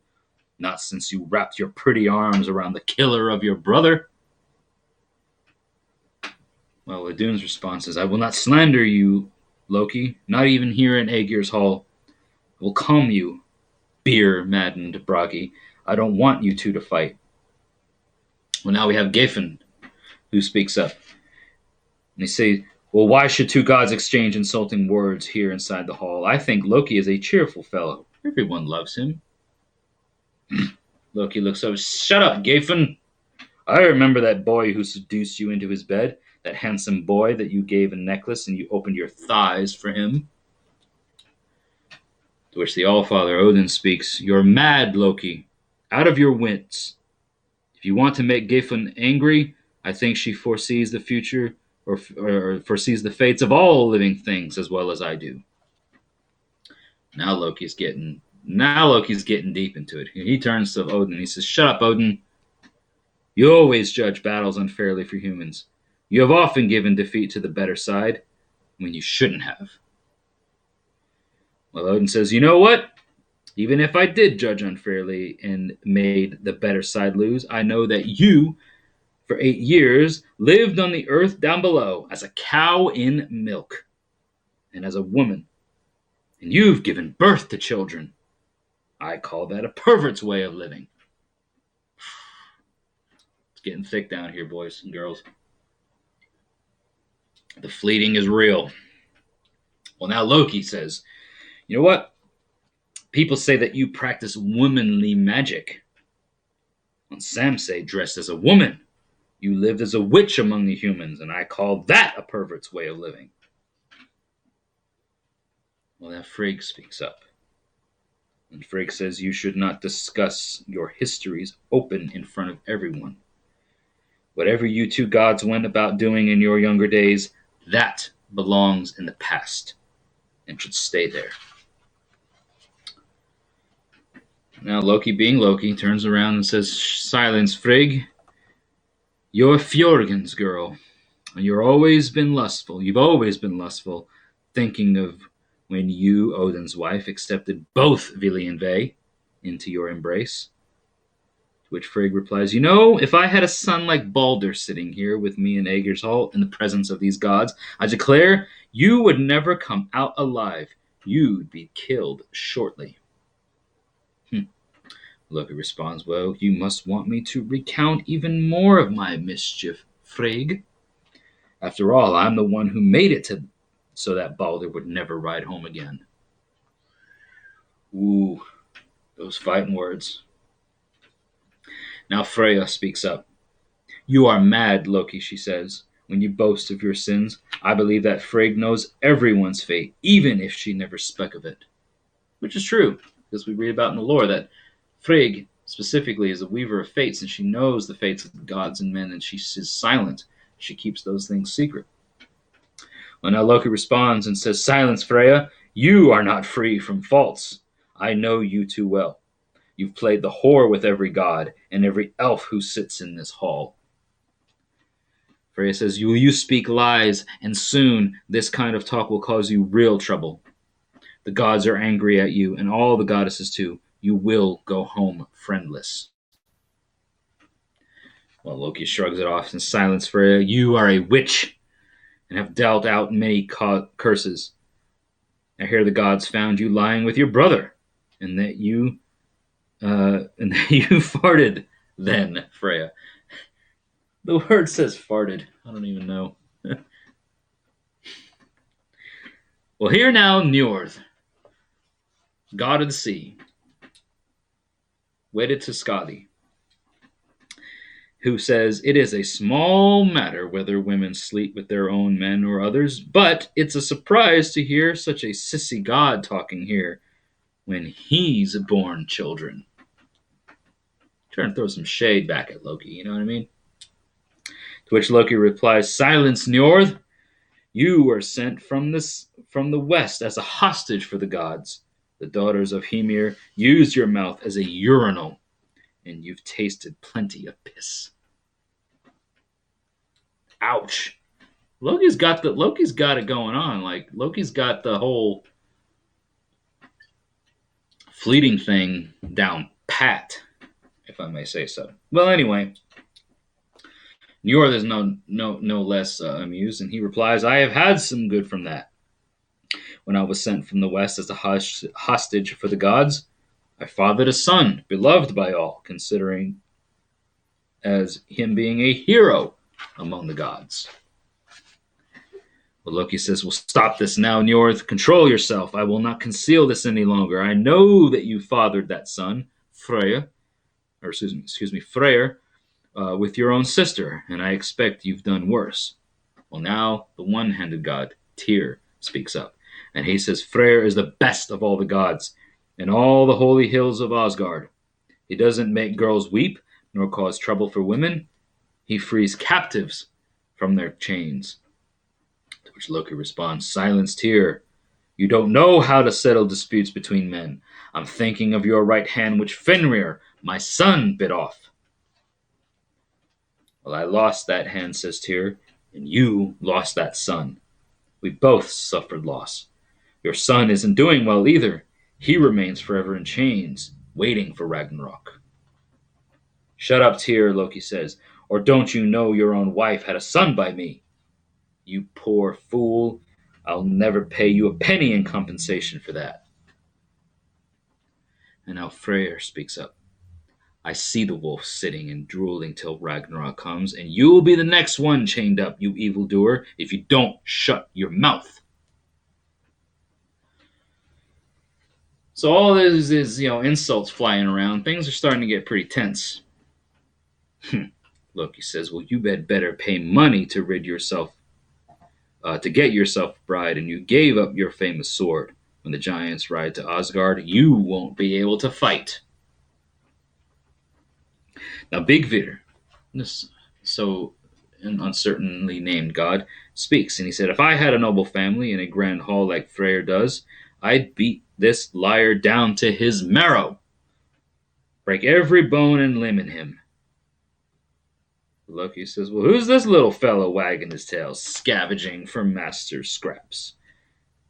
not since you wrapped your pretty arms around the killer of your brother. Well, Idun's response is, I will not slander you, Loki, not even here in Aegir's Hall. I will calm you, beer-maddened Bragi. I don't want you two to fight. Well, now we have Geirfinn, who speaks up. And they say, well, why should two gods exchange insulting words here inside the hall? I think Loki is a cheerful fellow. Everyone loves him. Loki looks over. Shut up, Geirfinn. I remember that boy who seduced you into his bed. That handsome boy that you gave a necklace and you opened your thighs for him. To which the Allfather Odin speaks, you're mad, Loki. Out of your wits. If you want to make Geirfinn angry, I think she foresees the future or foresees the fates of all living things as well as I do. Now Loki's getting deep into it. He turns to Odin. He says, shut up, Odin. You always judge battles unfairly for humans. You have often given defeat to the better side when you shouldn't have. Well, Odin says, you know what? Even if I did judge unfairly and made the better side lose, I know that you, for 8 years, lived on the earth down below as a cow in milk and as a woman. And you've given birth to children. I call that a pervert's way of living. It's getting thick down here, boys and girls. The fleeting is real. Well, now Loki says, you know what? People say that you practice womanly magic. And Sam say dressed as a woman. You lived as a witch among the humans, and I call that a pervert's way of living. Well, that Frigg speaks up. And Frigg says you should not discuss your histories open in front of everyone. Whatever you two gods went about doing in your younger days, that belongs in the past and should stay there. Now Loki, being Loki, turns around and says, silence, Frigg. You're Fjorgen's girl. You've always been lustful, thinking of when you, Odin's wife, accepted both Vili and Ve into your embrace. To which Frigg replies, you know, if I had a son like Balder sitting here with me in Aegir's Hall in the presence of these gods, I declare you would never come out alive. You'd be killed shortly. Loki responds, well, you must want me to recount even more of my mischief, Frigg. After all, I'm the one who made it so that Balder would never ride home again. Ooh, those fighting words. Now Freya speaks up. You are mad, Loki, she says, when you boast of your sins. I believe that Frigg knows everyone's fate, even if she never spoke of it. Which is true, because we read about in the lore that Frigg, specifically, is a weaver of fates, and she knows the fates of the gods and men, and she is silent. She keeps those things secret. Well, now Loki responds and says, silence, Freya. You are not free from faults. I know you too well. You've played the whore with every god and every elf who sits in this hall. Freya says, you speak lies, and soon this kind of talk will cause you real trouble. The gods are angry at you, and all the goddesses too. You will go home friendless. Well, Loki shrugs it off and silence, Freya. You are a witch and have dealt out many curses. I hear the gods found you lying with your brother, and that you farted then, Freya. The word says farted. I don't even know. Well, hear now Njord, god of the sea, wedded to Skadi, who says it is a small matter whether women sleep with their own men or others, but it's a surprise to hear such a sissy god talking here when he's born children. Trying to throw some shade back at Loki, you know what I mean? To which Loki replies, silence, Njord. You were sent from the west as a hostage for the gods. The daughters of Hymir used your mouth as a urinal, and you've tasted plenty of piss. Ouch. Loki's got it going on. Like, Loki's got the whole fleeting thing down pat, if I may say so. Well, anyway, Njord is no less amused, and he replies, I have had some good from that. When I was sent from the west as a hostage for the gods, I fathered a son, beloved by all, considering as him being a hero among the gods. Well, Loki says, well, stop this now, Njord. Control yourself. I will not conceal this any longer. I know that you fathered that son, Freyr, with your own sister, and I expect you've done worse. Well, now the one-handed god, Tyr, speaks up, and he says Freyr is the best of all the gods in all the holy hills of Asgard. He doesn't make girls weep, nor cause trouble for women. He frees captives from their chains. To which Loki responds, silence, Tyr. You don't know how to settle disputes between men. I'm thinking of your right hand, which Fenrir, my son, bit off. Well, I lost that hand, says Tyr, and you lost that son. We both suffered loss. Your son isn't doing well either. He remains forever in chains, waiting for Ragnarok. Shut up, Tyr, Loki says, or don't you know your own wife had a son by me? You poor fool. I'll never pay you a penny in compensation for that. And now Freyr speaks up. I see the wolf sitting and drooling till Ragnarok comes, and you'll be the next one chained up, you evildoer, if you don't shut your mouth. So all this is, insults flying around. Things are starting to get pretty tense. Loki says, well, you had better pay money to get yourself a bride, and you gave up your famous sword. When the giants ride to Asgard, you won't be able to fight. Now, Bigvir, this so an uncertainly named god, speaks, and he said, if I had a noble family in a grand hall like Freyr does, I'd beat this liar down to his marrow, break every bone and limb in him. Loki says, well, who's this little fellow wagging his tail, scavenging for master's scraps?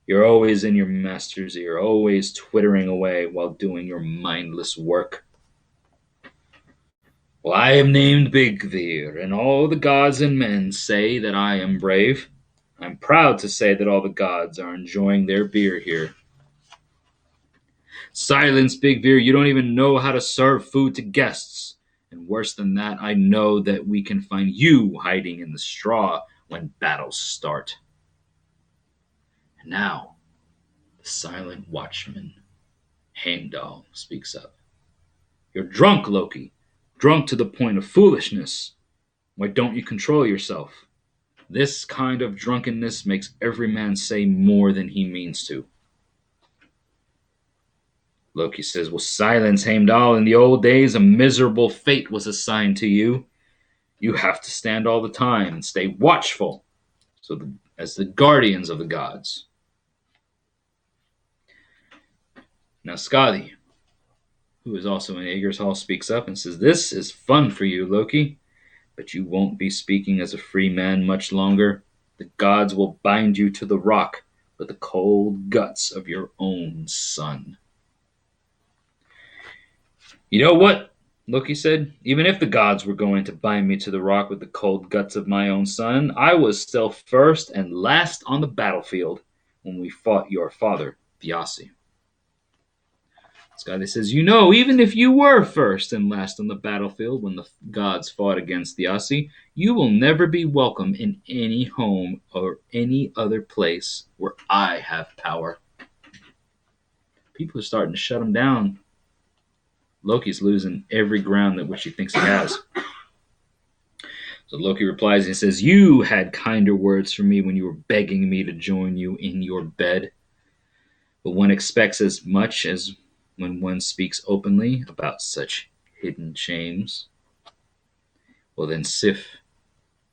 You're always in your master's ear, always twittering away while doing your mindless work. Well, I am named Bigvir, and all the gods and men say that I am brave. I'm proud to say that all the gods are enjoying their beer here. Silence, Bigvir, you don't even know how to serve food to guests. And worse than that, I know that we can find you hiding in the straw when battles start. And now, the silent watchman, Heimdall, speaks up. You're drunk, Loki. Drunk to the point of foolishness. Why don't you control yourself? This kind of drunkenness makes every man say more than he means to. Loki says, well, silence, Heimdall. In the old days, a miserable fate was assigned to you. You have to stand all the time and stay watchful, as the guardians of the gods. Now, Skadi, who is also in Edgar's hall, speaks up and says, this is fun for you, Loki, but you won't be speaking as a free man much longer. The gods will bind you to the rock with the cold guts of your own son. You know what? Loki said, even if the gods were going to bind me to the rock with the cold guts of my own son, I was still first and last on the battlefield when we fought your father, Thiassi. Skadi says, even if you were first and last on the battlefield when the gods fought against Thiassi, you will never be welcome in any home or any other place where I have power. People are starting to shut him down. Loki's losing every ground that which he thinks he has. So Loki replies and says, you had kinder words for me when you were begging me to join you in your bed. But one expects as much as when one speaks openly about such hidden shames. Well, then Sif,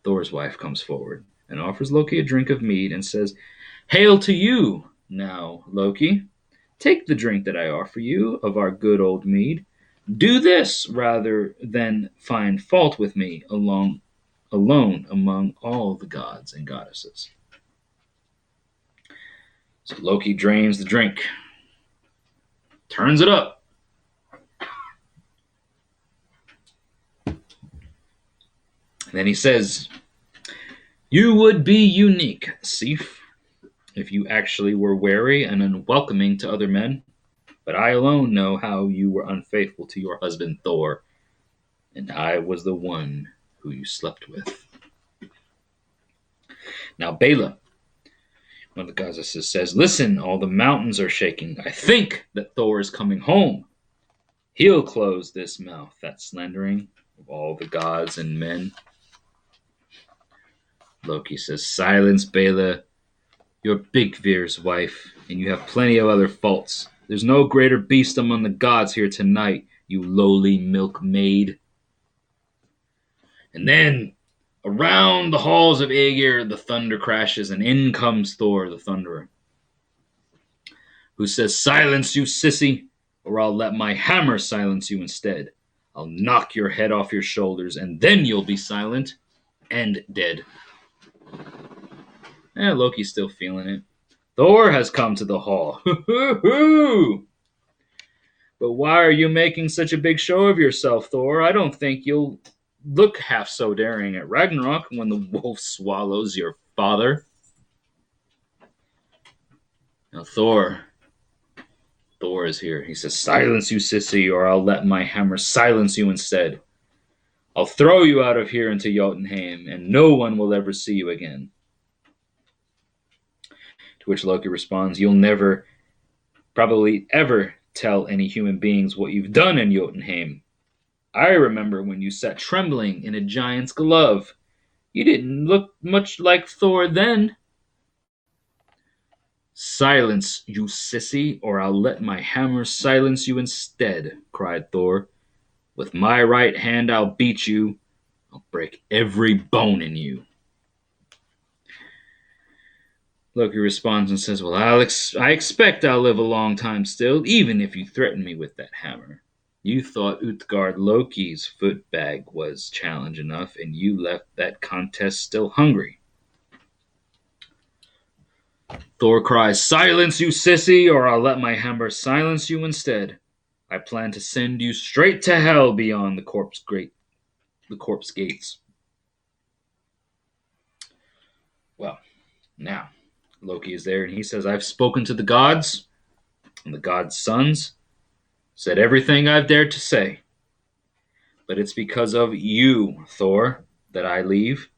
Thor's wife, comes forward and offers Loki a drink of mead and says, hail to you now, Loki. Take the drink that I offer you of our good old mead. Do this rather than find fault with me alone among all the gods and goddesses. So Loki drains the drink, turns it up. And then he says, you would be unique, Sif, if you actually were wary and unwelcoming to other men. But I alone know how you were unfaithful to your husband Thor, and I was the one who you slept with. Now Bela, one of the goddesses, says, listen, all the mountains are shaking. I think that Thor is coming home. He'll close this mouth, that slandering of all the gods and men. Loki says, silence, Bela. You're Bigvir's wife, and you have plenty of other faults. There's no greater beast among the gods here tonight, you lowly milkmaid. And then, around the halls of Aegir, the thunder crashes, and in comes Thor, the Thunderer, who says, silence, you sissy, or I'll let my hammer silence you instead. I'll knock your head off your shoulders, and then you'll be silent and dead. Loki's still feeling it. Thor has come to the hall. But why are you making such a big show of yourself, Thor? I don't think you'll look half so daring at Ragnarok when the wolf swallows your father. Now Thor Thor is here. He says, "Silence, you sissy, or I'll let my hammer silence you instead. I'll throw you out of here into Jotunheim, and no one will ever see you again." To which Loki responds, "You'll never, probably ever, tell any human beings what you've done in Jotunheim. I remember when you sat trembling in a giant's glove. You didn't look much like Thor then." "Silence, you sissy, or I'll let my hammer silence you instead," cried Thor. "With my right hand I'll beat you. I'll break every bone in you." Loki responds and says, "Well, I expect I'll live a long time still, even if you threaten me with that hammer. You thought Utgard Loki's foot bag was challenge enough, and you left that contest still hungry." Thor cries, "Silence, you sissy, or I'll let my hammer silence you instead. I plan to send you straight to hell beyond the corpse gates." Well, now Loki is there, and he says, "I've spoken to the gods, and the gods' sons, said everything I've dared to say. But it's because of you, Thor, that I leave.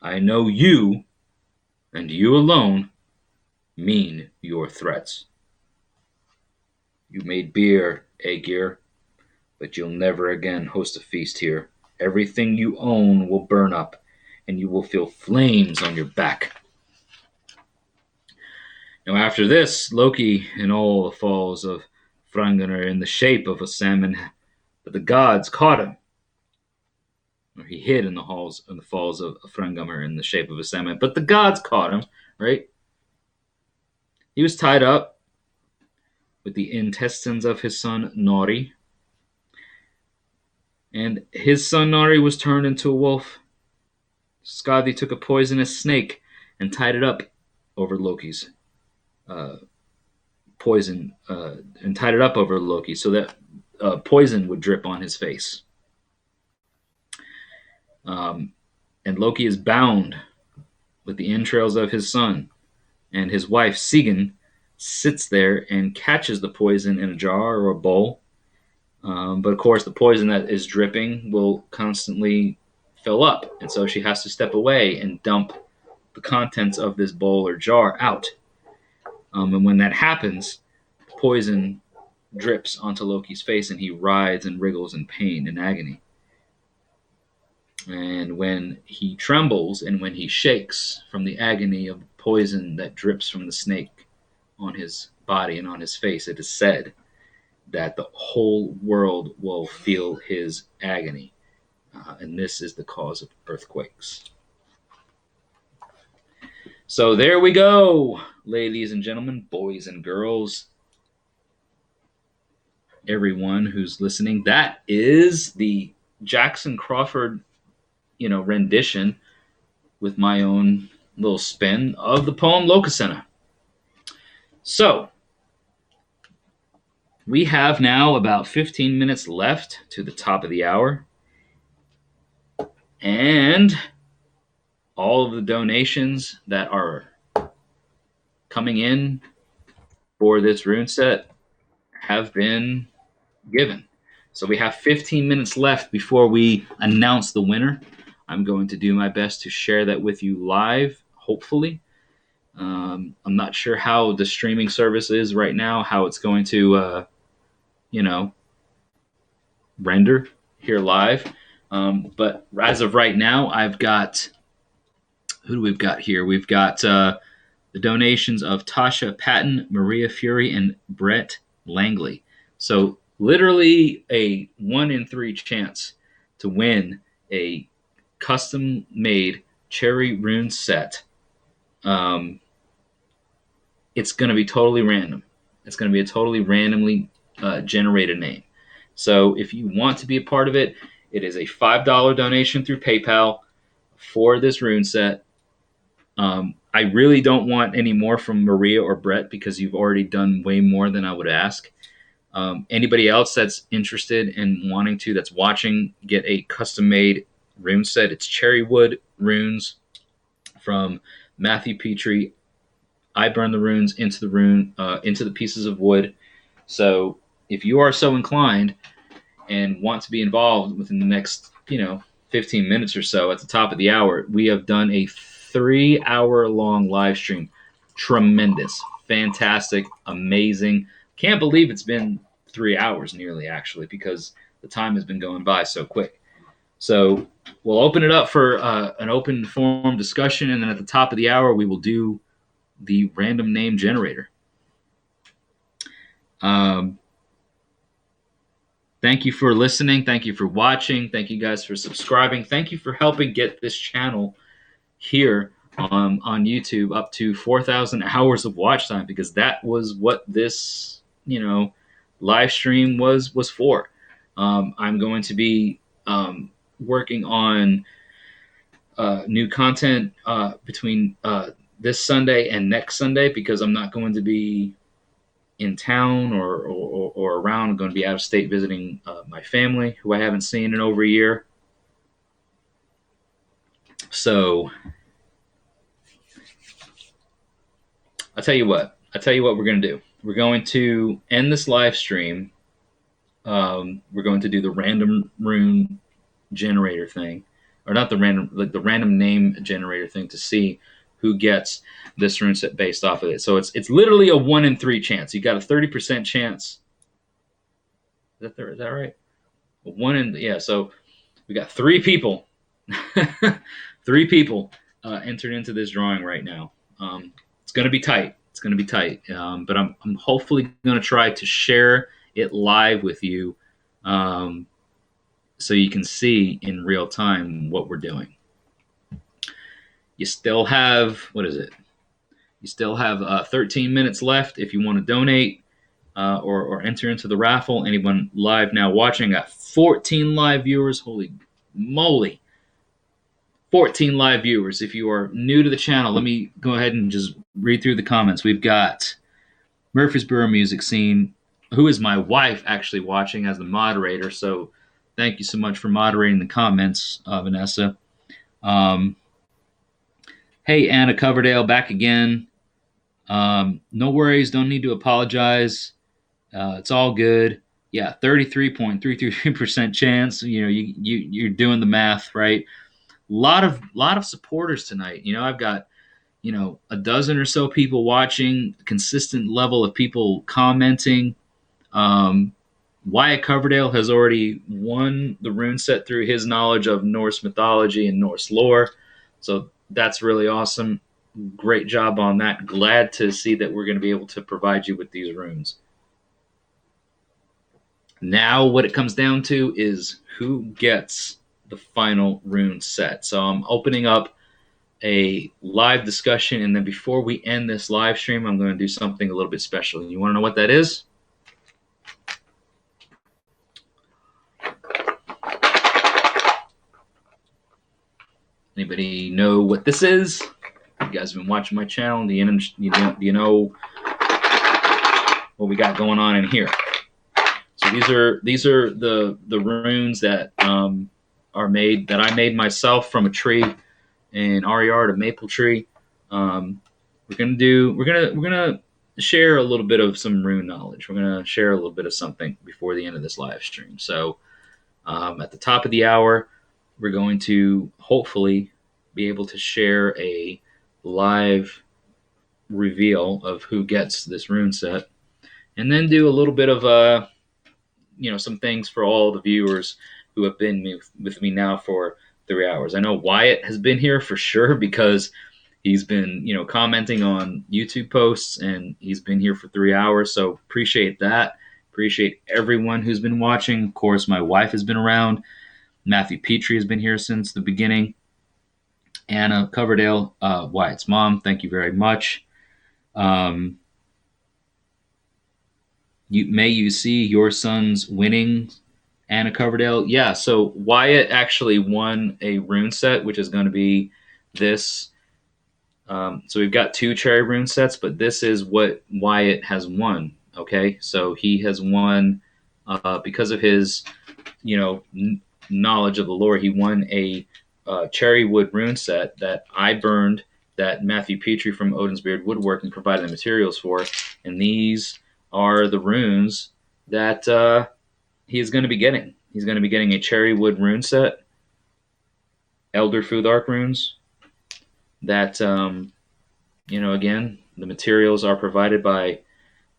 I know you, and you alone, mean your threats. You made beer, Edgar, but you'll never again host a feast here. Everything you own will burn up, and you will feel flames on your back." Now after this, Loki and all the falls of Franganer in the shape of a salmon, but the gods caught him. Or he hid in the falls of Frangamer in the shape of a salmon, but the gods caught him, right? He was tied up with the intestines of his son Nori, and his son Nori was turned into a wolf. Skadi took a poisonous snake and tied it up over Loki's poison, and tied it up over Loki so that poison would drip on his face. And Loki is bound with the entrails of his son, and his wife Sigyn sits there and catches the poison in a jar or a bowl. But of course, the poison that is dripping will constantly fill up, and so she has to step away and dump the contents of this bowl or jar out. And when that happens, poison drips onto Loki's face, and he writhes and wriggles in pain and agony. And when he trembles and when he shakes from the agony of the poison that drips from the snake on his body and on his face, it is said that the whole world will feel his agony. And this is the cause of earthquakes. So there we go, ladies and gentlemen, boys and girls, everyone who's listening. That is the Jackson Crawford, rendition with my own little spin of the poem Lokasenna. So we have now about 15 minutes left to the top of the hour. And all of the donations that are coming in for this rune set have been given. So we have 15 minutes left before we announce the winner. I'm going to do my best to share that with you live, hopefully. I'm not sure how the streaming service is right now, how it's going to, render here live. But as of right now, I've got, who do we've got here? We've got the donations of Tasha Patton, Maria Fury, and Brett Langley. So literally a 1 in 3 chance to win a custom-made cherry rune set. It's going to be totally random. It's going to be a totally randomly generated name. So if you want to be a part of it, it is a $5 donation through PayPal for this rune set. I really don't want any more from Maria or Brett because you've already done way more than I would ask. Anybody else that's interested in wanting to, that's watching, get a custom-made rune set. It's cherry wood runes from Matthew Petrie. I burn the runes into the pieces of wood. So if you are so inclined and want to be involved within the next, 15 minutes or so at the top of the hour, we have done a 3 hour long live stream. Tremendous, fantastic, amazing. Can't believe it's been 3 hours nearly, actually, because the time has been going by so quick. So we'll open it up for an open forum discussion, and then at the top of the hour, we will do the random name generator. Thank you for listening. Thank you for watching. Thank you guys for subscribing. Thank you for helping get this channel here on YouTube up to 4,000 hours of watch time, because that was what this, live stream was for. I'm going to be working on new content between this Sunday and next Sunday, because I'm not going to be in town or around. I'm going to be out of state visiting my family, who I haven't seen in over a year. So I'll tell you what we're going to do. We're going to end this live stream. We're going to do the random rune generator thing, or not the random name generator thing, to see who gets this rune set based off of it. So it's literally a 1 in 3 chance. You got a 30% chance. Is that right? So we got 3 people. 3 people entered into this drawing right now. It's going to be tight. But I'm hopefully going to try to share it live with you, so you can see in real time what we're doing. You still have, You still have 13 minutes left if you want to donate or enter into the raffle. Anyone live now watching, got 14 live viewers. Holy moly. 14 live viewers. If you are new to the channel, let me go ahead and just read through the comments. We've got Murfreesboro Music Scene, who is my wife, actually watching as the moderator. So thank you so much for moderating the comments, Vanessa. Hey, Anna Coverdale, back again. No worries. Don't need to apologize. It's all good. Yeah, 33.333% chance. You're doing the math right. Lot of supporters tonight. I've got a dozen or so people watching, consistent level of people commenting. Wyatt Coverdale has already won the rune set through his knowledge of Norse mythology and Norse lore, so that's really awesome. Great job on that. Glad to see that we're going to be able to provide you with these runes. Now what it comes down to is who gets the final rune set. So I'm opening up a live discussion, and then before we end this live stream, I'm going to do something a little bit special. You want to know what that is? Anybody know what this is? You guys have been watching my channel. Do you know what we got going on in here? So these are the runes that are made, that I made myself from a tree in our yard, a maple tree. We're gonna share a little bit of some rune knowledge. We're gonna share a little bit of something before the end of this live stream. So at the top of the hour, we're going to hopefully be able to share a live reveal of who gets this rune set, and then do a little bit of some things for all the viewers who have been with me now for 3 hours. I know Wyatt has been here for sure, because he's been commenting on YouTube posts, and he's been here for 3 hours. So appreciate that. Appreciate everyone who's been watching. Of course, my wife has been around. Matthew Petrie has been here since the beginning. Anna Coverdale, Wyatt's mom, thank you very much. May you see your sons winning, Anna Coverdale. Yeah, so Wyatt actually won a rune set, which is going to be this. So we've got 2 cherry rune sets, but this is what Wyatt has won. Okay, so he has won because of his, knowledge of the lore. He won a cherry wood rune set that I burned, that Matthew Petrie from Odin's Beard Woodworking provided the materials for, and these are the runes that he is going to be getting. He's going to be getting a cherry wood rune set, Elder Futhark runes. That again, the materials are provided by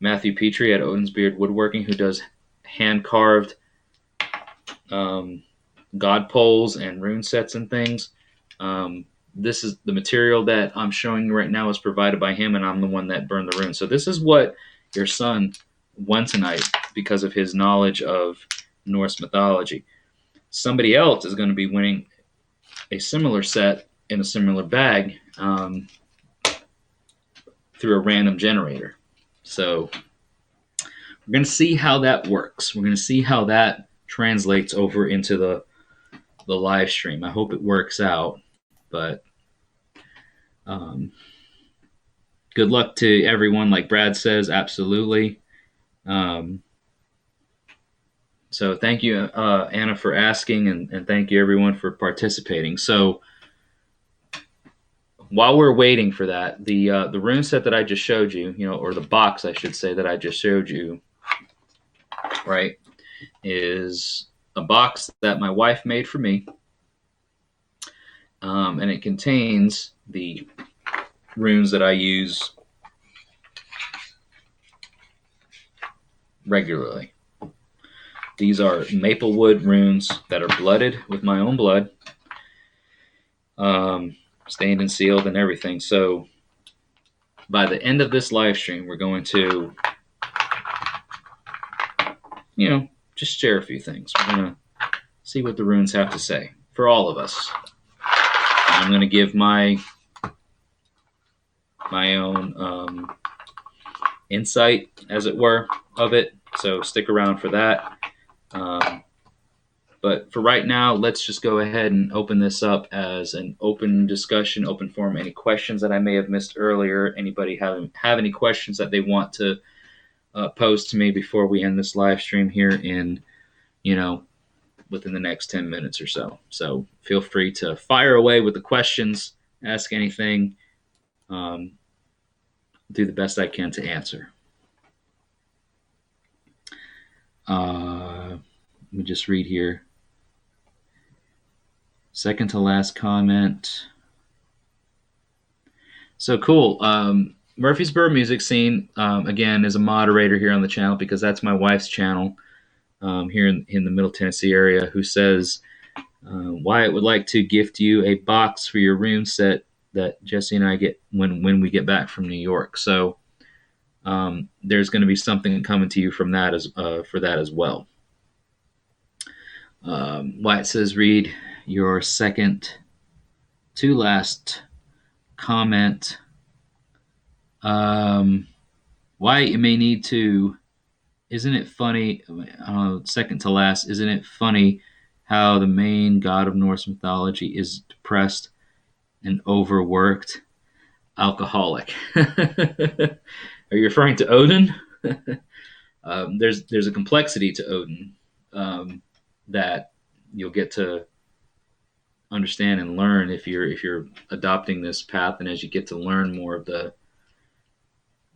Matthew Petrie at Odin's Beard Woodworking, who does hand carved god poles and rune sets and things. This is the material that I'm showing you right now is provided by him, and I'm the one that burned the rune. So this is what your son won tonight because of his knowledge of Norse mythology. Somebody else is going to be winning a similar set in a similar bag through a random generator. So we're going to see how that works. We're going to see how that translates over into the live stream. I hope it works out, but good luck to everyone. Like Brad says, absolutely. So thank you, Anna, for asking, and thank you everyone for participating. So while we're waiting for that, the rune set that I just showed you, or the box, I should say, that I just showed you, right, is a box that my wife made for me, and it contains the runes that I use regularly. These are maple wood runes that are blooded with my own blood, stained and sealed and everything. So by the end of this live stream, we're going to, just share a few things. We're going to see what the runes have to say for all of us. I'm going to give my own insight, as it were, of it. So stick around for that. But for right now, let's just go ahead and open this up as an open discussion, open forum. Any questions that I may have missed earlier? Anybody have any questions that they want to pose to me before we end this live stream here in, within the next 10 minutes or so. So feel free to fire away with the questions, ask anything. Do the best I can to answer. Let me just read here. Second to last comment. So cool. Murfreesboro Music Scene, again, is a moderator here on the channel because that's my wife's channel here in the Middle Tennessee area, who says Wyatt would like to gift you a box for your rune set that Jesse and I get when we get back from New York. So there's going to be something coming to you from that for that as well. Wyatt says, read your second to last comment. Wyatt, you may need to. Isn't it funny? Second to last. Isn't it funny how the main god of Norse mythology is depressed and overworked alcoholic? Are you referring to Odin? There's a complexity to Odin that you'll get to understand and learn if you're adopting this path, and as you get to learn more of the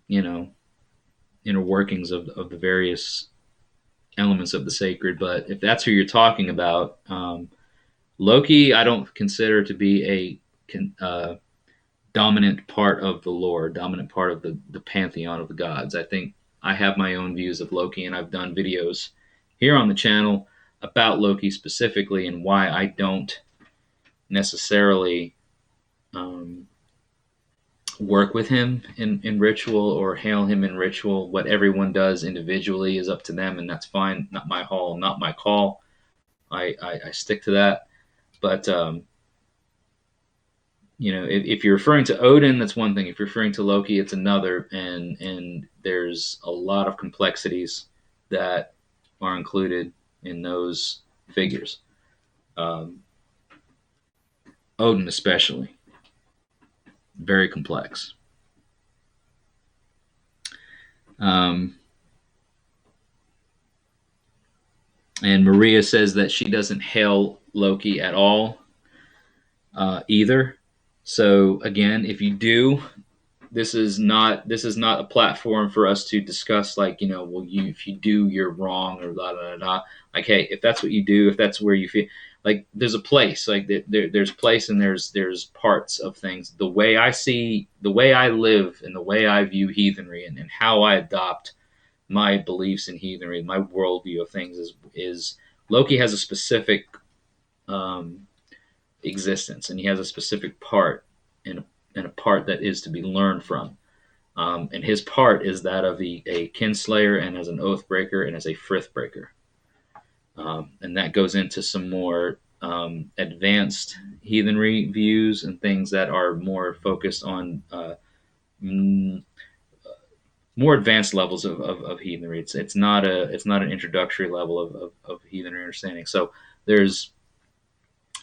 inner workings of the various elements of the sacred. But if that's who you're talking about, Loki, I don't consider to be a dominant part of the lore, dominant part of the pantheon of the gods. I think I have my own views of Loki, and I've done videos here on the channel about Loki specifically and why I don't necessarily work with him in ritual or hail him in ritual. What everyone does individually is up to them, and that's fine. Not my hall, not my call. I stick to that. But if you're referring to Odin, that's one thing. If you're referring to Loki, it's another. And there's a lot of complexities that are included in those figures. Odin especially. Very complex. And Maria says that she doesn't hail Loki at all either. So again, if you do, this is not a platform for us to discuss like, well, if you do, you're wrong, or blah blah blah. Like, hey, if that's what you do, if that's where you feel like there's a place, like there's place, and there's parts of things. The way I live, and the way I view heathenry, and how I adopt my beliefs in heathenry, my worldview of things is Loki has a specific um, existence, and he has a specific part, and a part that is to be learned from. And his part is that of a kinslayer, and as an oath breaker, and as a frith breaker. And that goes into some more advanced heathenry views, and things that are more focused on mm, more advanced levels of heathenry. It's not an introductory level of heathenry understanding. So there's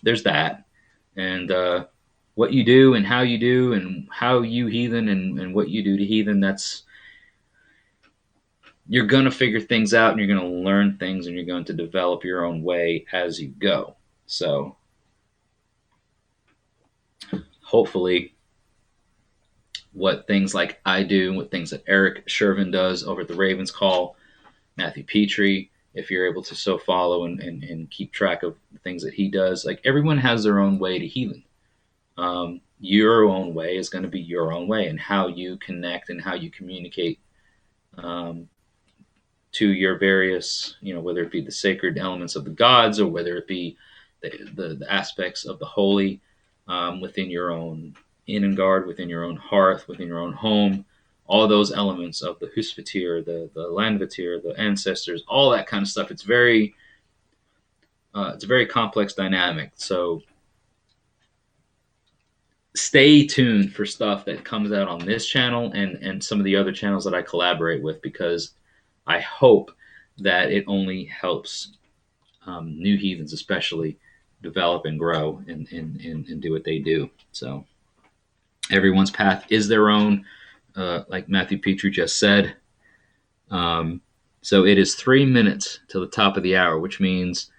that, and what you do, and how you do, and how you heathen, and what you do to heathen. That's You're going to figure things out, and you're going to learn things, and you're going to develop your own way as you go. So hopefully what things like I do, what things that Eric Shervin does over at the Ravens Call, Matthew Petrie, if you're able to so follow and keep track of the things that he does, like, everyone has their own way to healing. Your own way is going to be your own way, and how you connect and how you communicate um, to your various, whether it be the sacred elements of the gods, or whether it be the aspects of the holy, within your own Innengard, within your own hearth, within your own home, all those elements of the Husvatir, the Landvatir, the ancestors, all that kind of stuff. It's a very complex dynamic. So stay tuned for stuff that comes out on this channel, and some of the other channels that I collaborate with, because I hope that it only helps new heathens, especially, develop and grow, and do what they do. So everyone's path is their own, like Matthew Petrie just said. So it is 3 minutes till the top of the hour, which means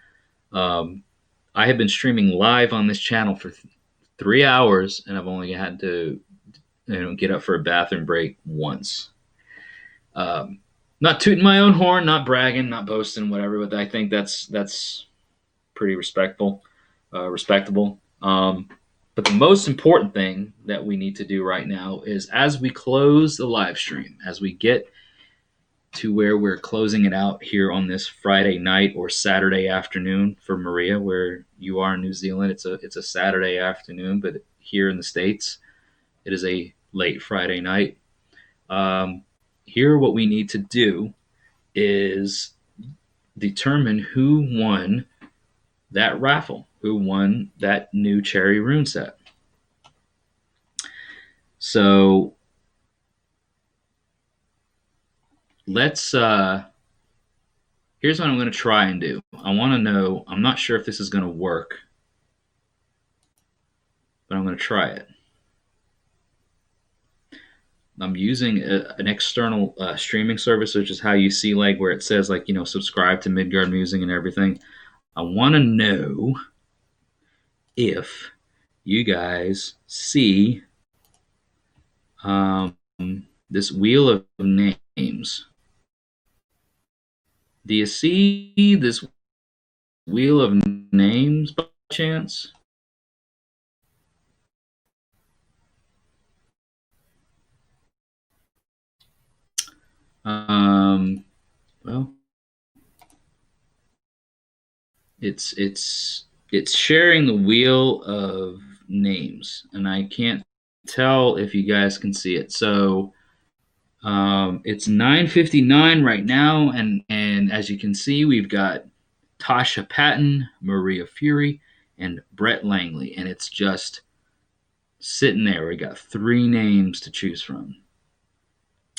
I have been streaming live on this channel for 3 hours, and I've only had to get up for a bathroom break once. Not tooting my own horn, not bragging, not boasting, whatever, but I think that's pretty respectable. But the most important thing that we need to do right now is, as we close the live stream, as we get to where we're closing it out here on this Friday night or Saturday afternoon for Maria, where you are in New Zealand, it's a Saturday afternoon, but here in the States, it is a late Friday night. Here, what we need to do is determine who won that raffle, who won that new cherry rune set. So let's here's what I'm going to try and do. I want to know, I'm not sure if this is going to work, but I'm going to try it. I'm using an external streaming service, which is how you see, like, where it says, like, subscribe to Midgard Musing and everything. I want to know if you guys see this wheel of names. Do you see this wheel of names by chance? Well, it's sharing the wheel of names, and I can't tell if you guys can see it. So it's 9:59 right now, and as you can see, we've got Tasha Patton, Maria Fury, and Brett Langley, and it's just sitting there. We got 3 names to choose from.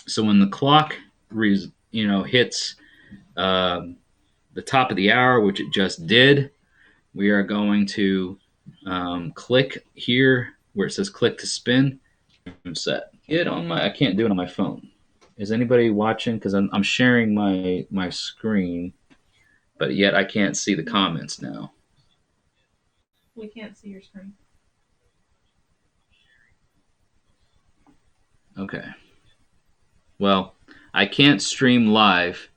So when the clock hits the top of the hour, which it just did, we are going to click here where it says click to spin and set it on my. I can't do it on my phone. Is anybody watching? Because I'm sharing my screen, but yet I can't see the comments now. We can't see your screen. Okay. Well, I can't stream live,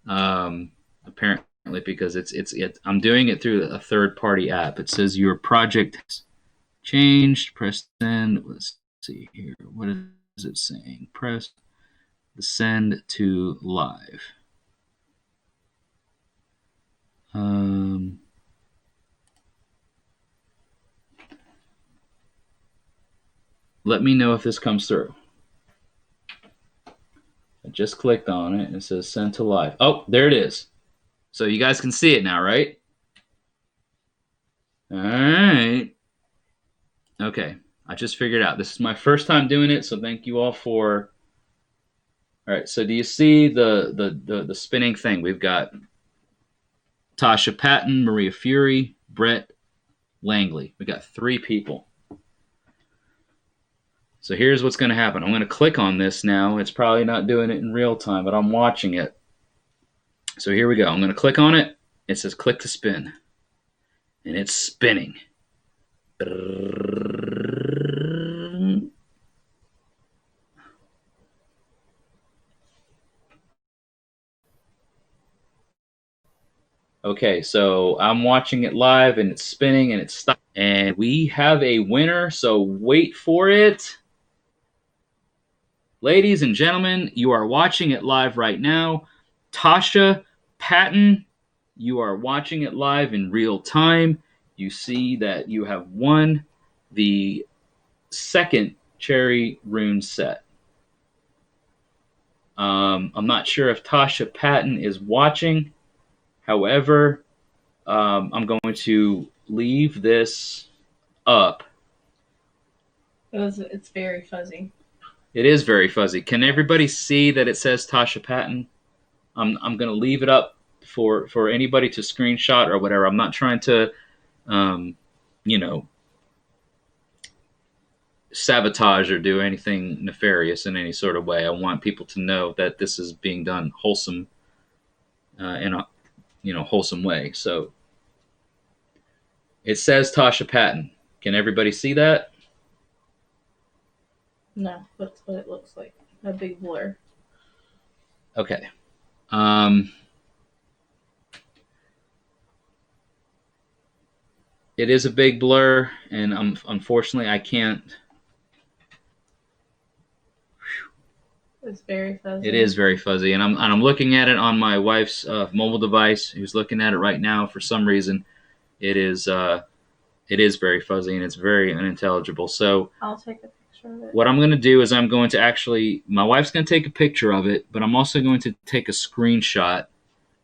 apparently because I'm doing it through a third party app. It says your project has changed. Press send. Let's see here. What is it saying? Press the send to live. Let me know if this comes through. I just clicked on it and it says send to live. Oh, there it is. So you guys can see it now, right? All right. Okay. I just figured out. This is my first time doing it, so thank you all for. All right. So do you see the spinning thing? We've got Tasha Patton, Maria Fury, Brett Langley. We got 3 people. So here's what's going to happen. I'm going to click on this now. It's probably not doing it in real time, but I'm watching it. So here we go. I'm going to click on it. It says click to spin. And it's spinning. Okay, so I'm watching it live and it's spinning and it's stopped. And we have a winner, so wait for it. Ladies and gentlemen, you are watching it live right now. Tasha Patton, you are watching it live in real time. You see that you have won the second Cherry Rune set. I'm not sure if Tasha Patton is watching. However, I'm going to leave this up. It's very fuzzy. It is very fuzzy. Can everybody see that it says Tasha Patton? I'm going to leave it up for anybody to screenshot or whatever. I'm not trying to, you know, sabotage or do anything nefarious in any sort of way. I want people to know that this is being done wholesome, in a wholesome way. So it says Tasha Patton. Can everybody see that? No, that's what it looks like. A big blur. Okay. It is a big blur, and unfortunately I can't. It's very fuzzy. It is very fuzzy, and I'm looking at it on my wife's mobile device, who's looking at it right now. For some reason, it is very fuzzy and it's very unintelligible. So I'll take a picture of it. what I'm going to do is I'm going to actually, my wife's going to take a picture of it, but I'm also going to take a screenshot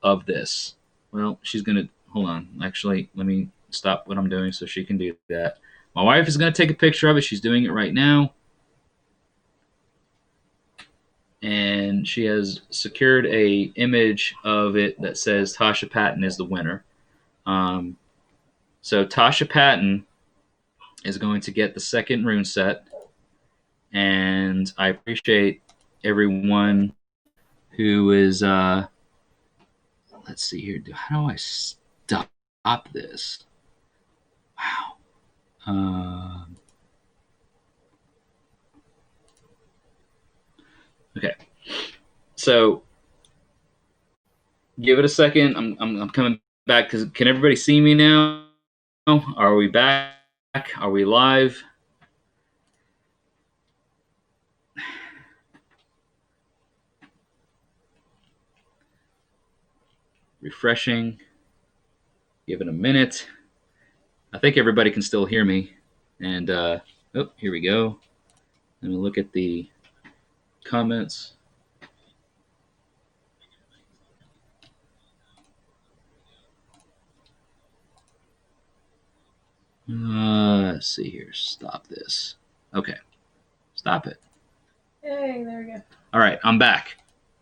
of this. Well, she's going to, hold on. Actually, let me stop what I'm doing so she can do that. My wife is going to take a picture of it. She's doing it right now. And she has secured a image of it that says Tasha Patton is the winner. So Tasha Patton is going to get the second rune set, and I appreciate everyone who is. Let's see here. How do I stop this? Wow. Okay. So give it a second. I'm coming back. Can everybody see me now? Are we back? Are we live? Refreshing. Give it a minute. I think everybody can still hear me. And here we go. Let me look at the comments. Let's see here. Stop this. Okay. Stop it. Yay, there we go. All right, I'm back.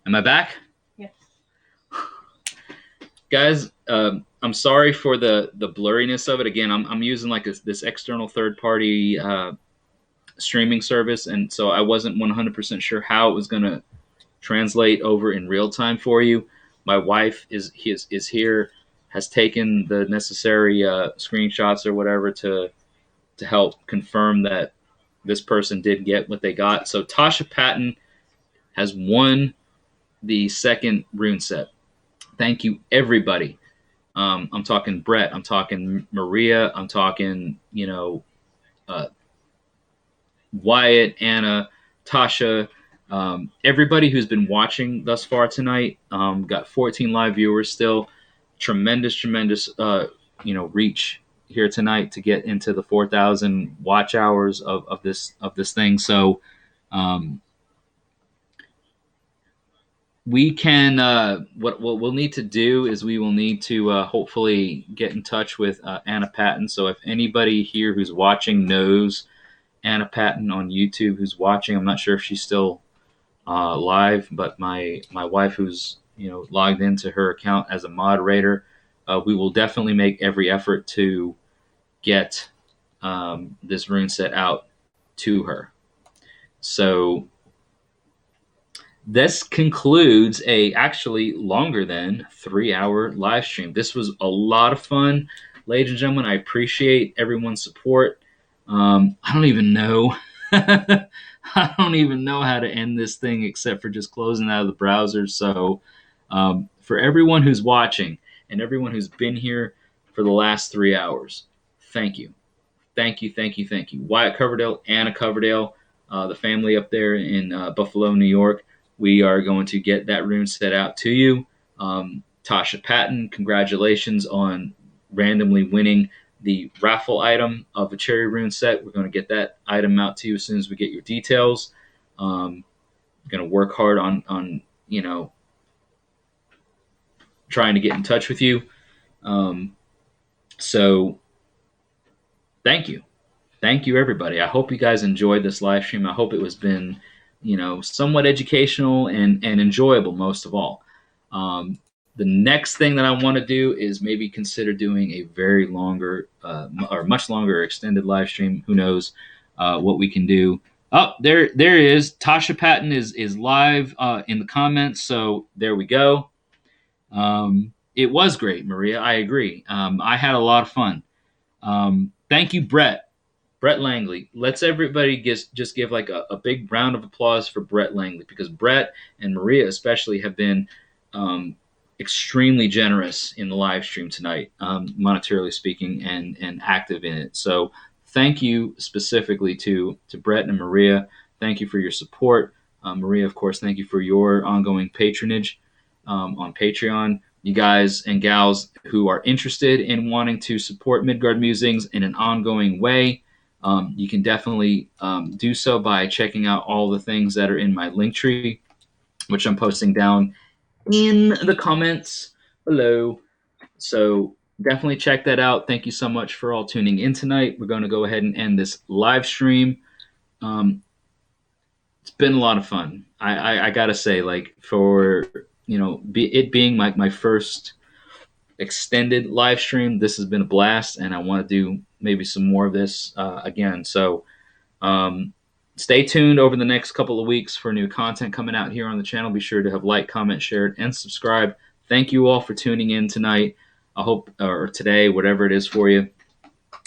Am I back? Yes. Guys, I'm sorry for the blurriness of it. Again, I'm using like this external third-party streaming service, and so I wasn't 100% sure how it was going to translate over in real time for you. My wife is here, has taken the necessary screenshots or whatever to help confirm that this person did get what they got. So Tasha Patton has won the second rune set. Thank you, everybody. I'm talking Brett. I'm talking Maria. I'm talking, uh, Wyatt, Anna, Tasha, everybody who's been watching thus far tonight. Got 14 live viewers still. Tremendous, reach here tonight to get into the 4,000 watch hours of this thing. So, we can what we'll need to do is we will need to hopefully get in touch with Anna Patton. So if anybody here who's watching knows Anna Patton on YouTube who's watching, I'm not sure if she's still live, but my wife who's logged into her account as a moderator, we will definitely make every effort to get this rune set out to her. So this concludes a actually longer than 3-hour live stream. This was a lot of fun, ladies and gentlemen. I appreciate everyone's support. I don't even know. I don't even know how to end this thing except for just closing out of the browser. So, for everyone who's watching and everyone who's been here for the last 3 hours, thank you. Thank you. Wyatt Coverdale, Anna Coverdale, the family up there in Buffalo, New York. We are going to get that rune set out to you. Tasha Patton, congratulations on randomly winning the raffle item of a cherry rune set. We're going to get that item out to you as soon as we get your details. Going to work hard on trying to get in touch with you. So thank you. Thank you, everybody. I hope you guys enjoyed this live stream. I hope it was been, somewhat educational and enjoyable most of all. The next thing that I want to do is maybe consider doing a very longer or much longer extended live stream. Who knows what we can do. Oh, there is. Tasha Patton is live in the comments. So there we go. It was great, Maria. I agree. I had a lot of fun. Thank you, Brett Langley. Let's everybody just give like a big round of applause for Brett Langley, because Brett and Maria especially have been extremely generous in the live stream tonight, monetarily speaking, and active in it. So thank you specifically to Brett and Maria. Thank you for your support. Maria, of course, thank you for your ongoing patronage on Patreon. You guys and gals who are interested in wanting to support Midgard Musings in an ongoing way, you can definitely do so by checking out all the things that are in my link tree, which I'm posting down in the comments below. So definitely check that out. Thank you so much for all tuning in tonight. We're going to go ahead and end this live stream. It's been a lot of fun. I gotta say, like, for it being my first extended live stream, this has been a blast, and I want to do maybe some more of this again. So stay tuned over the next couple of weeks for new content coming out here on the channel. Be sure to have liked, comment, shared, and subscribe. Thank you all for tuning in tonight. I hope, or today, whatever it is for you.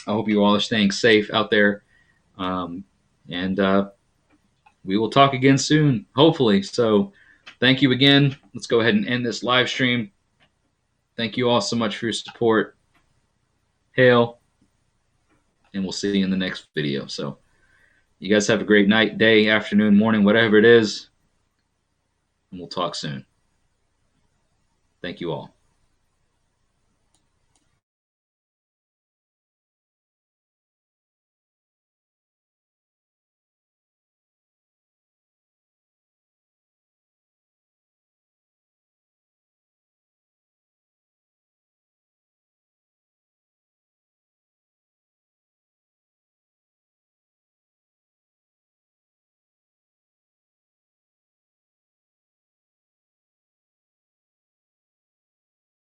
I hope you all are staying safe out there. And we will talk again soon, hopefully. So thank you again. Let's go ahead and end this live stream. Thank you all so much for your support. Hail. And we'll see you in the next video. So you guys have a great night, day, afternoon, morning, whatever it is. And we'll talk soon. Thank you all.